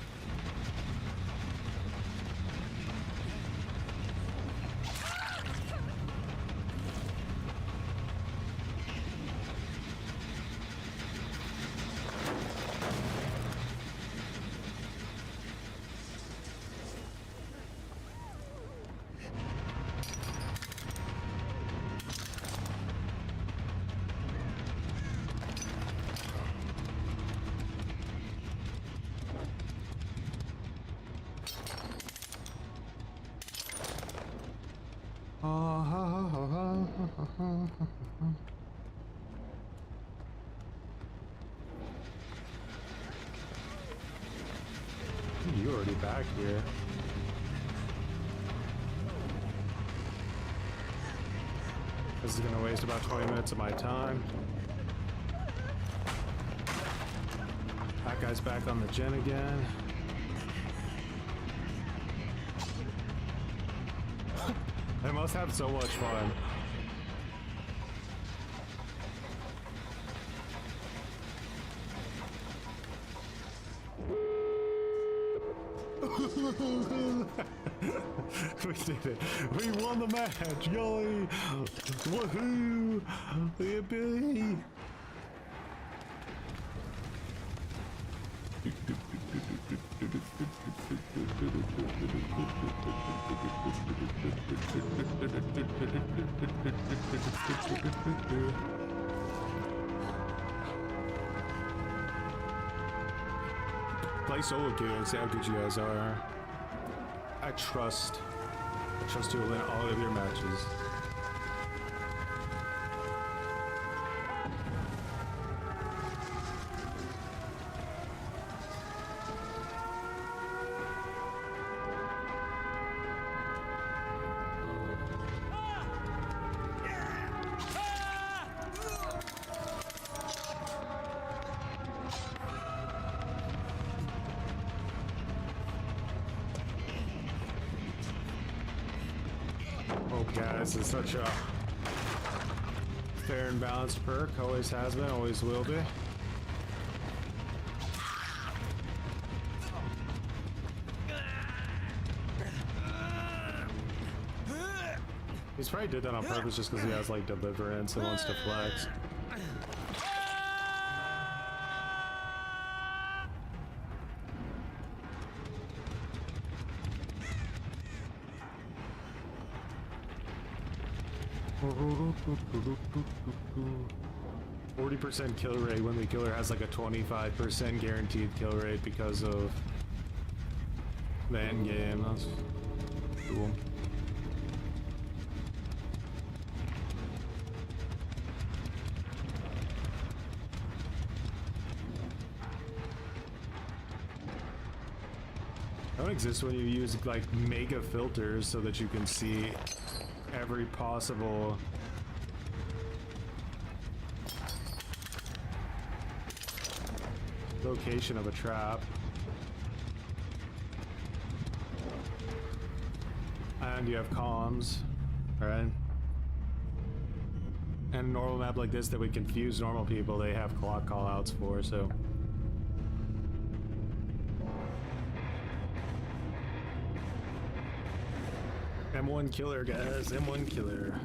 You're already back here. This is gonna waste about 20 minutes of my time. That guy's back on the gen again. I must have so much fun. We did it. We won the match. Yay! Woohoo! Yippee! Play solo queue and see how good you guys are. I trust you will win all of your matches. Guys, it's such a fair and balanced perk. Always has been, always will be. He's probably did that on purpose just because he has like deliverance and wants to flex. %40 kill rate when the killer has like a 25% guaranteed kill rate because of the end game. That's cool. That don't exist when you use like mega filters so that you can see every possible location of a trap. And you have comms, alright? And a normal map like this that would confuse normal people, they have clock callouts for, so. M1 killer, guys, M1 killer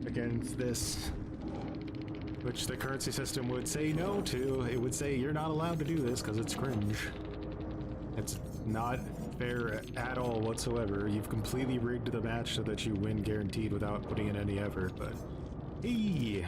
against this, which the currency system would say no to. It would say you're not allowed to do this because it's cringe. It's not fair at all whatsoever. You've completely rigged the match so that you win guaranteed without putting in any effort, but hey.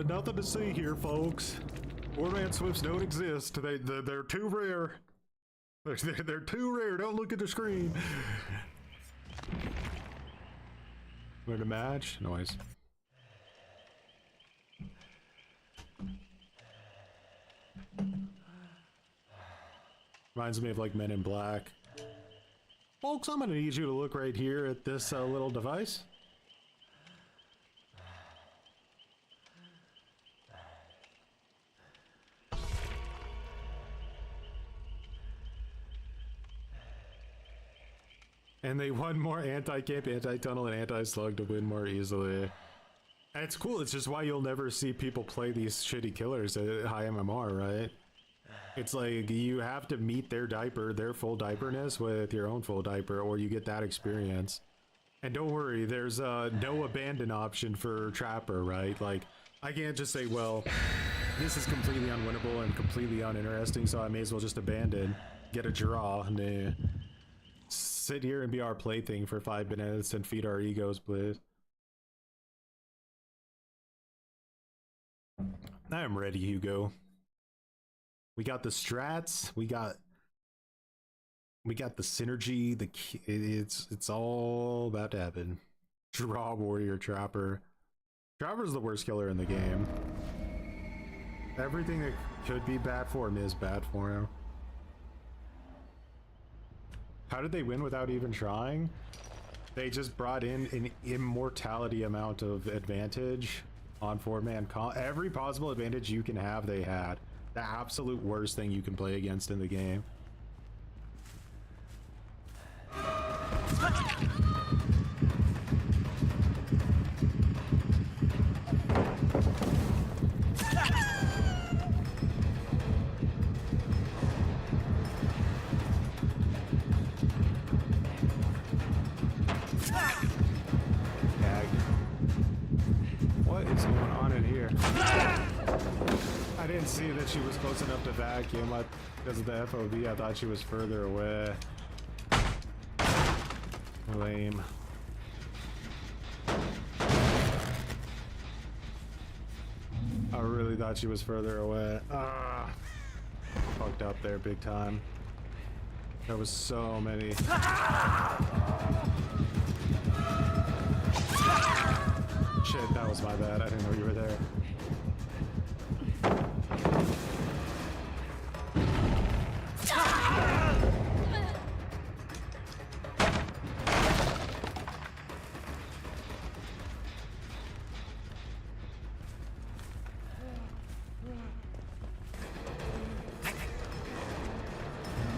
Nothing to see here, folks. 4-man swifts don't exist. They're too rare. They're too rare. Don't look at the screen. Win a match? Noise. Reminds me of like Men in Black. Folks, I'm gonna need you to look right here at this little device. And they won more anti-camp, anti-tunnel, and anti-slug to win more easily. And it's cool, it's just why you'll never see people play these shitty killers at high MMR, right? It's like, you have to meet their diaper, their full diaperness with your own full diaper, or you get that experience. And don't worry, there's no abandon option for Trapper, right? Like, I can't just say, well, this is completely unwinnable and completely uninteresting, so I may as well just abandon, get a draw, and sit here and be our plaything for 5 minutes and feed our egos, please. I am ready, Hugo. We got the strats, we got the synergy, it's all about to happen. Draw warrior Trapper. Trapper's the worst killer in the game. Everything that could be bad for him is bad for him. How did they win without even trying? They just brought in an immortality amount of advantage on 4-man comp. Every possible advantage you can have, they had. The absolute worst thing you can play against in the game. What is going on in here? I didn't see that she was close enough to vacuum. Because of the FOV, I thought she was further away. Lame. I really thought she was further away. Ah, fucked up there big time. There was so many. Shit, that was my bad. I didn't know you were there.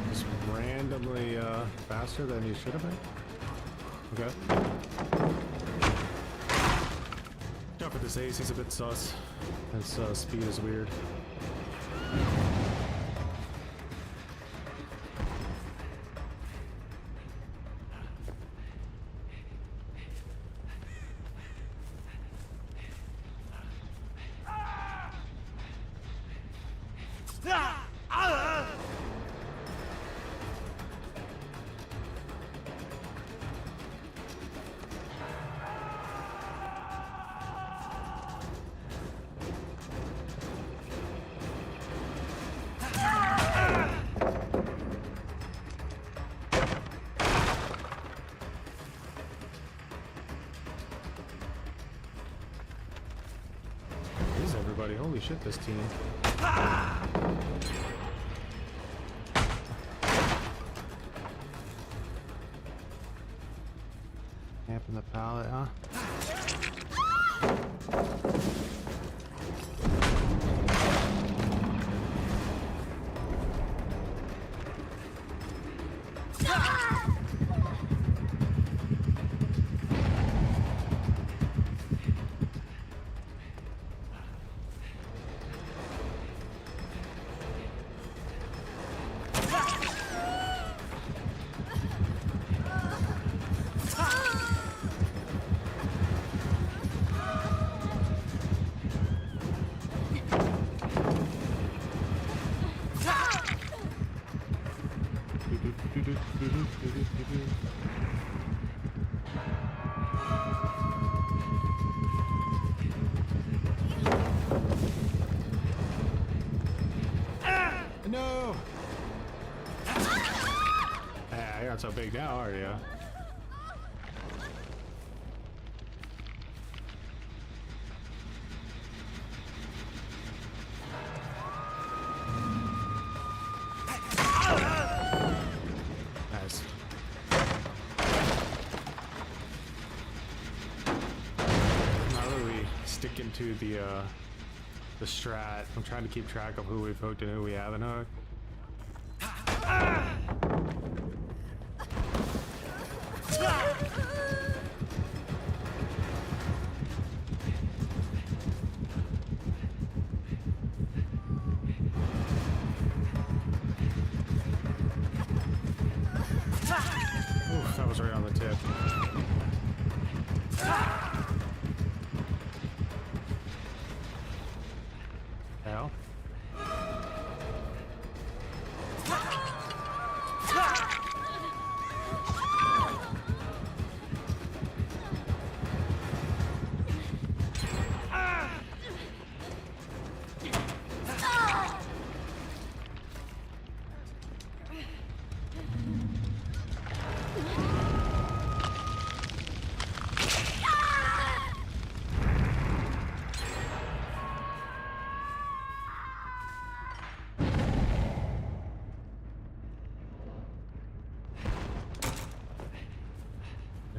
Just randomly faster than you should have been. Okay. Jump at this ace, he's a bit sus. His speed is weird. Holy shit, this team. Camping the pallet, huh? No! Hey, I got so big now, are you? Nice. Not really sticking to the strat. I'm trying to keep track of who we've hooked and who we haven't hooked. Oof, that was right on the tip. Hell.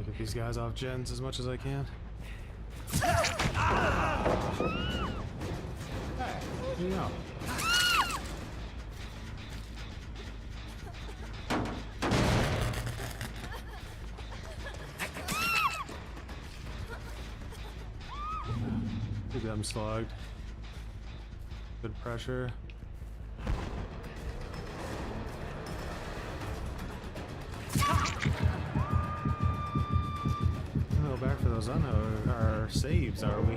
Get these guys off gens as much as I can. Hey, what do you know? Look at them slugged. Good pressure. Back for those our saves, are we?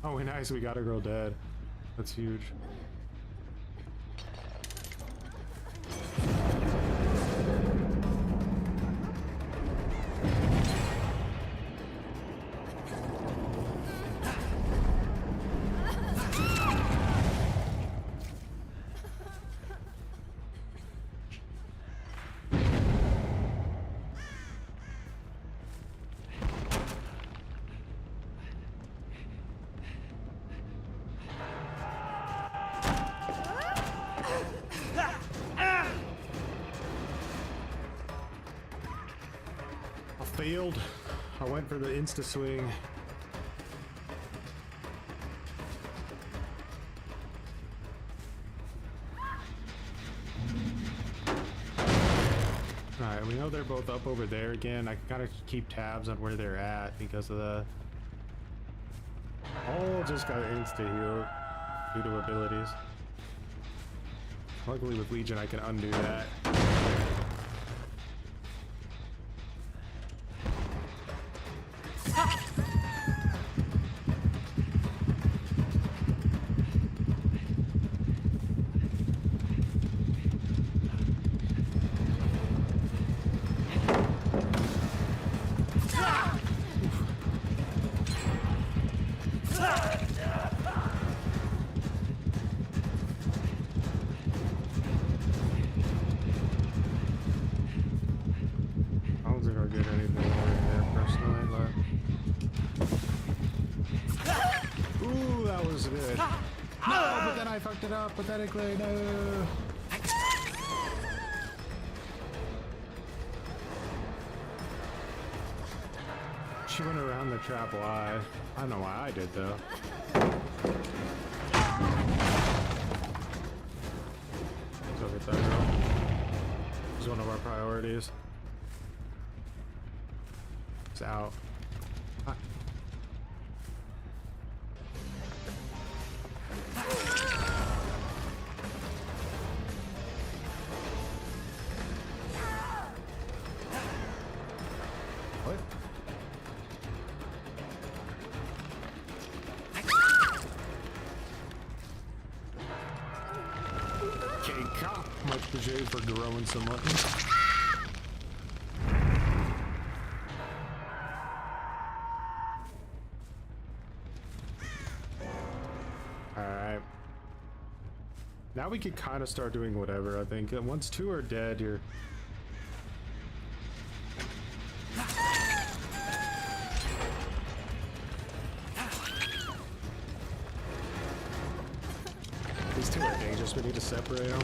Oh, nice, we got a girl dead. That's huge. Failed. I went for the insta swing. Alright, we know they're both up over there again. I gotta keep tabs on where they're at because of the... Oh, just got insta heal due to abilities. Luckily with Legion I can undo that. I fucked it up pathetically, no! She went around the trap wide. I don't know why I did though. Go get that girl. She's one of our priorities. It's out. Ah. Jay for growing some muttons. Alright. Now we can kind of start doing whatever, I think. Once 2 are dead, you're... These 2 are dangerous, we need to separate them.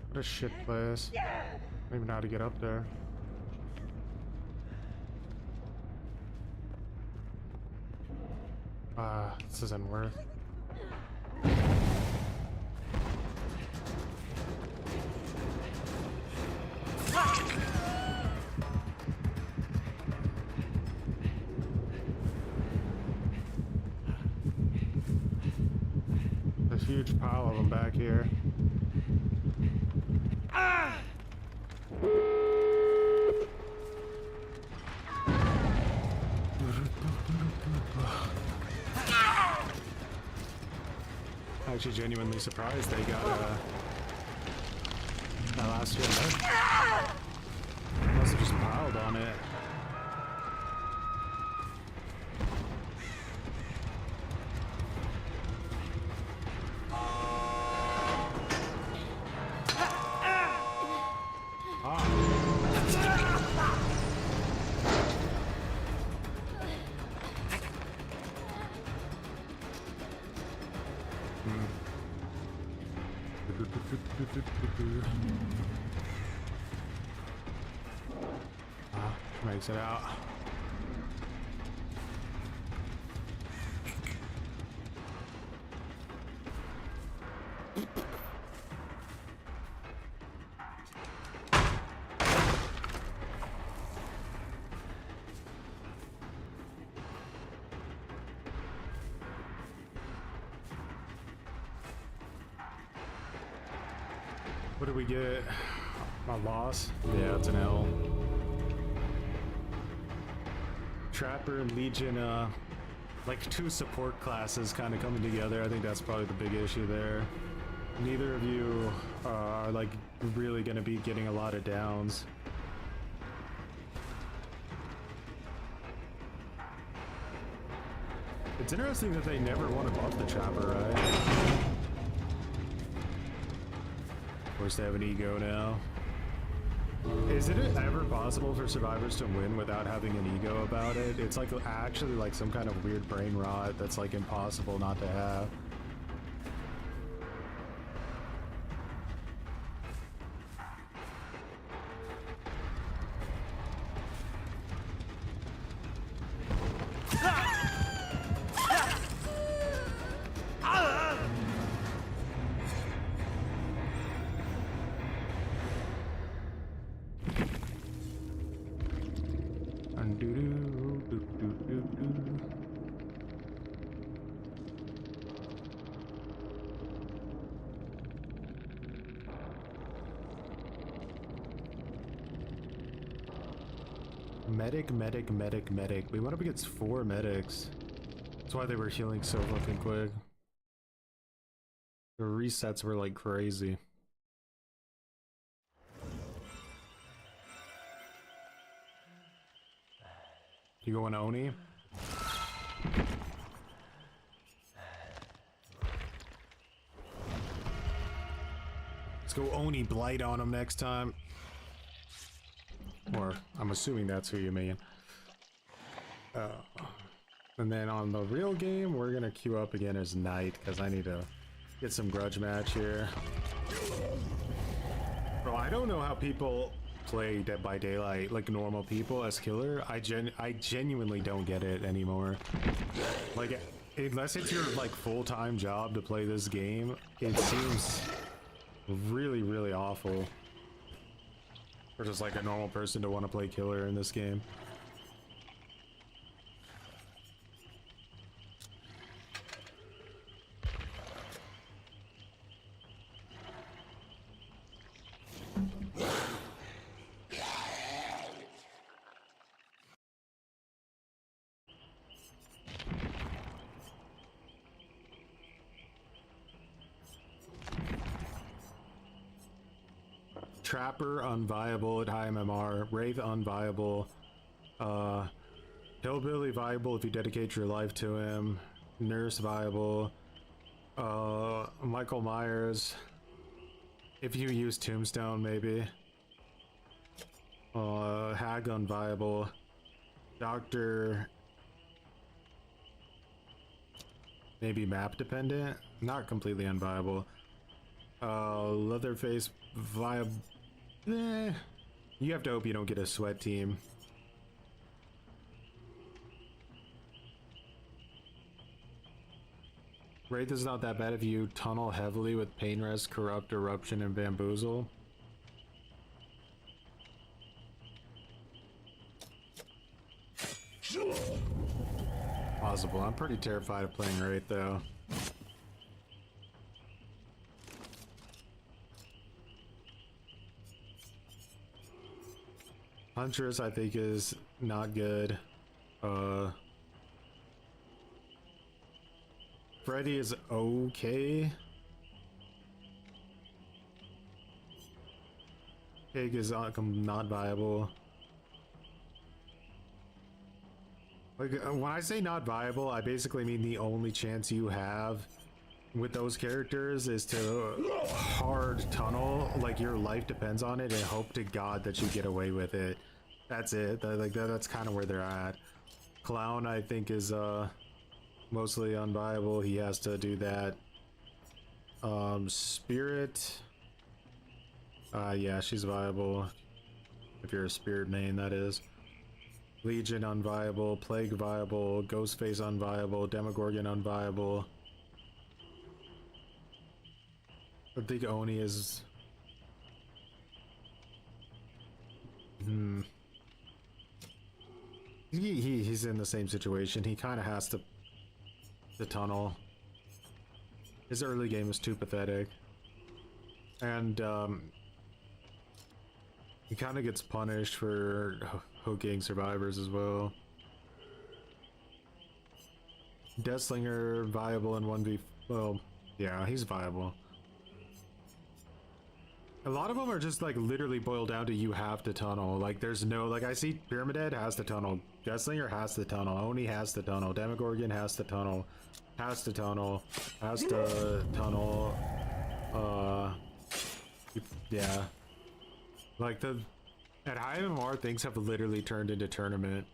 What a shit place. I don't even know how to get up there. This isn't worth. A huge pile of them back here. Actually genuinely surprised they got that last hit. Must have just piled on it. Makes it out. What did we get? A loss? Yeah, it's an L. Trapper and Legion, like 2 support classes kind of coming together. I think that's probably the big issue there. Neither of you are like really going to be getting a lot of downs. It's interesting that they never want to buff the Trapper, right? Of course they have an ego now. Is it ever possible for survivors to win without having an ego about it? It's like actually like some kind of weird brain rot that's like impossible not to have. Medic. We went up against 4 medics. That's why they were healing so fucking quick. The resets were like crazy. You going Oni? Let's go Oni Blight on him next time. Or, I'm assuming that's who you mean. And then on the real game, we're gonna queue up again as Knight, because I need to get some grudge match here. Bro, I don't know how people play Dead by Daylight, like normal people, as killer. I genuinely don't get it anymore. Like, unless it's your, like, full-time job to play this game, it seems really, really awful. Or just like a normal person to want to play killer in this game. Trapper unviable at high MMR, Wraith unviable, Hillbilly viable if you dedicate your life to him, Nurse viable, Michael Myers if you use Tombstone maybe, Hag unviable, Doctor maybe map dependent, not completely unviable, Leatherface viable. You have to hope you don't get a sweat team. Wraith is not that bad if you tunnel heavily with Pain Rest, Corrupt, Eruption, and Bamboozle. Possible. I'm pretty terrified of playing Wraith though. Huntress I think is not good. Freddy is okay. Pig is not viable. Like when I say not viable, I basically mean the only chance you have with those characters is to hard tunnel, like your life depends on it, and hope to God that you get away with it. That's it. That's kind of where they're at. Clown I think is mostly unviable. He has to do that. Spirit, yeah, she's viable if you're a spirit main, that is. Legion unviable, Plague viable, Ghostface unviable, Demogorgon unviable. I think Oni is he's in the same situation. He kind of has to tunnel. His early game was too pathetic, and he kind of gets punished for hooking survivors as well. Deathslinger viable in 1v. Well, yeah, he's viable. A lot of them are just like literally boiled down to you have to tunnel. Like there's no, like I see Pyramid Head has to tunnel, Deathslinger has to tunnel, Oni has to tunnel, Demogorgon has to tunnel, has to tunnel, yeah. Like at high MMR things have literally turned into tournament.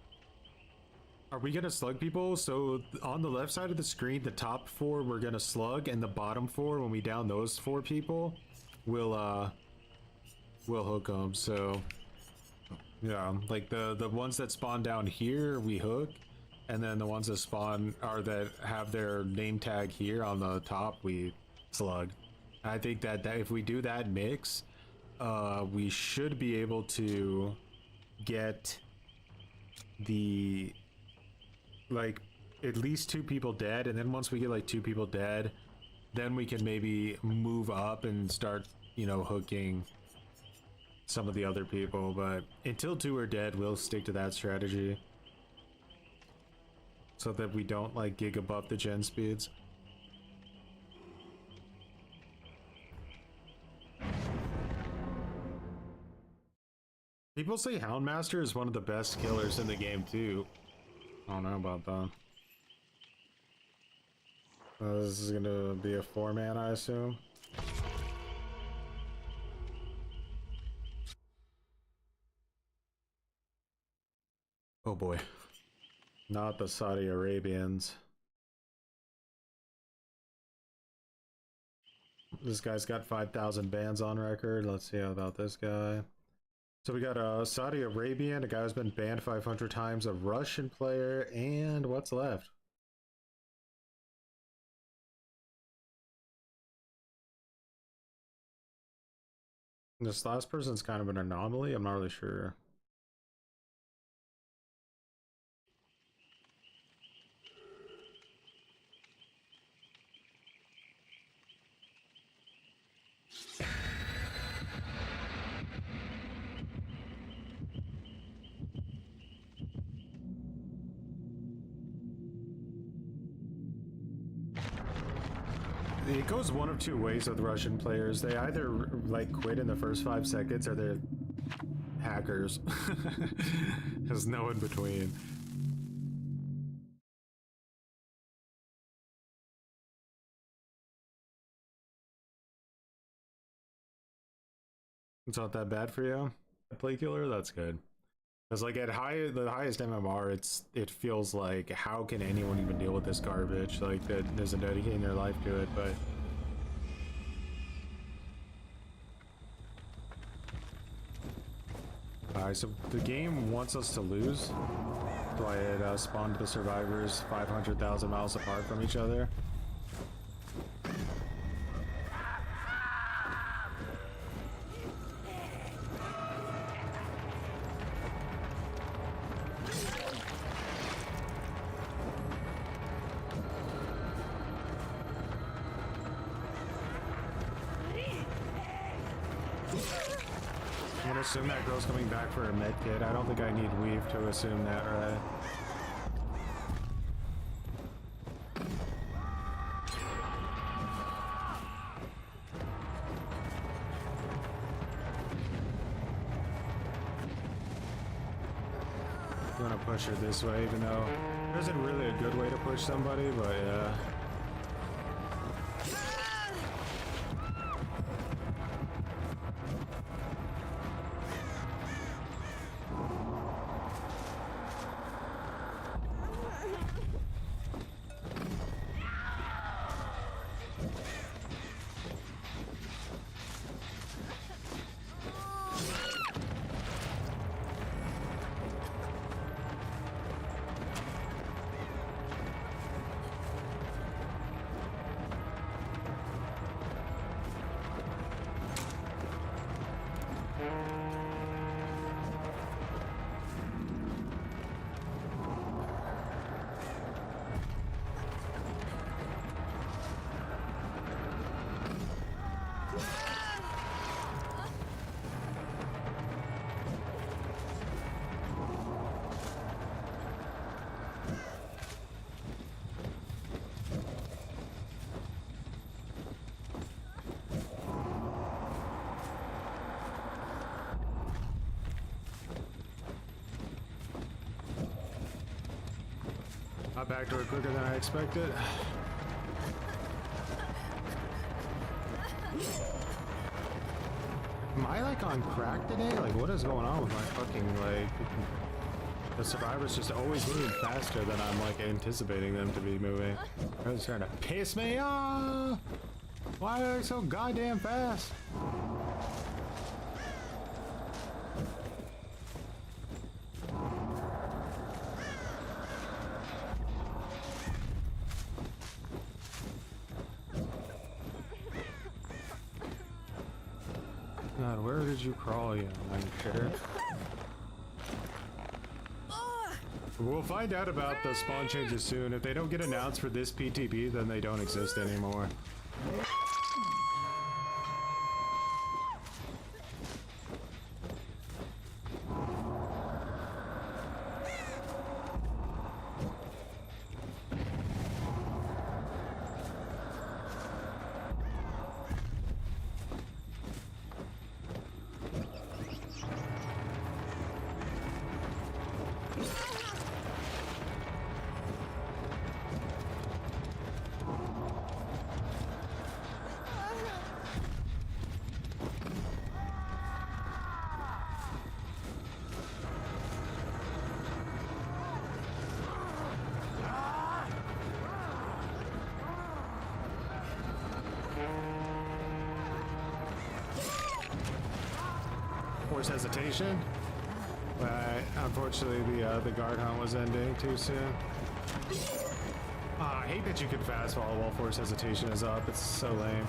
Are we gonna slug people? So on the left side of the screen, the top 4 we're gonna slug, and the bottom 4, when we down those 4 people, we'll hook them. So yeah, like the ones that spawn down here we hook, and then the ones that spawn or that have their name tag here on the top we slug. I think that if we do that mix, we should be able to get the like at least 2 people dead, and then once we get like 2 people dead, then we can maybe move up and start, you know, hooking some of the other people. But until 2 are dead, we'll stick to that strategy so that we don't like gig above the gen speeds. People say Houndmaster is one of the best killers in the game too. I don't know about that. This is gonna be a 4-man, I assume. Oh boy. Not the Saudi Arabians. This guy's got 5,000 bans on record. Let's see about this guy. So we got a Saudi Arabian, a guy who's been banned 500 times, a Russian player, and what's left? This last person's kind of an anomaly. I'm not really sure. it goes one of two ways with Russian players. They either like quit in the first 5 seconds, or they're hackers. There's no in between. It's not that bad for you. Play killer, that's good. Because like at the highest MMR, it feels like, how can anyone even deal with this garbage? Like that isn't dedicating their life to it, but. Alright, so the game wants us to lose. That's why it spawned the survivors 500,000 miles apart from each other. I'm gonna assume that girl's coming back for her med kit. I don't think I need weave to assume that, right? I'm gonna push her this way, even though there isn't really a good way to push somebody, but yeah. Got back to her quicker than I expected. Am I like on crack today? Like, what is going on with my fucking, like, the survivors just always moving faster than I'm like anticipating them to be moving. It's trying to piss me off. Why are they so goddamn fast? God, where did you crawl, you shirt? We'll find out about the spawn changes soon. If they don't get announced for this PTB, then they don't exist anymore. Force hesitation, but unfortunately the guard hunt was ending too soon. I hate that you can fast while force hesitation is up. It's so lame.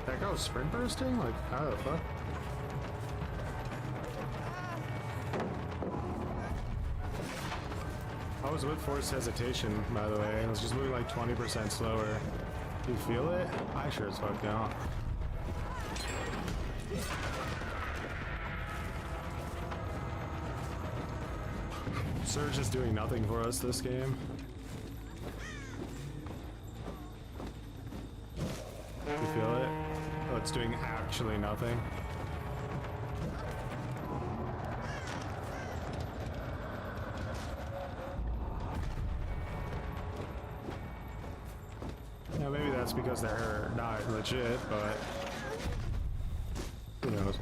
That guy was sprint bursting? Like, how the fuck? I was with forced hesitation, by the way. It was just moving like 20% slower. Do you feel it? I sure as fuck don't. Surge is doing nothing for us this game. You feel it? Oh, it's doing actually nothing. Yeah, maybe that's because they're not legit, but who knows?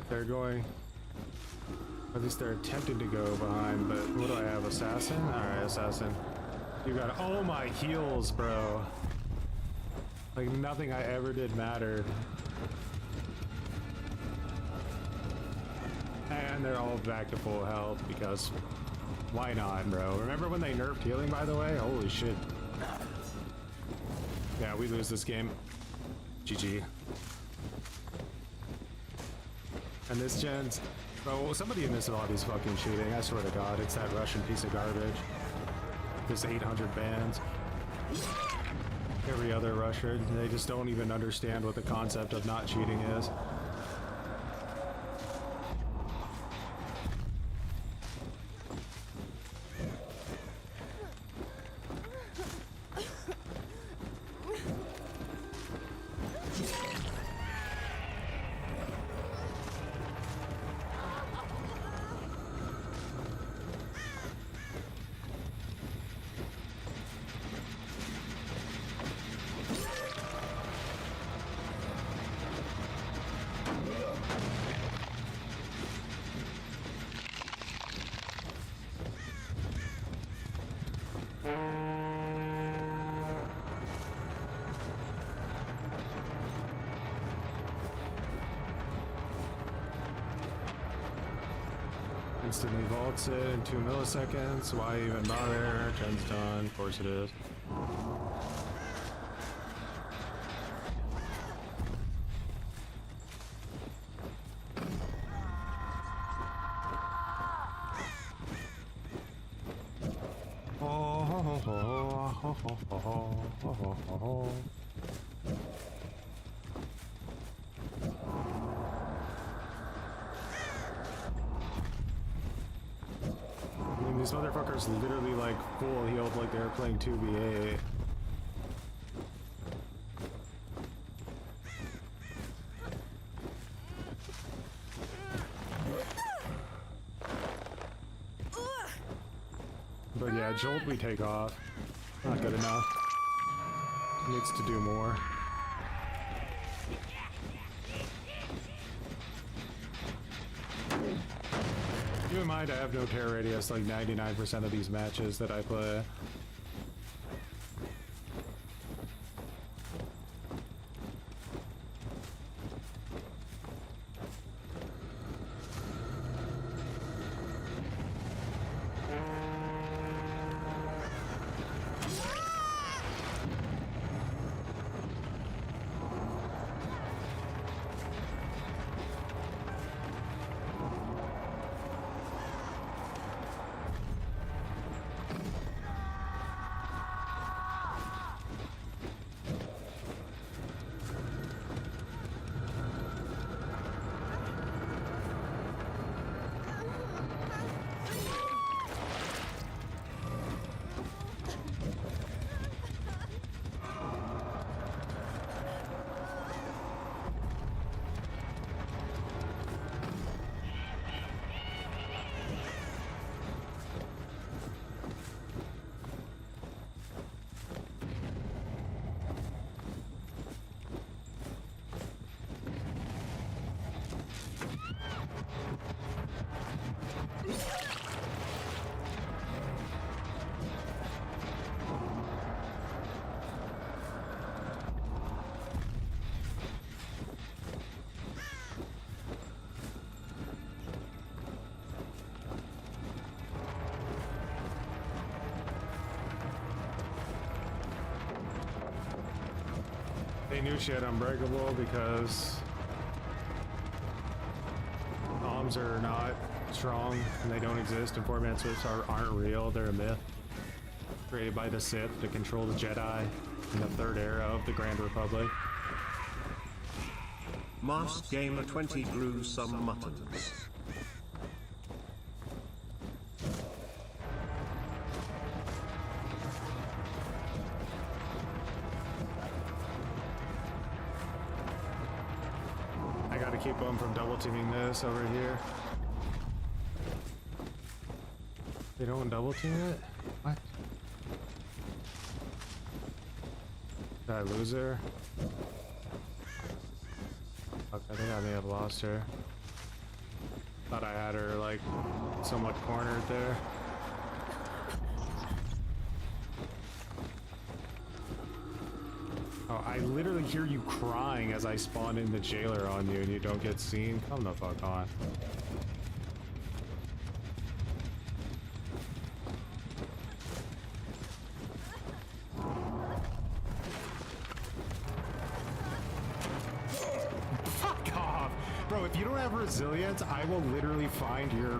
They're going, at least they're attempting to go behind, but what do I have, assassin? Alright, assassin. You got, oh my heals, bro. Like nothing I ever did mattered. And they're all back to full health because why not, bro? Remember when they nerfed healing, by the way? Holy shit. Yeah, we lose this game. GG. And this gen's, bro, somebody in this lobby's fucking cheating. I swear to God, it's that Russian piece of garbage. There's 800 bans. Every other Russian, they just don't even understand what the concept of not cheating is. Instantly vaults it in 2 milliseconds. Why even bother? Turn's done. Of course it is. These motherfuckers literally like full healed like they were playing 2v8. But yeah, Jolt we take off. Not good enough. Needs to do more. Keep in mind I have no tear radius like 99% of these matches that I play. They knew she had Unbreakable because bombs are not strong and they don't exist, and four-man swips aren't real. They're a myth created by the Sith to control the Jedi in the third era of the Grand Republic. Masked Gamer 20 grew some muttons. I gotta keep them from double teaming this over here. They don't double team it? What? Did I lose her? Fuck, I think I may have lost her. Thought I had her like somewhat cornered there. Oh, I literally hear you crying as I spawn in the jailer on you and you don't get seen. Come the fuck on. Fuck off! Bro, if you don't have resilience, I will literally find your...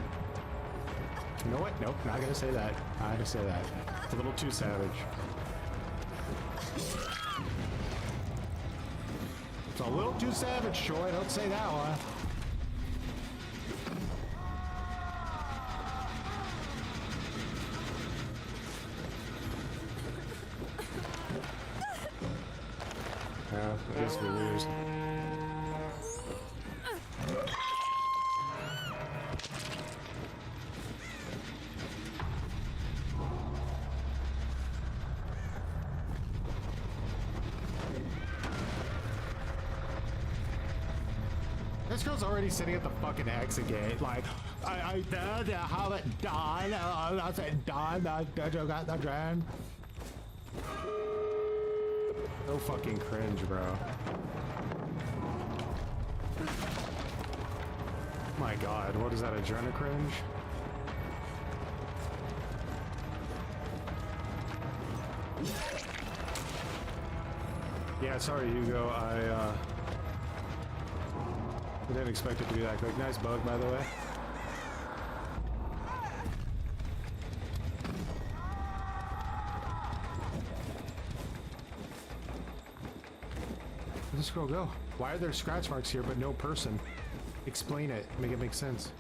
You know what? Nope, not gonna say that. Not gonna say that. It's a little too savage. It's a little too savage, Troy. Don't say that one. Yeah, I guess we lose. This girl's already sitting at the fucking exit gate, like, I haven't done, I said done, I got the drain. So fucking cringe, bro. My god, what is that, adrenaline cringe? Yeah, sorry, Hugo, I didn't expect it to be that quick. Nice bug, by the way. Where'd this girl go? Why are there scratch marks here but no person? Explain it. Make it make sense.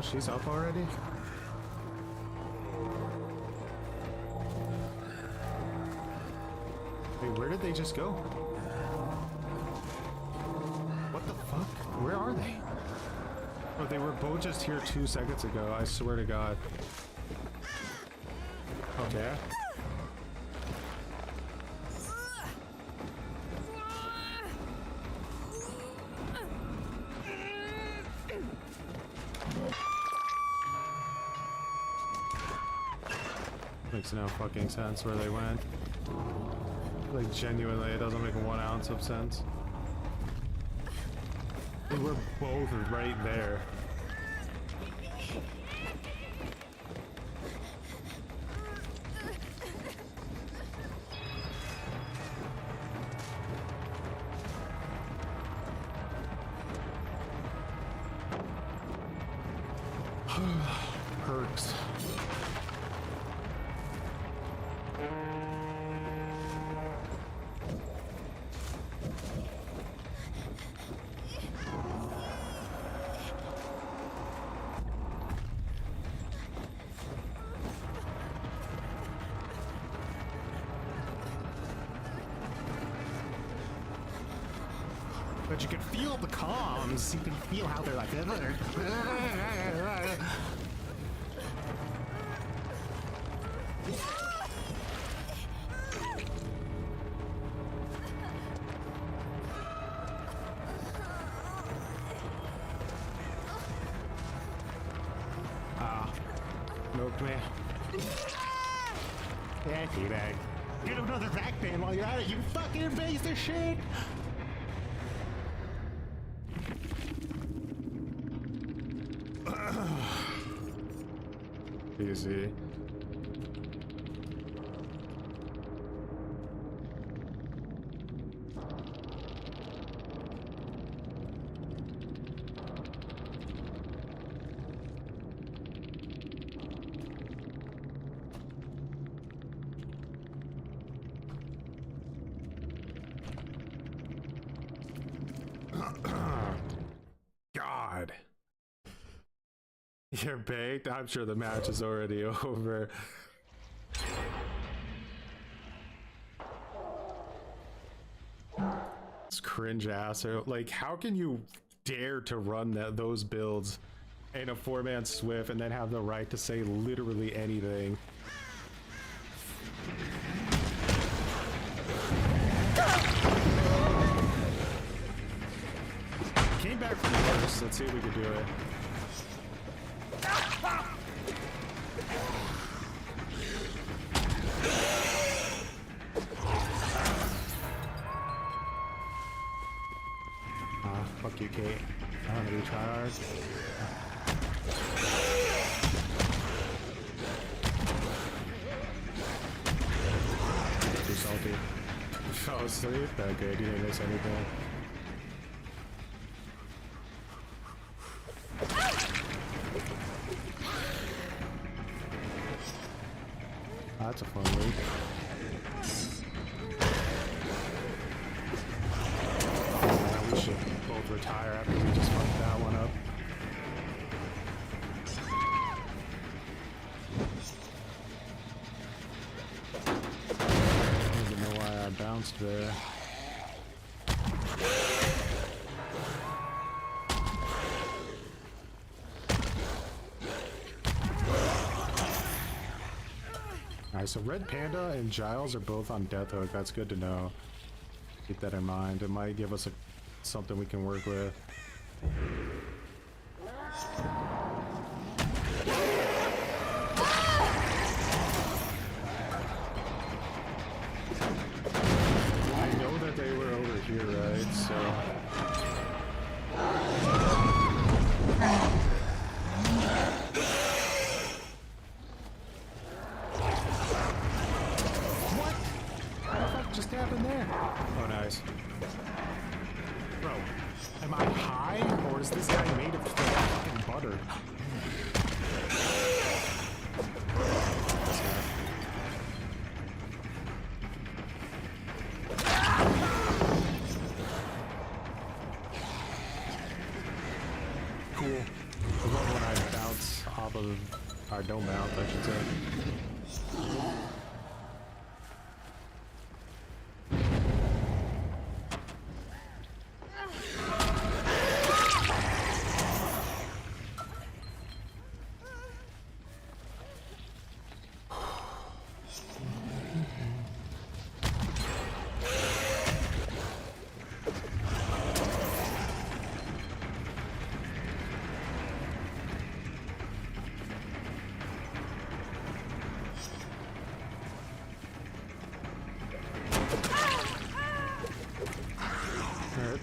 She's up already? Wait, where did they just go? What the fuck? Where are they? Oh, they were both just here 2 seconds ago, I swear to God. Okay. Makes no fucking sense where they went. Like, genuinely, it doesn't make 1 ounce of sense. They were both right there. Perks. But you can feel the comms. You can feel how they're like. man. Yeah, teabag. Get another back band while you're at it, you fucking piece of shit! Easy. God. You're baked? I'm sure the match is already over. It's cringe ass. Like, how can you dare to run those builds in a 4-man Swift and then have the right to say literally anything? Came back from the worst. Let's see if we can do it. Fuck you, Kate. I'm gonna retry hard. Too salty. Fell asleep? That good. You didn't miss anything. That's a fun week. We should both retire after we just fucked that one up. I don't even know why I bounced there. Alright, so Red Panda and Giles are both on Death Hook. That's good to know. Keep that in mind. It might give us something we can work with. I know that they were over here, right? So... just happened there? Oh, nice. Bro, am I high, or is this guy made of fucking butter? Cool. I love when I bounce off of... or don't bounce, I should say.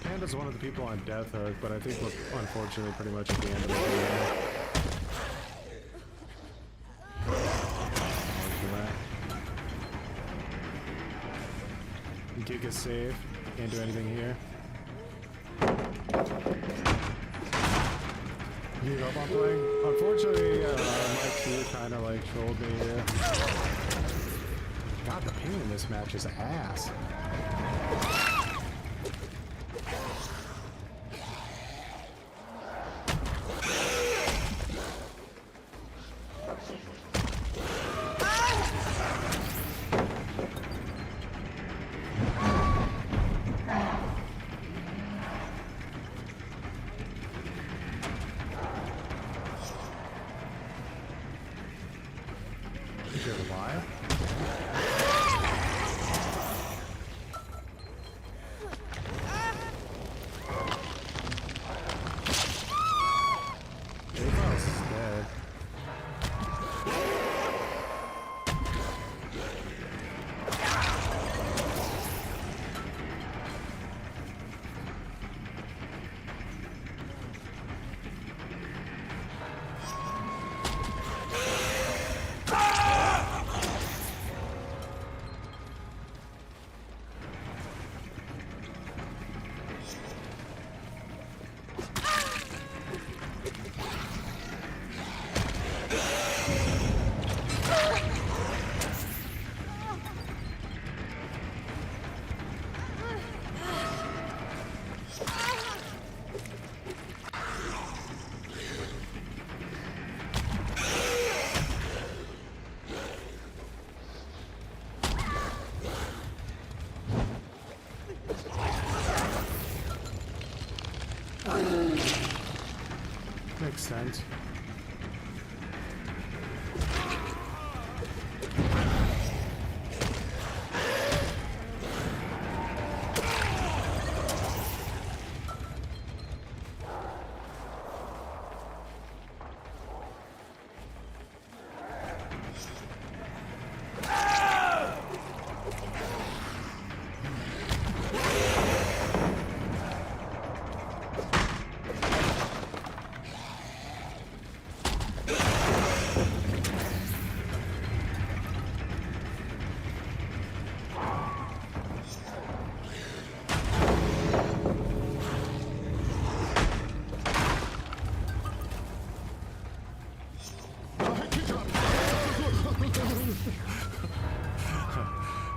Panda's one of the people on Death Hook, but I think we're unfortunately pretty much at the end of the game. Gig is safe. Can't do anything here. Gig up on playing. Unfortunately, Mike Q kind of like trolled me here. God, the pain in this match is ass. sense.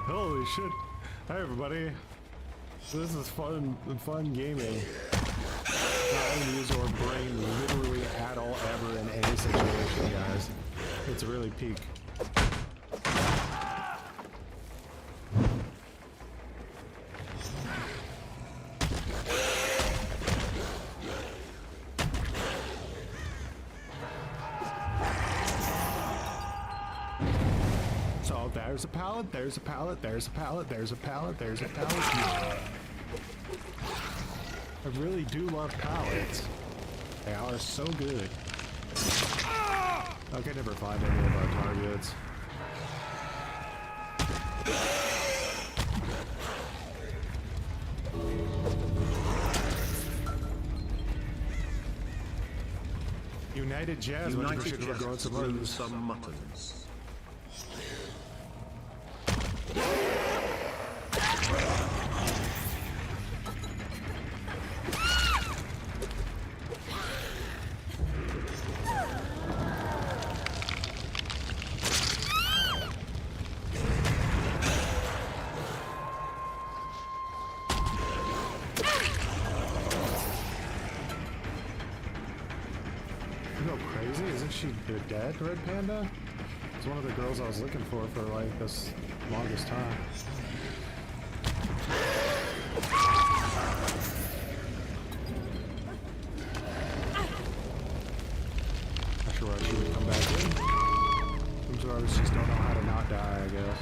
Holy shit. Hi everybody. This is fun gaming. Not going to use your brain literally at all ever in any situation, guys. It's really peak. So there's a pallet, there's a pallet, there's a pallet, there's a pallet, there's a pallet. I really do love pallets. They are so good. I can never find any of our targets. United Jazz, United Jazz grew some muttons. She dead, Red Panda? It's one of the girls I was looking for like this longest time. Not sure why she would come back in. Some sort of just don't know how to not die, I guess.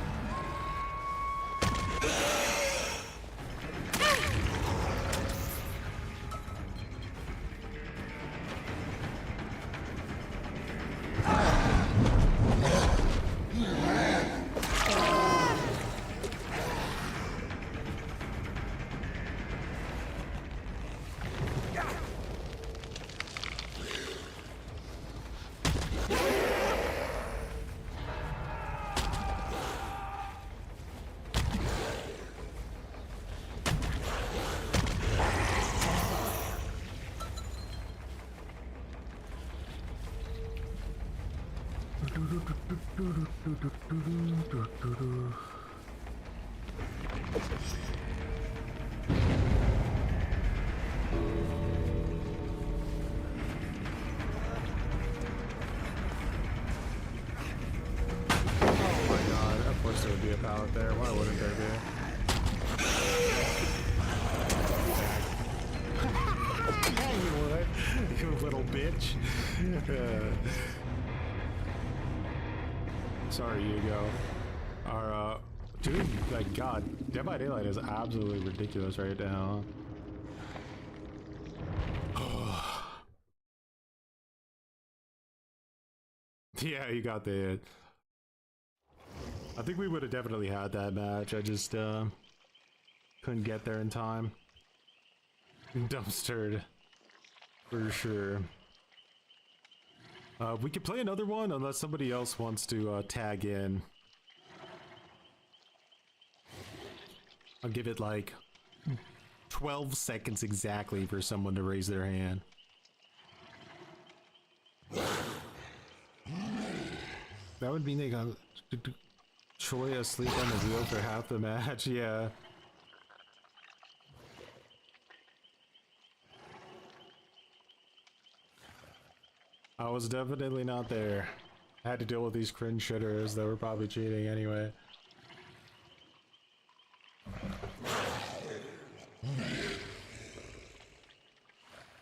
There would be a pallet there. Why wouldn't there be? You little bitch. Sorry, Hugo. Our, dude, like, God, Dead by Daylight is absolutely ridiculous right now. Yeah, you got the hit. I think we would have definitely had that match. I just couldn't get there in time. Dumpstered for sure. We could play another one unless somebody else wants to tag in. I'll give it like 12 seconds exactly for someone to raise their hand. That would mean they got Troy asleep on the wheel for half the match, yeah. I was definitely not there. I had to deal with these cringe shitters that were probably cheating anyway.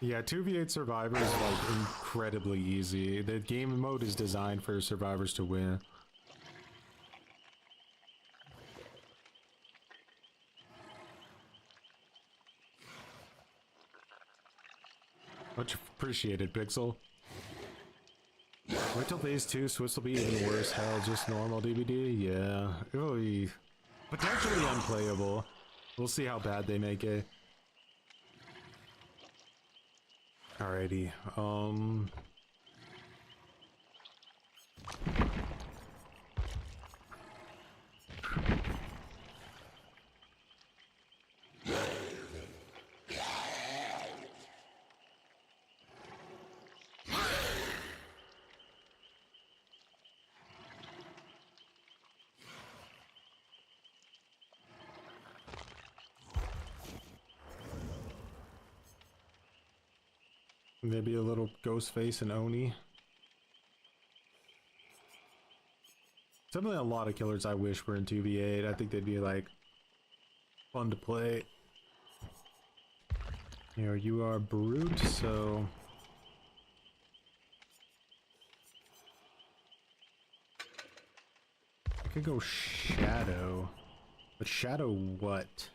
Yeah, 2v8 Survivor is like incredibly easy. The game mode is designed for survivors to win. Much appreciated, Pixel. Wait till phase 2, Swiss will be even worse. Hell, just normal DBD? Yeah. It'll be potentially unplayable. We'll see how bad they make it. Alrighty, maybe a little Ghostface and Oni. Definitely a lot of killers I wish were in 2v8. I think they'd be like fun to play. Here, you are Brute, so I could go Shadow. But Shadow what?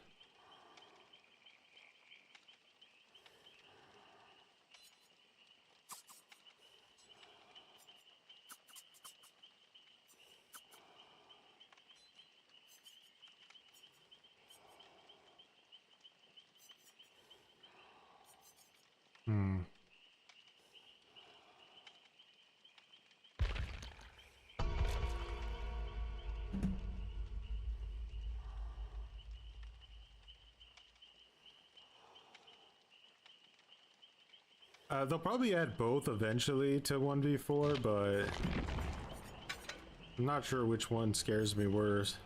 They'll probably add both eventually to 1v4, but I'm not sure which one scares me worse.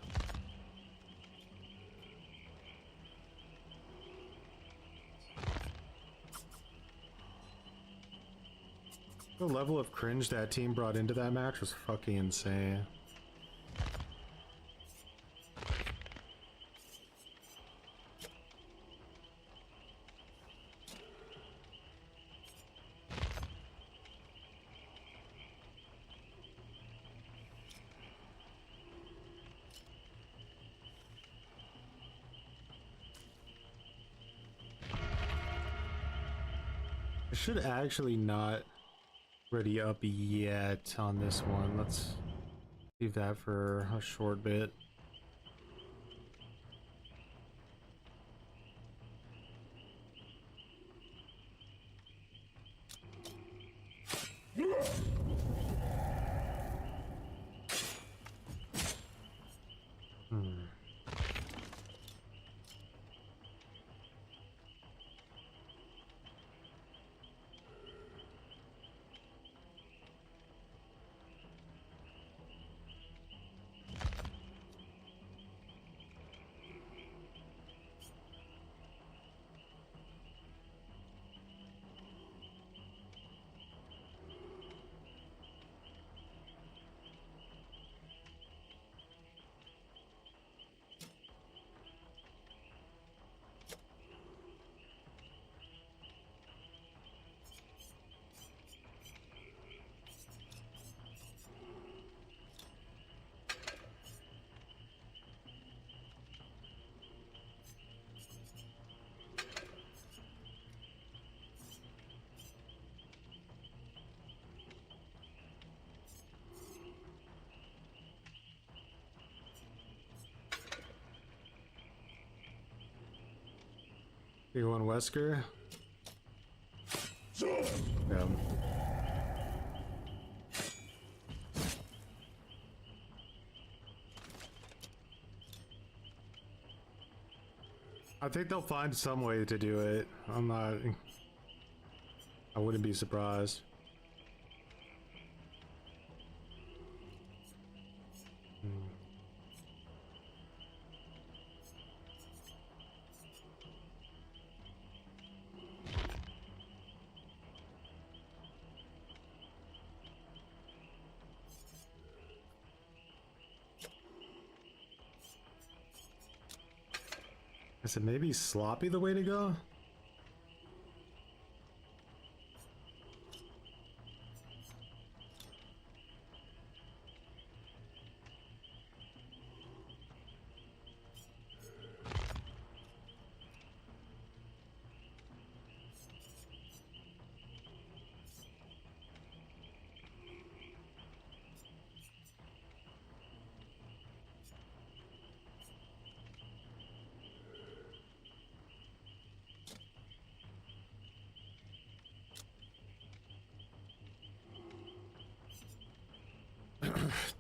The level of cringe that team brought into that match was fucking insane. I should actually not ready up yet on this one. Let's leave that for a short bit. You want Wesker? Yeah. I think they'll find some way to do it. I wouldn't be surprised. I said maybe sloppy the way to go?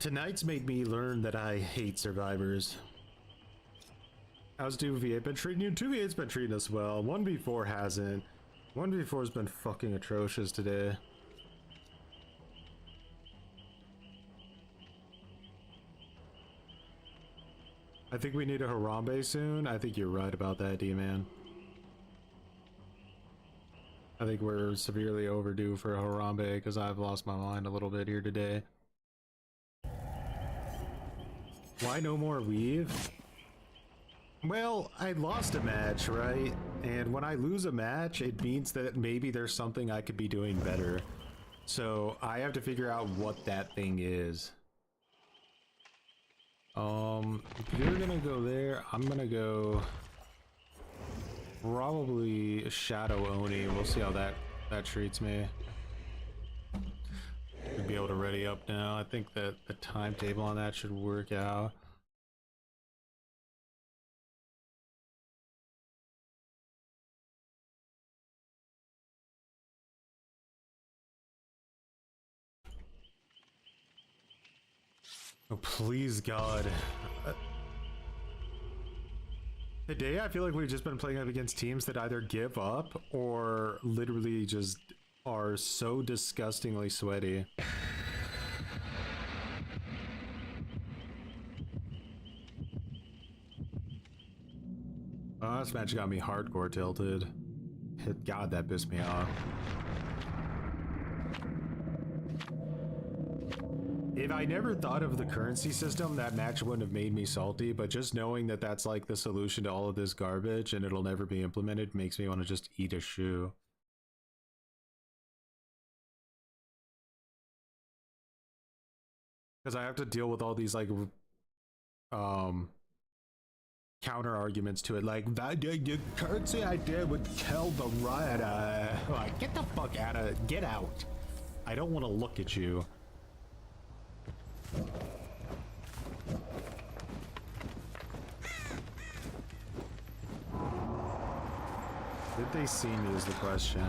Tonight's made me learn that I hate survivors. How's 2v8 been treating you? 2v8's been treating us well. 1v4 hasn't. 1v4's been fucking atrocious today. I think we need a Harambe soon. I think you're right about that, D-Man. I think we're severely overdue for a Harambe because I've lost my mind a little bit here today. Why no more weave? Well, I lost a match, right? And when I lose a match, it means that maybe there's something I could be doing better. So I have to figure out what that thing is. If you're gonna go there, I'm gonna go probably Shadow Oni. We'll see how that treats me. Should be able to ready up now. I think that the timetable on that should work out. Oh, please, God. Today, I feel like we've just been playing up against teams that either give up or literally just are so disgustingly sweaty. Oh, this match got me hardcore tilted. God, that pissed me off. If I never thought of the currency system, that match wouldn't have made me salty, but just knowing that that's like the solution to all of this garbage and it'll never be implemented makes me want to just eat a shoe. Because I have to deal with all these like counter arguments to it, like that the currency idea would kill the riot. Like, get the fuck out of, get out. I don't want to look at you. Did they see me is the question.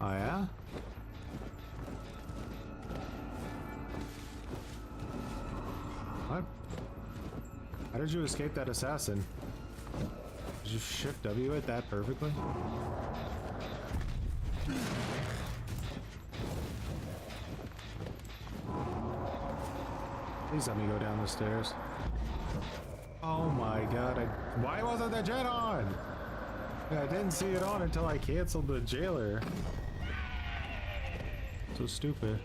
Oh yeah? What? How did you escape that assassin? Did you shift W it that perfectly? Please let me go down the stairs. Oh my god, why wasn't the jet on? Yeah, I didn't see it on until I canceled the jailer. So stupid.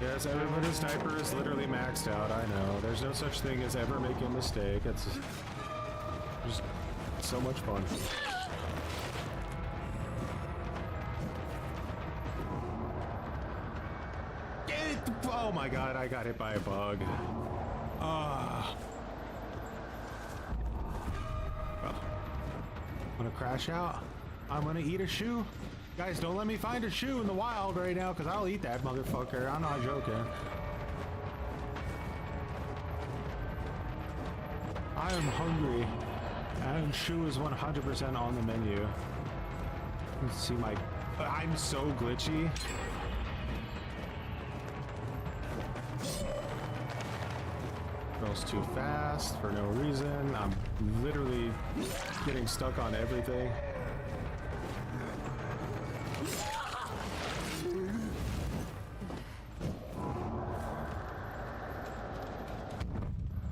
Yes, everybody's sniper is literally maxed out, I know. There's no such thing as ever making a mistake. It's just so much fun. Oh my god, I got hit by a bug. Well, I'm gonna crash out. I'm gonna eat a shoe. Guys, don't let me find a shoe in the wild right now, because I'll eat that motherfucker. I'm not joking. I am hungry. And shoe is 100% on the menu. Let's see my... I'm so glitchy. Goes too fast for no reason. I'm literally getting stuck on everything.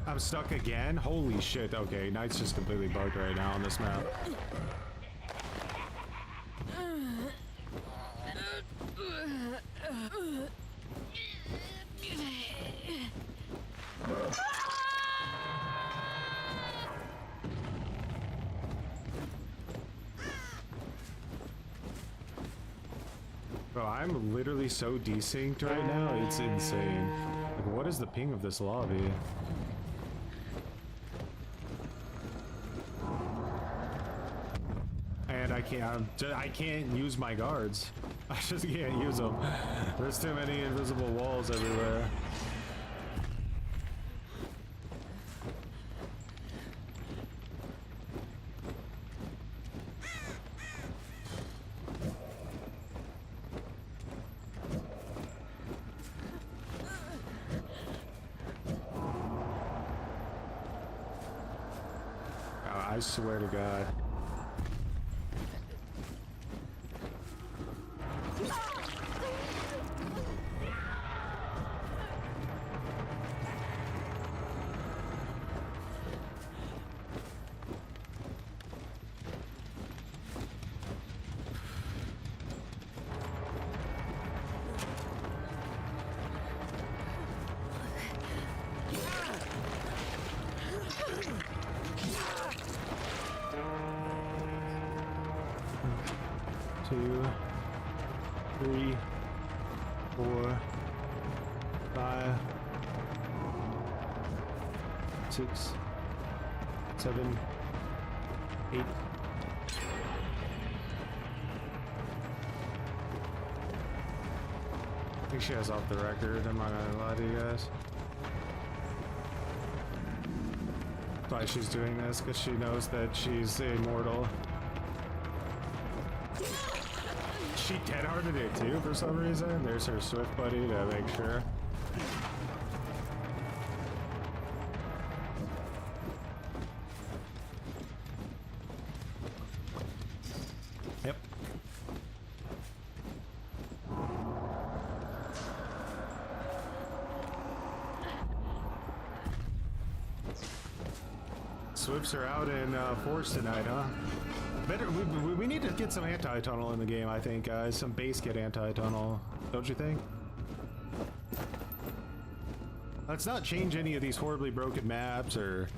I'm stuck again? Holy shit. Okay, Knight's just completely bugged right now on this map. Bro, I'm literally so desynced right now, it's insane. Like, what is the ping of this lobby? And I can't use my guards. I just can't use them. There's too many invisible walls everywhere. I swear to God. Two, 3, 4, 5, 6, 7, 8. I think she has off the record, I'm not gonna lie to you guys. Why she's doing this, because she knows that she's immortal. She dead-hearted it too for some reason. There's her Swift buddy to make sure. Yep. Swifts are out in force tonight, huh? Better, we need to get some anti-tunnel in the game, I think, guys. Some base kit anti-tunnel, don't you think? Let's not change any of these horribly broken maps or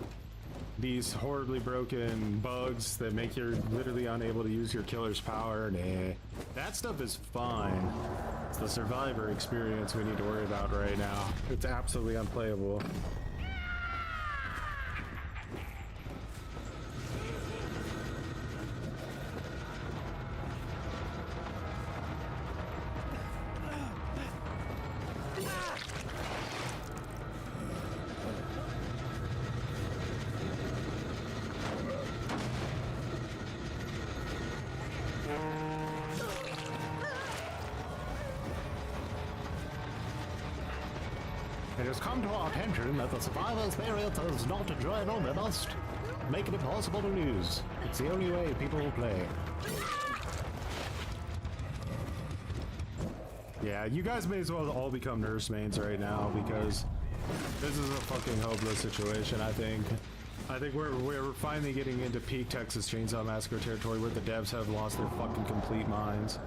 these horribly broken bugs that make you literally unable to use your killer's power. Nah, that stuff is fine. It's the survivor experience we need to worry about right now. It's absolutely unplayable. It has come to our attention that the survivor's variant is not enjoyable. They must make it impossible to lose. It's the only way people will play. Yeah, you guys may as well all become nurse mains right now because this is a fucking hopeless situation, I think. I think we're finally getting into peak Texas Chainsaw Massacre territory where the devs have lost their fucking complete minds.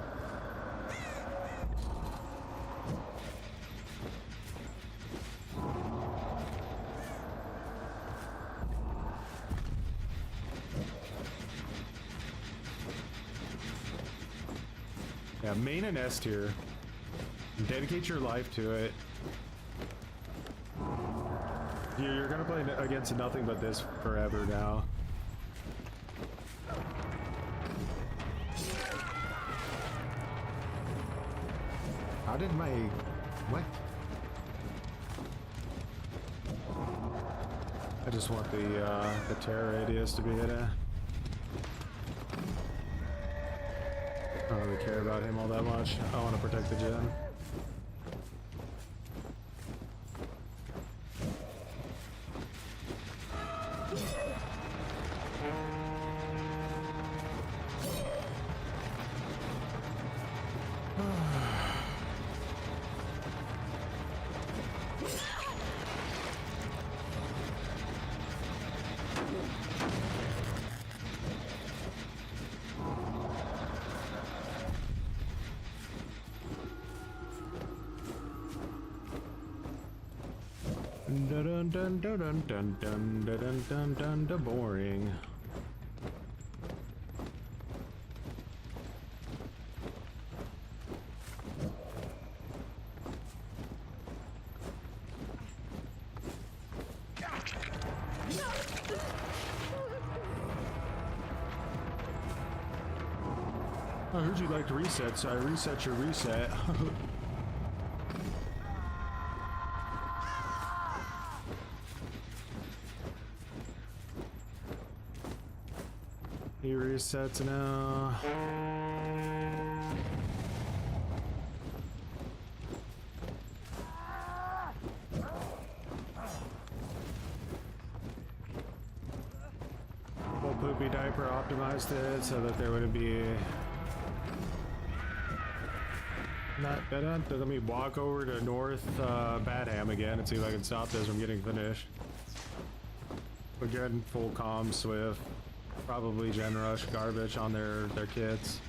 Yeah, main and S tier. Dedicate your life to it. You're gonna play against nothing but this forever now. How did my... what? I just want the terror radius to be hidden. I don't really care about him all that much. I want to protect the gen. Dun dun dun dun dun dun dun dun dun dun boring. would you like to reset? So I reset your reset. He resets now. Full poopy diaper optimized it so that there wouldn't be not better. Let me walk over to North Badham again and see if I can stop this from getting finished. Again, full comm Swift. Probably Gen Rush garbage on their kits.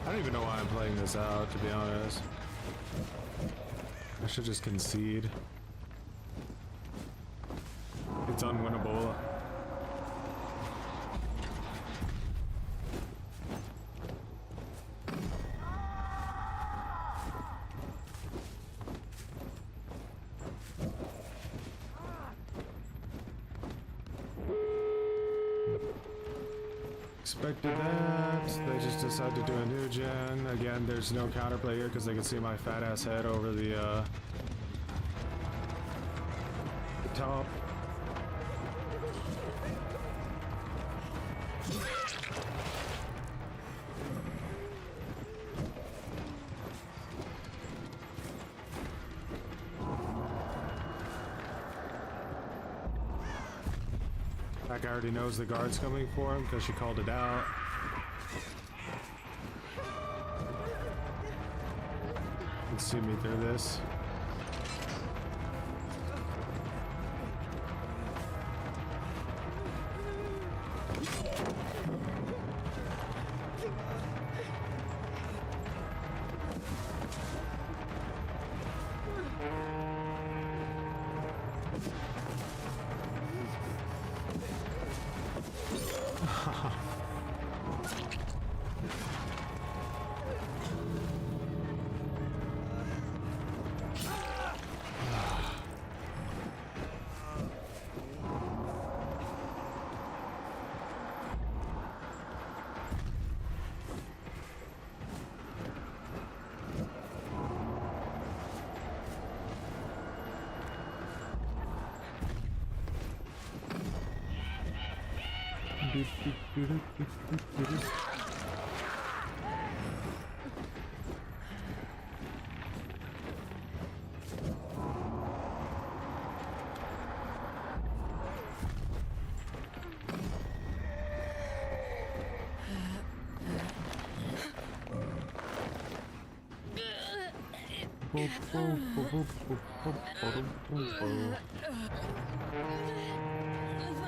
I don't even know why I'm playing this out, to be honest. I should just concede. It's unwinnable. Expected that. They just decided to do a new gen. Again, there's no counterplay here because they can see my fat ass head over the top. That guy already knows the guard's coming for him because she called it out. You can see me through this.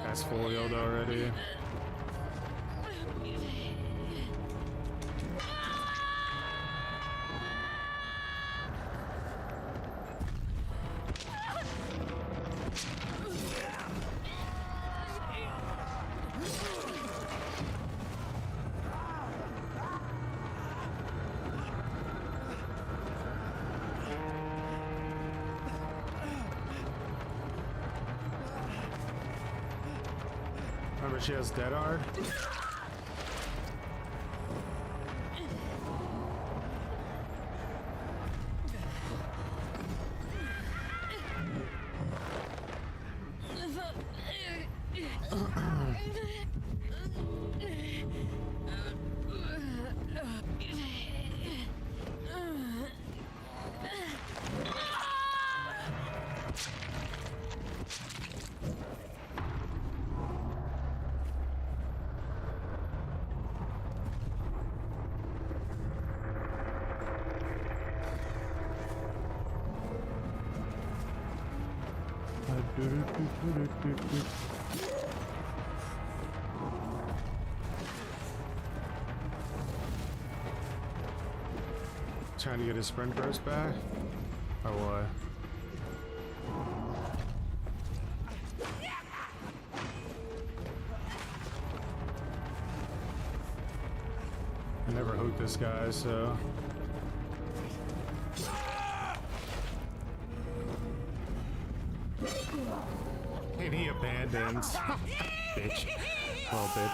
That's foiled already. Remember, she has dead hard. Trying to get his sprint burst back? Or what? I never hooked this guy, so... bends. Bitch. Oh, bitch.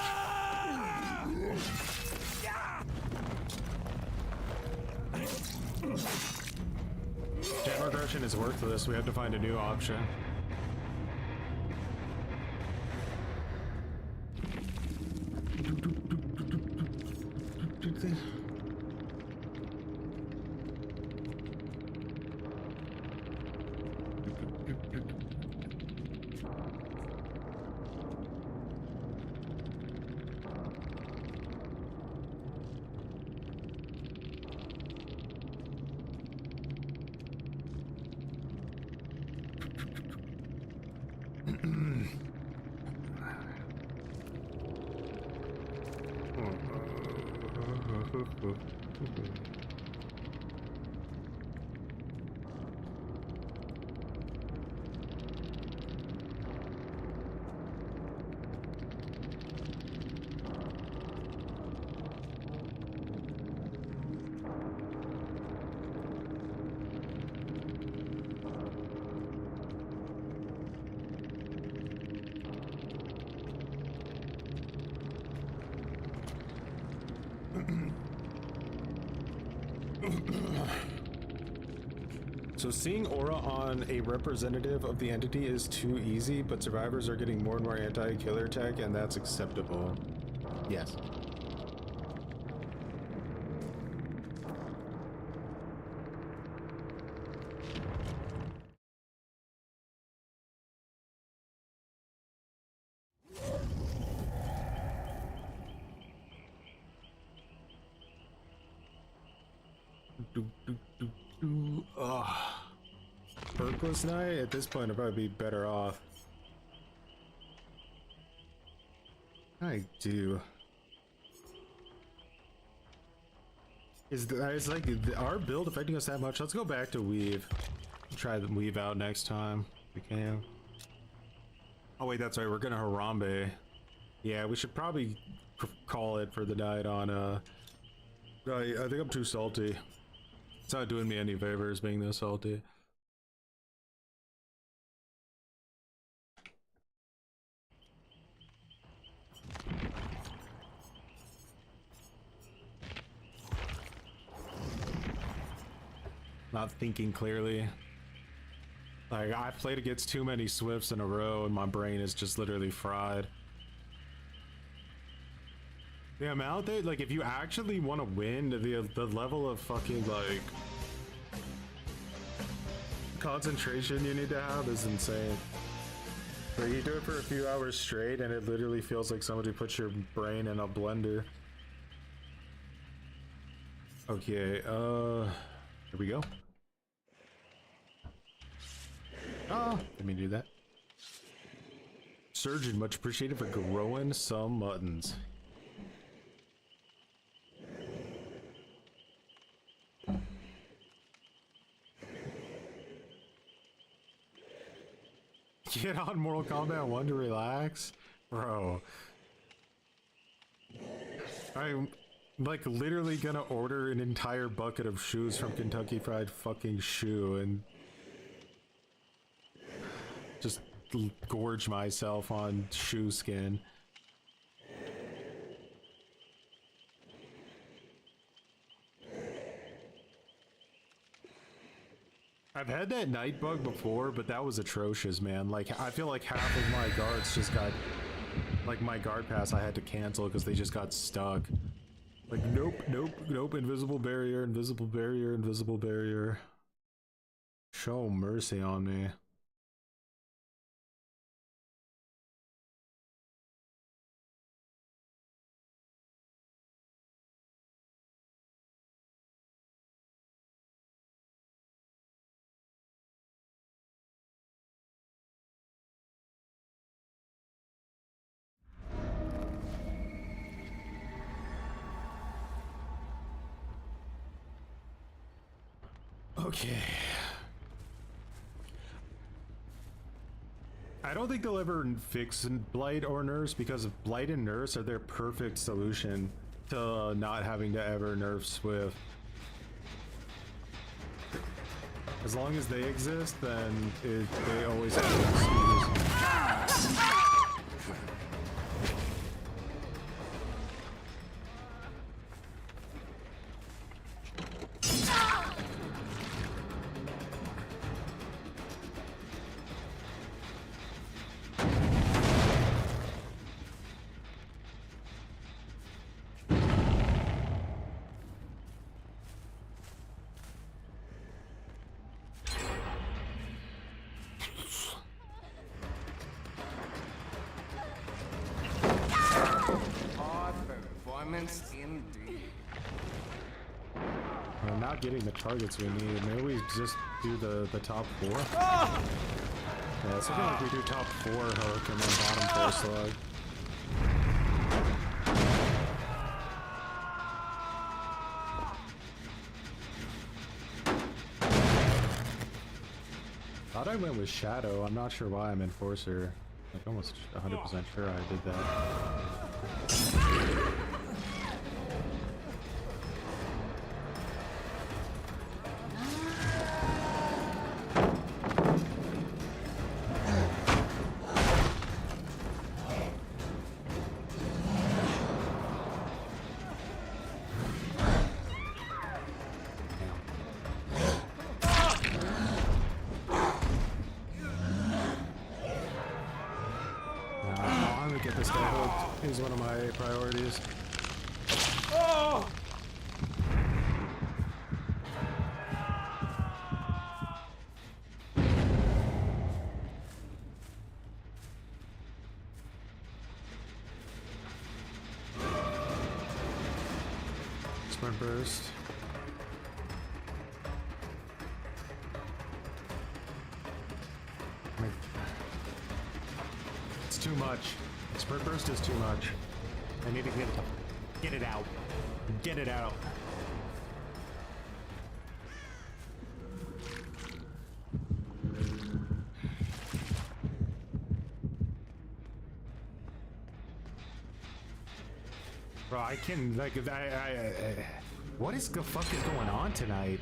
Jet regression is worthless. We have to find a new option. So seeing aura on a representative of the entity is too easy, but survivors are getting more and more anti-killer tech, and that's acceptable. Yes. Burgless night? At this point, I'd probably be better off. I do. Is like our build affecting us that much? Let's go back to weave. Try the weave out next time if we can. Oh wait, that's right. We're gonna Harambe. Yeah, we should probably call it for the night on. I think I'm too salty. It's not doing me any favors being this salty. Not thinking clearly. Like, I've played against too many Swifts in a row and my brain is just literally fried. The amount that, like, if you actually want to win, the level of fucking, like, concentration you need to have is insane. Like, you do it for a few hours straight and it literally feels like somebody put your brain in a blender. Okay, here we go. Ah, let me do that. Surgeon, much appreciated for growing some muttons. Get on Mortal Kombat 1 to relax? Bro. I'm like literally gonna order an entire bucket of shoes from Kentucky Fried fucking Shoe and just gorge myself on shoe skin. I've had that night bug before, but that was atrocious, man. Like, I feel like half of my guards just got, like, my guard pass I had to cancel because they just got stuck. Like, nope, nope, nope, invisible barrier, invisible barrier, invisible barrier. Show mercy on me. Okay. I don't think they'll ever fix Blight or Nerfs because Blight and Nerfs are their perfect solution to not having to ever nerf Swift. As long as they exist, then they always have an excuse. developments indeed. We're not getting the targets we need. Maybe we just do the top 4? Yeah, it's looking like we do top 4 hook and then bottom 4 slug. Thought I went with Shadow. I'm not sure why I'm Enforcer. Like almost 100% sure I did that. Get this guy hooked. He's one of my priorities. Oh! Sprint burst. It's too much. Sprint burst is too much. I need to get it out. Get it out. Bro, I can like what is the fuck is going on tonight?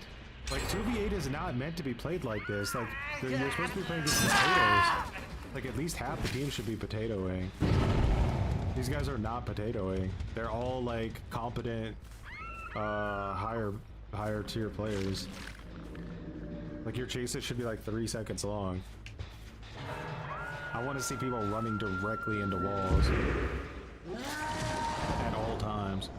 Like 2v8 is not meant to be played like this. Like you're supposed to be playing against potatoes. Like at least half the team should be potatoing. These guys are not potatoing. They're all like competent, higher tier players. Like your chases should be like 3 seconds long. I want to see people running directly into walls at all times.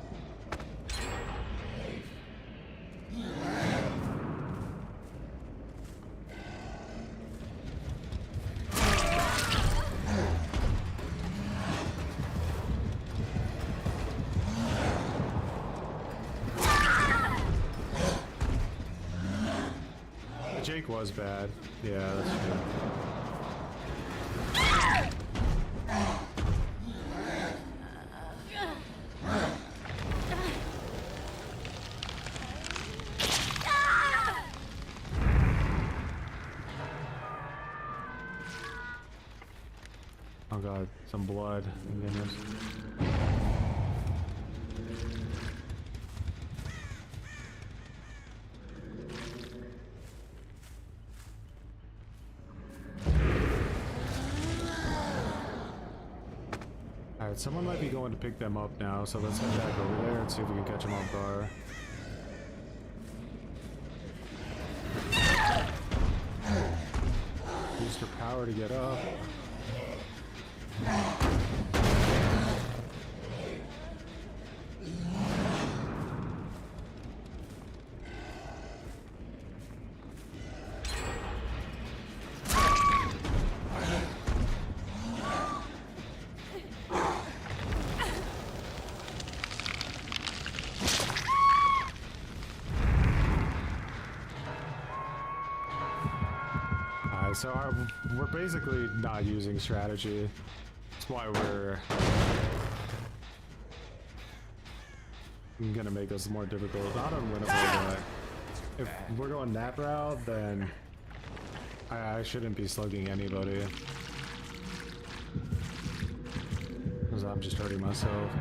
Jake was bad. Yeah, that's true. Oh god, some blood. Goodness. Alright, someone might be going to pick them up now, so let's head back over there and see if we can catch them off guard. Use her power to get up. So we're basically not using strategy. That's why we're gonna make this more difficult. Not unwinnable, but if we're going that route, then I shouldn't be slugging anybody. Because I'm just hurting myself.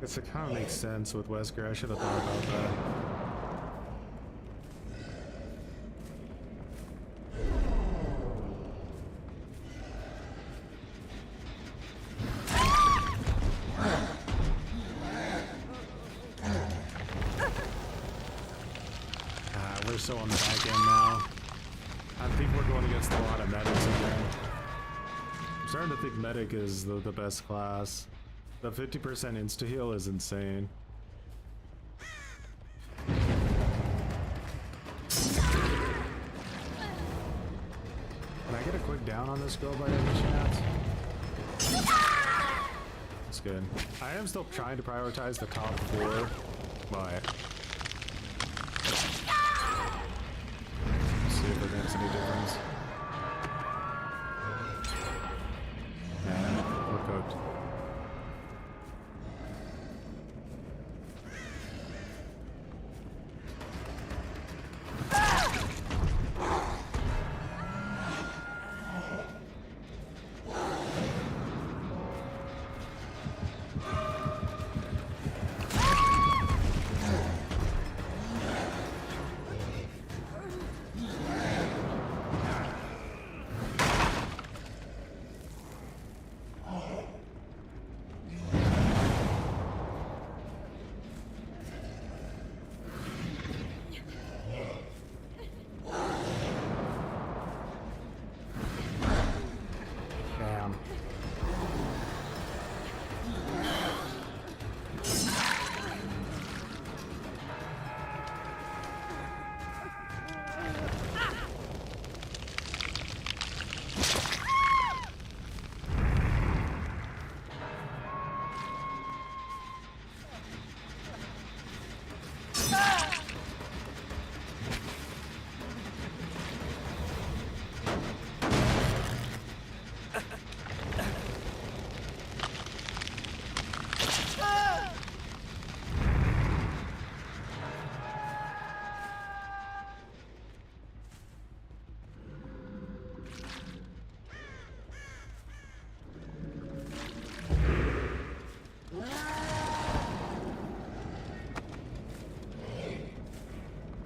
Guess it kind of makes sense with Wesker. I should have thought about that. We're so on the back end now. I think we're going against a lot of medics again. I'm starting to think medic is the best class. The 50% insta-heal is insane. Can I get a quick down on this girl by any chance? That's good. I am still trying to prioritize the top 4, but see if it makes any difference. Yeah, we're cooked.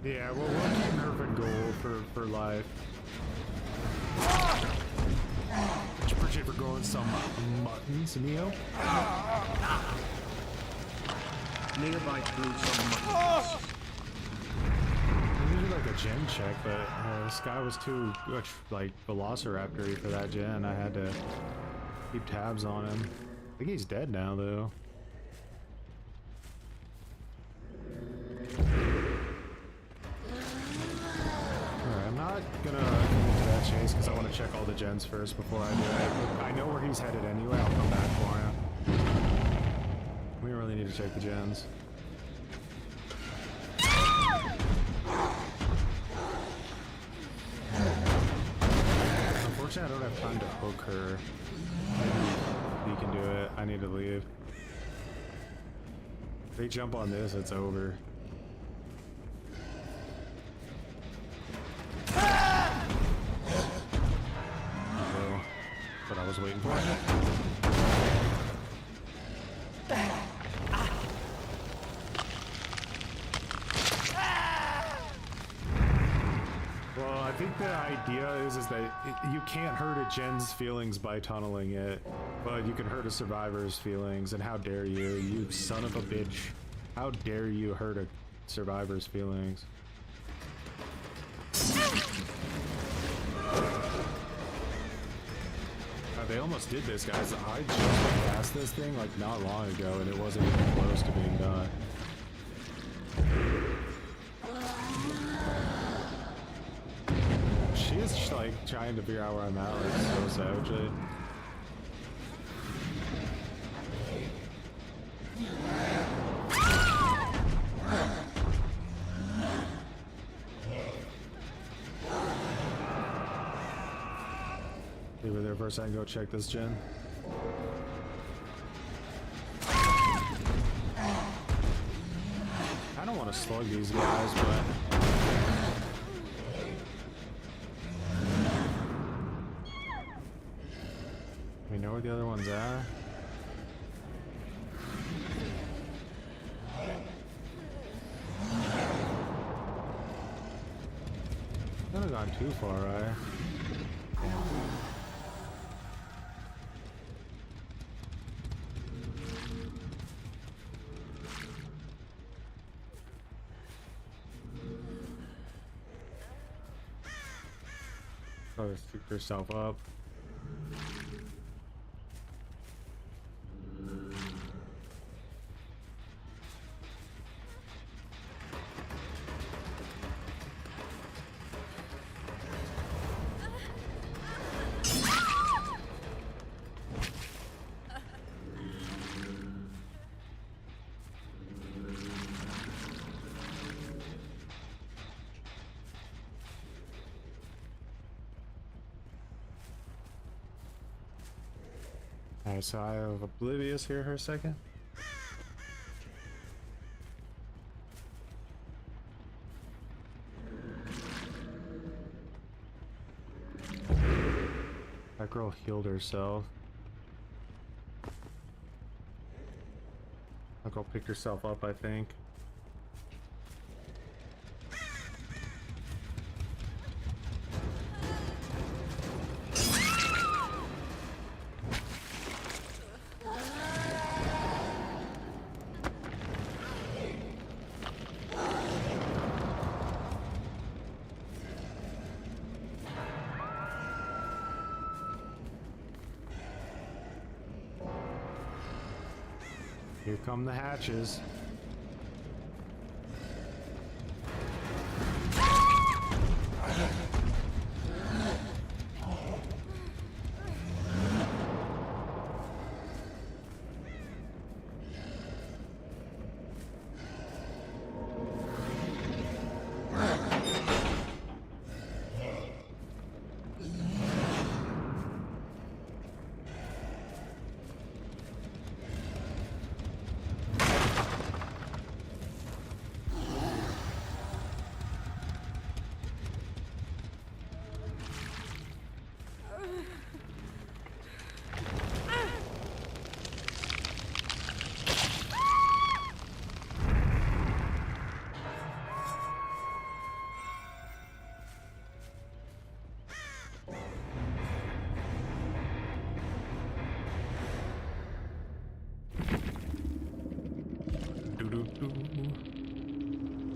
Yeah, well, we'll keep Nerf and Ghoul for life. Much appreciate for going some muttons, Neo. Nearby threw some muttons. We needed like a gen check, but this guy was too much like velociraptor-y for that gen. I had to keep tabs on him. I think he's dead now, though. I'm not gonna get into that chase because I want to check all the gens first before I do it. I know where he's headed anyway. I'll come back for him. We don't really need to check the gens. Unfortunately, I don't have time to hook her. Maybe he can do it. I need to leave. If they jump on this, it's over. But I was waiting for it. Well, I think the idea is that you can't hurt a gen's feelings by tunneling it, but you can hurt a survivor's feelings, and how dare you, you son of a bitch. How dare you hurt a survivor's feelings? They almost did this, guys. I just went past this thing like not long ago, and it wasn't even close to being done. She is just like trying to figure out where I'm at, like so savagely. Leave her there for a second, go check this gen. I don't want to slug these guys, but... We know where the other one's at. Could have gone too far, right? Probably pick yourself up. Alright, so I have Oblivious here for a second. That girl healed herself. That girl picked herself up, I think. Here come the hatches.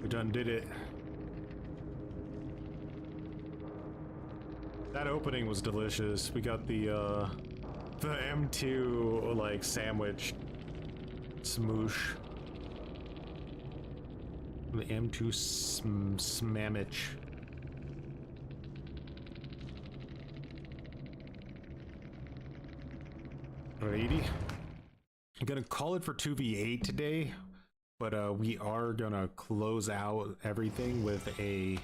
We done did it. That opening was delicious. We got the M2 like sandwich smoosh. The M2 smamich. Alrighty. I'm gonna call it for 2v8 today, but we are gonna close out everything with a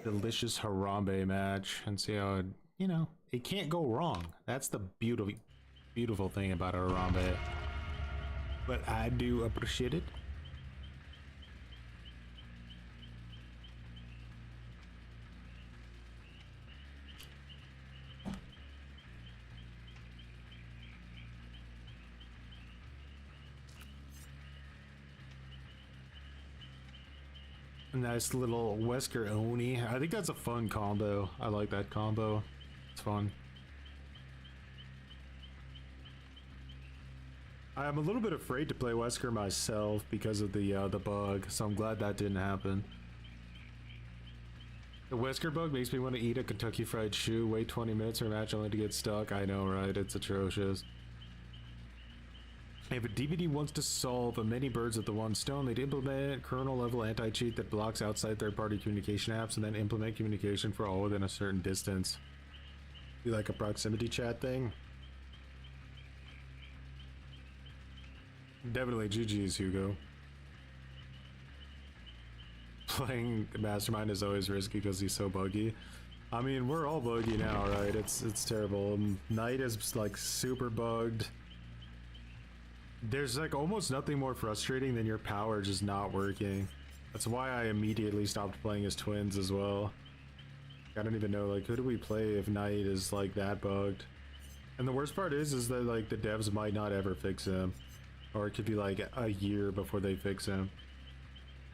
delicious Harambe match and see how it, you know, it can't go wrong. That's the beautiful thing about a Harambe. But I do appreciate it. Nice little Wesker Oni. I think that's a fun combo. I like that combo. It's fun. I'm a little bit afraid to play Wesker myself because of the bug, so I'm glad that didn't happen. The Wesker bug makes me want to eat a Kentucky Fried Shoe, wait 20 minutes for a match only to get stuck. I know, right? It's atrocious. If a DVD wants to solve a many birds with the one stone, they'd implement kernel-level anti-cheat that blocks outside third-party communication apps and then implement communication for all within a certain distance. Be like a proximity chat thing. Definitely GG's, Hugo. Playing Mastermind is always risky because he's so buggy. I mean, we're all buggy now, right? It's terrible. Knight is like super bugged. There's like almost nothing more frustrating than your power just not working. That's why I immediately stopped playing as twins as well. I don't even know, like, who do we play if Knight is like that bugged? And the worst part is that like the devs might not ever fix him. Or it could be like a year before they fix him.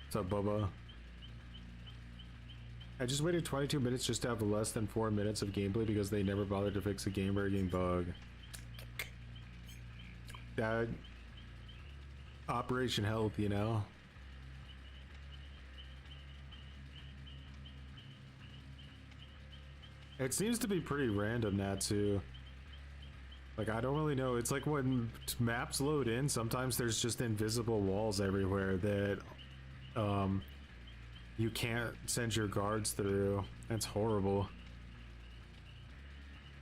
What's up, Bubba? I just waited 22 minutes just to have less than 4 minutes of gameplay because they never bothered to fix a game-breaking bug. That... Operation Health, you know? It seems to be pretty random, Natsu. Like, I don't really know. It's like when maps load in, sometimes there's just invisible walls everywhere that you can't send your guards through. That's horrible.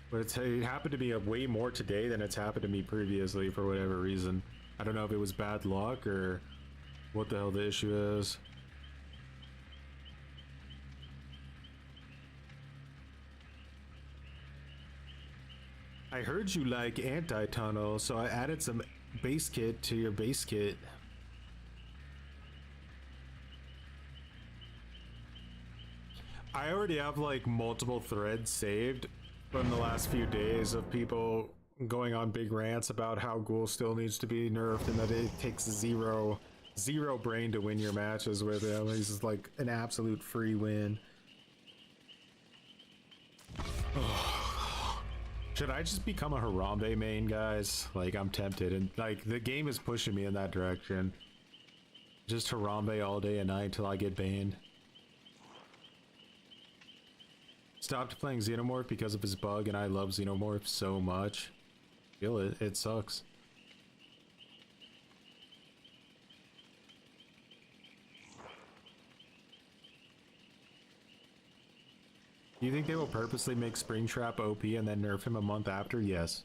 But it happened to me way more today than it's happened to me previously for whatever reason. I don't know if it was bad luck or what the hell the issue is. I heard you like anti-tunnel, so I added some base kit to your base kit. I already have like multiple threads saved from the last few days of people going on big rants about how Ghoul still needs to be nerfed and that it takes zero brain to win your matches with him. He's just like an absolute free win. Should I just become a Harambe main, guys? Like, I'm tempted, and like the game is pushing me in that direction. Just Harambe all day and night till I get banned. Stopped playing Xenomorph because of his bug, and I love Xenomorph so much. Feel it, it sucks. Do you think they will purposely make Springtrap OP and then nerf him a month after? Yes.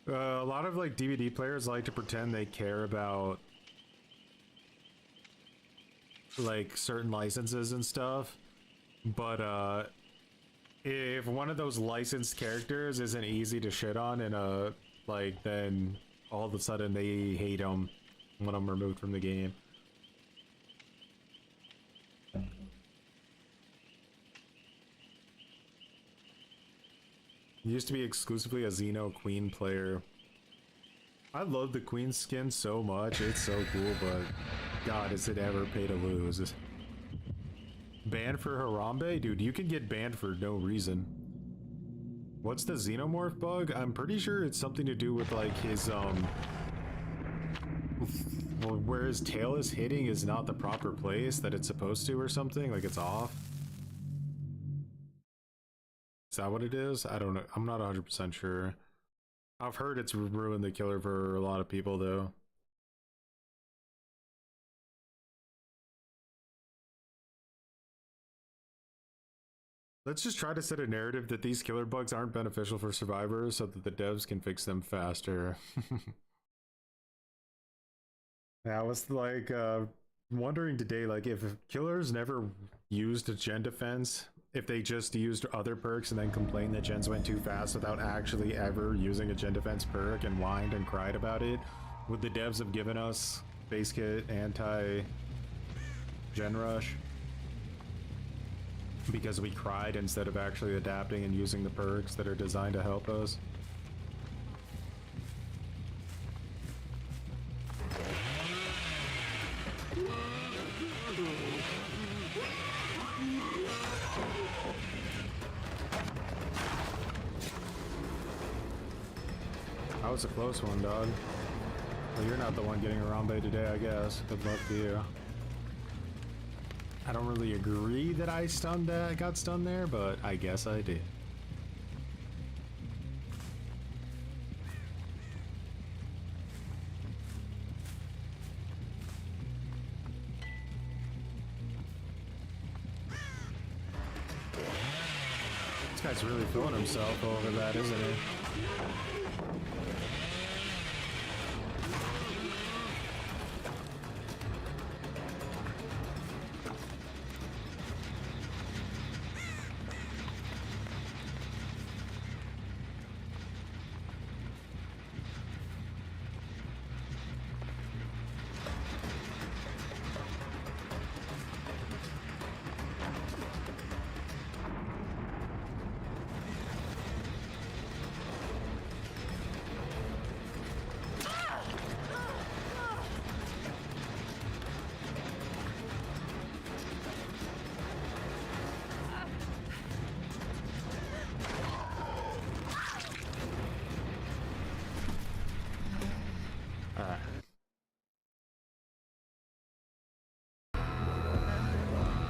A lot of like DVD players like to pretend they care about like certain licenses and stuff, but if one of those licensed characters isn't easy to shit on in a like, then all of a sudden they hate them when I'm removed from the game. Used to be exclusively a Xeno Queen player. I love the Queen skin so much, it's so cool, but god, is it ever pay to lose. Banned for Harambe? Dude, you can get banned for no reason. What's the Xenomorph bug? I'm pretty sure it's something to do with like his where his tail is hitting is not the proper place that it's supposed to or something, like it's off. Is that what it is? I don't know. I'm not 100% sure. I've heard it's ruined the killer for a lot of people though. Let's just try to set a narrative that these killer bugs aren't beneficial for survivors so that the devs can fix them faster. I was like wondering today, like if killers never used a gen defense, if they just used other perks and then complained that gens went too fast without actually ever using a gen defense perk and whined and cried about it, would the devs have given us base kit anti gen rush? Because we cried instead of actually adapting and using the perks that are designed to help us. That was a close one, dog. Well, you're not the one getting Harambe today, I guess. Good luck to you. I don't really agree that I got stunned there, but I guess I did. This guy's really feeling himself over that, isn't he?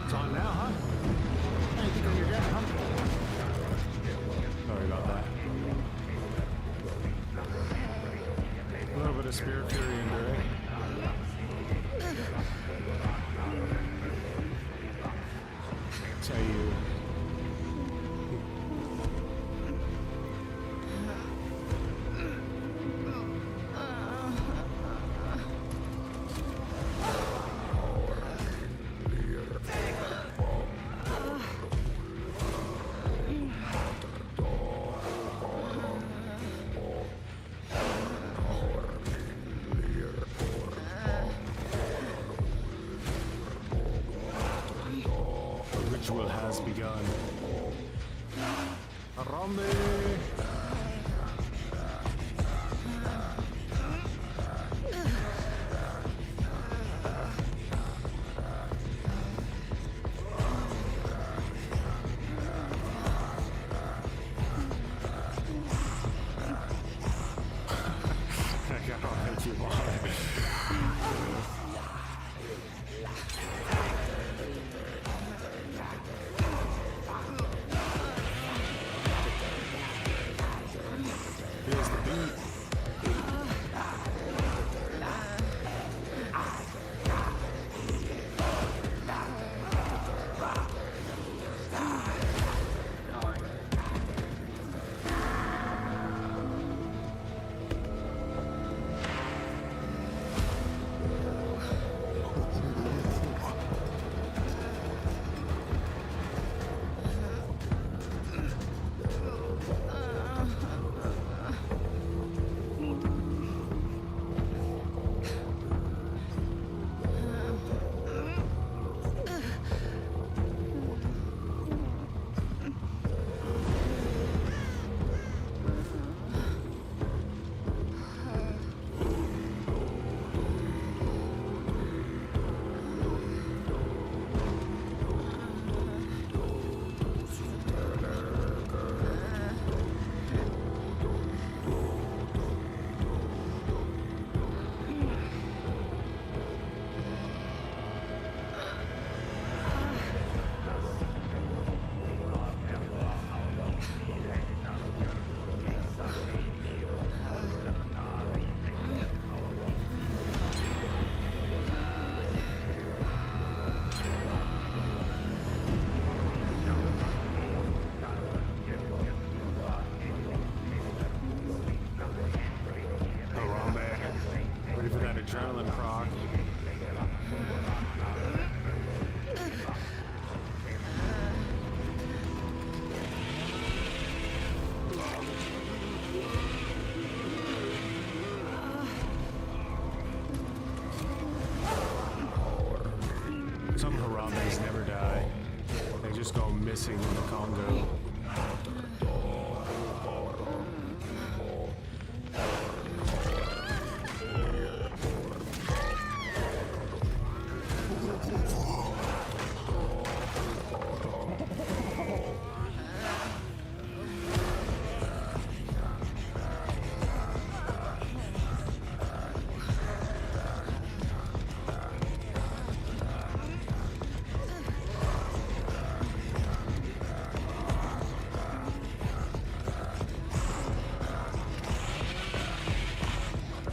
It's on now, huh? How you think of your death, huh? Sorry about that. A little bit of Spirit Fury into it. That's how you... ritual has begun. Harambe! Here's the beat. Ready for that adrenaline proc. Some Harambes never die. They just go missing in the Congo.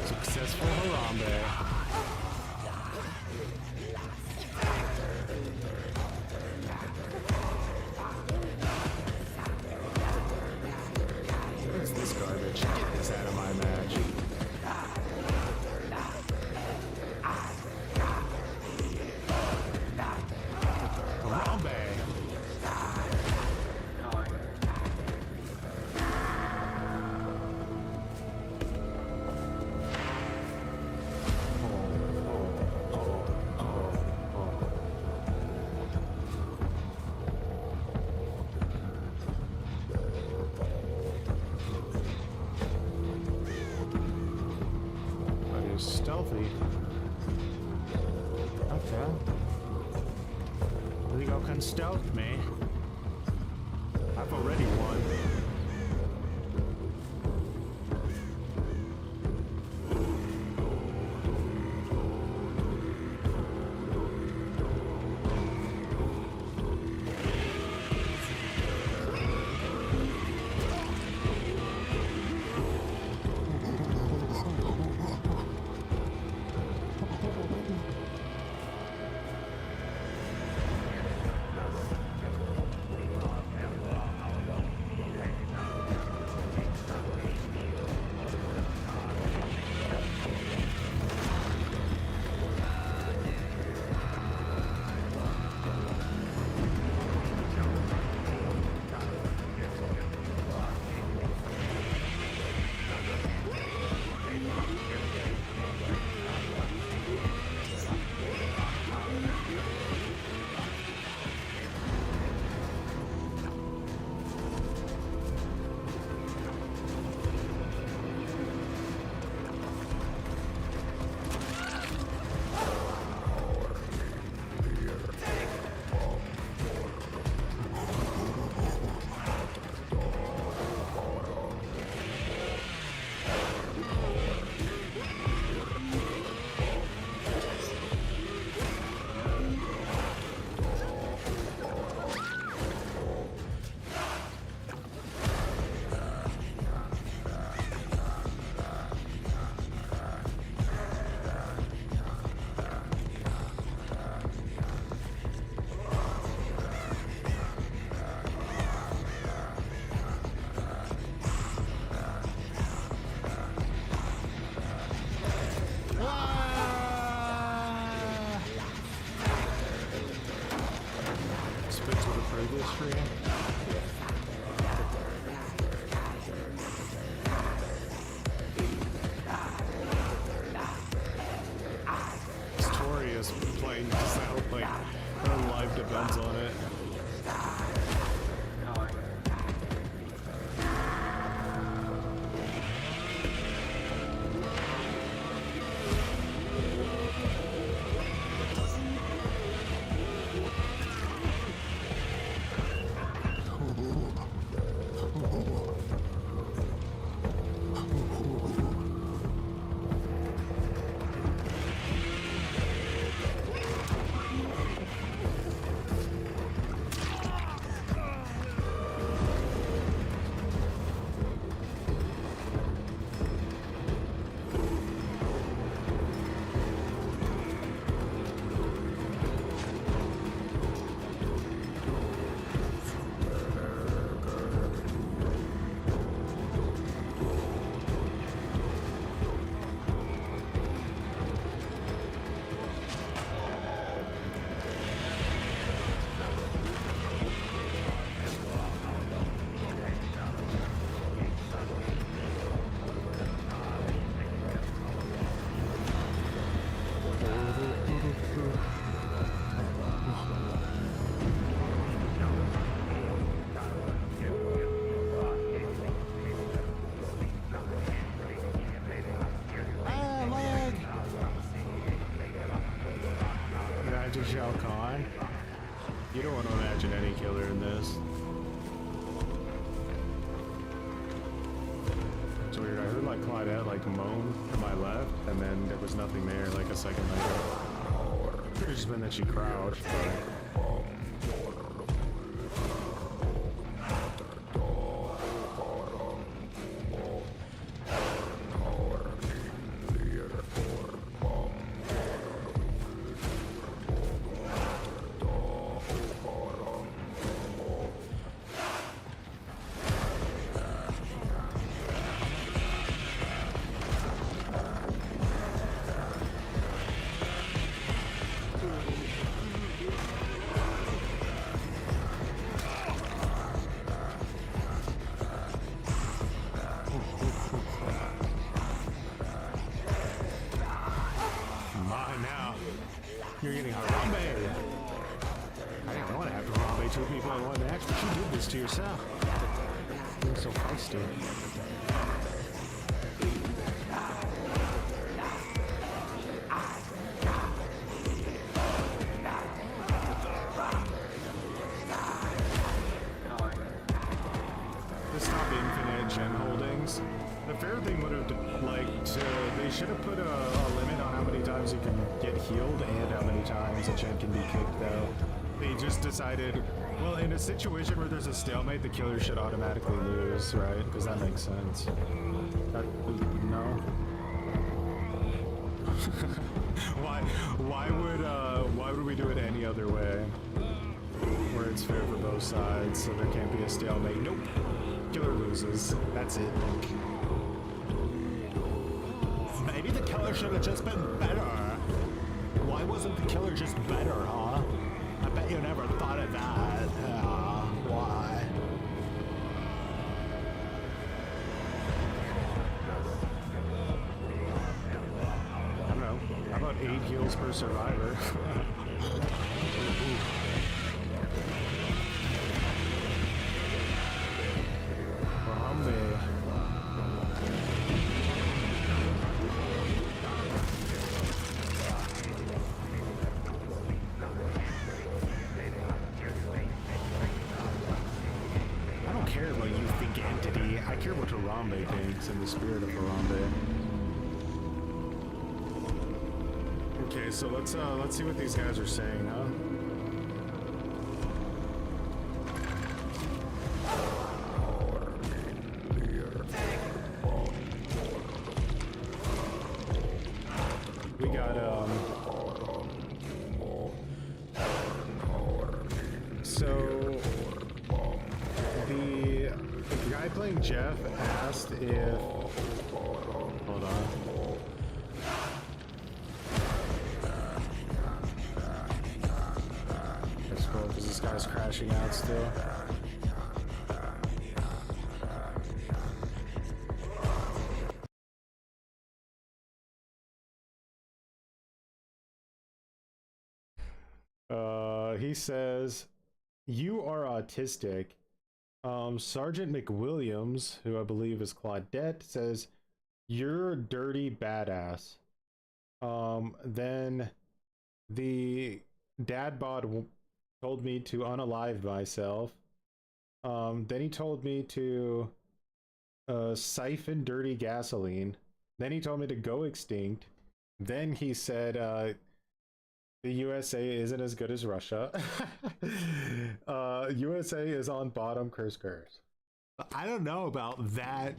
Successful Harambe. What's this garbage? Get this out of my match. Harambe. Stealthy. Okay. There you go, can stealth me. I've already won. previous stream. Torius playing this out, like her life depends on it. You don't want to imagine any killer in this. It's weird. I heard like Claudette like moan to my left, and then there was nothing there like a second later. Could have just been that she crouched, but... You're getting Harambe! I didn't want to have Harambe two people in one match, but you did this to yourself. You're so feisty. This top infinite gen holdings. The fair thing would have they should have put a limit on how many times you can get healed and how many times a gen can be kicked though. They just decided, well, in a situation where there's a stalemate, the killer should automatically lose, right? Because that makes sense. No? Why would we do it any other way? Where it's fair for both sides, so there can't be a stalemate. Nope. Killer loses. That's it. Maybe the killer should have just been better. Why wasn't the killer just better, huh? I bet you never thought of that. Why? I don't know. How about 8 heals per survivor? In the spirit of Harambe. Okay, so let's see what these guys are saying, huh? We got so the guy playing Jeff asked if... Hold on. That's cool, because this guy us crashing out still. He says, "You are autistic." Sergeant McWilliams, who I believe is Claudette, says, "You're a dirty badass." Then the dad bod told me to unalive myself. Then he told me to siphon dirty gasoline. Then he told me to go extinct. Then he said, the USA isn't as good as Russia. USA is on bottom, curse. I don't know about that,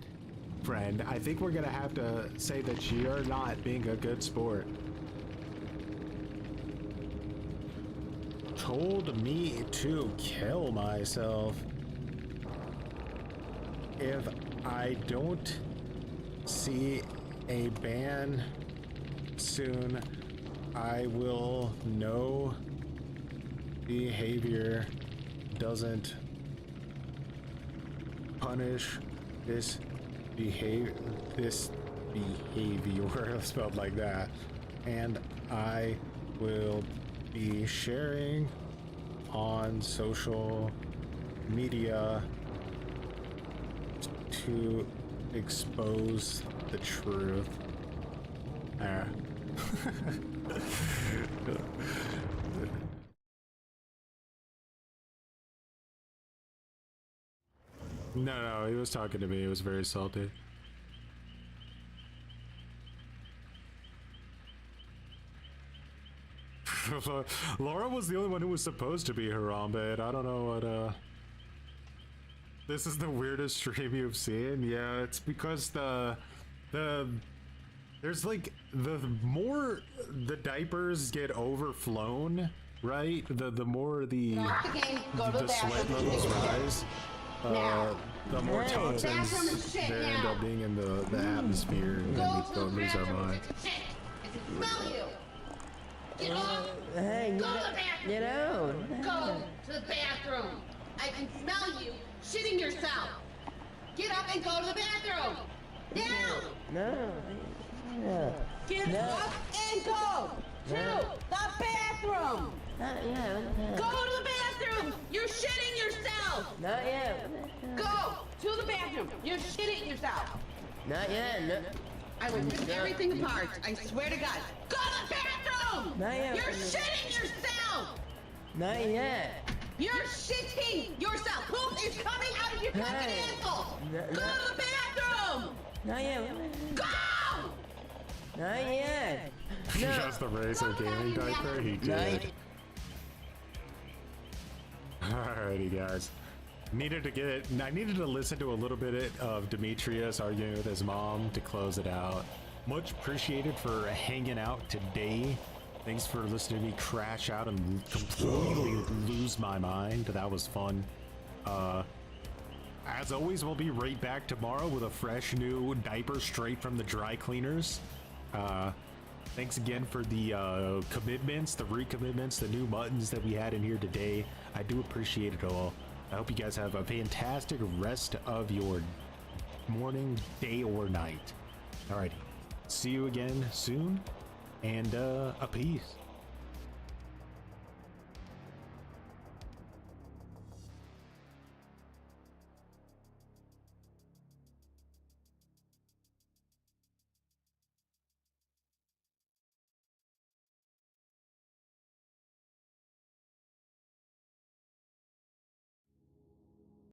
friend. I think we're gonna have to say that you're not being a good sport. Told me to kill myself if I don't see a ban soon. I will know behavior doesn't punish this behavior spelled like that, and I will be sharing on social media to expose the truth. No, he was talking to me. He was very salty. Laura was the only one who was supposed to be Harambe. I don't know what, This is the weirdest stream you've seen? Yeah, it's because there's like, the more the diapers get overflown, right? The more the sweat levels rise, the more toxins there end up being in the atmosphere, and we lose our mind. Smell you! Get up! Hey, go to the bathroom! Get out! Go to the bathroom! I can smell you shitting yourself! Get up and go to the bathroom! Now! No. Get up and go to the bathroom! Not yet. Go to the bathroom! You're shitting yourself! Not yet. Go to the bathroom! You're shitting yourself! Not yet. No. I will rip everything apart. I swear to God. Go to the bathroom! Not yet. You're shitting yourself! Not yet. You're shitting yourself! Poop is coming out of your fucking asshole! No, Go to the bathroom! Not yet. Go! Not yet. He has the Razor gaming diaper? He did. Right. Alrighty, guys. I needed to listen to a little bit of Demetrius arguing with his mom to close it out. Much appreciated for hanging out today. Thanks for listening to me crash out and completely lose my mind. That was fun. As always, we'll be right back tomorrow with a fresh new diaper straight from the dry cleaners. Thanks again for the commitments, the recommitments, the new muttons that we had in here today. I do appreciate it all. I hope you guys have a fantastic rest of your morning, day, or night. Alrighty. See you again soon, and a peace.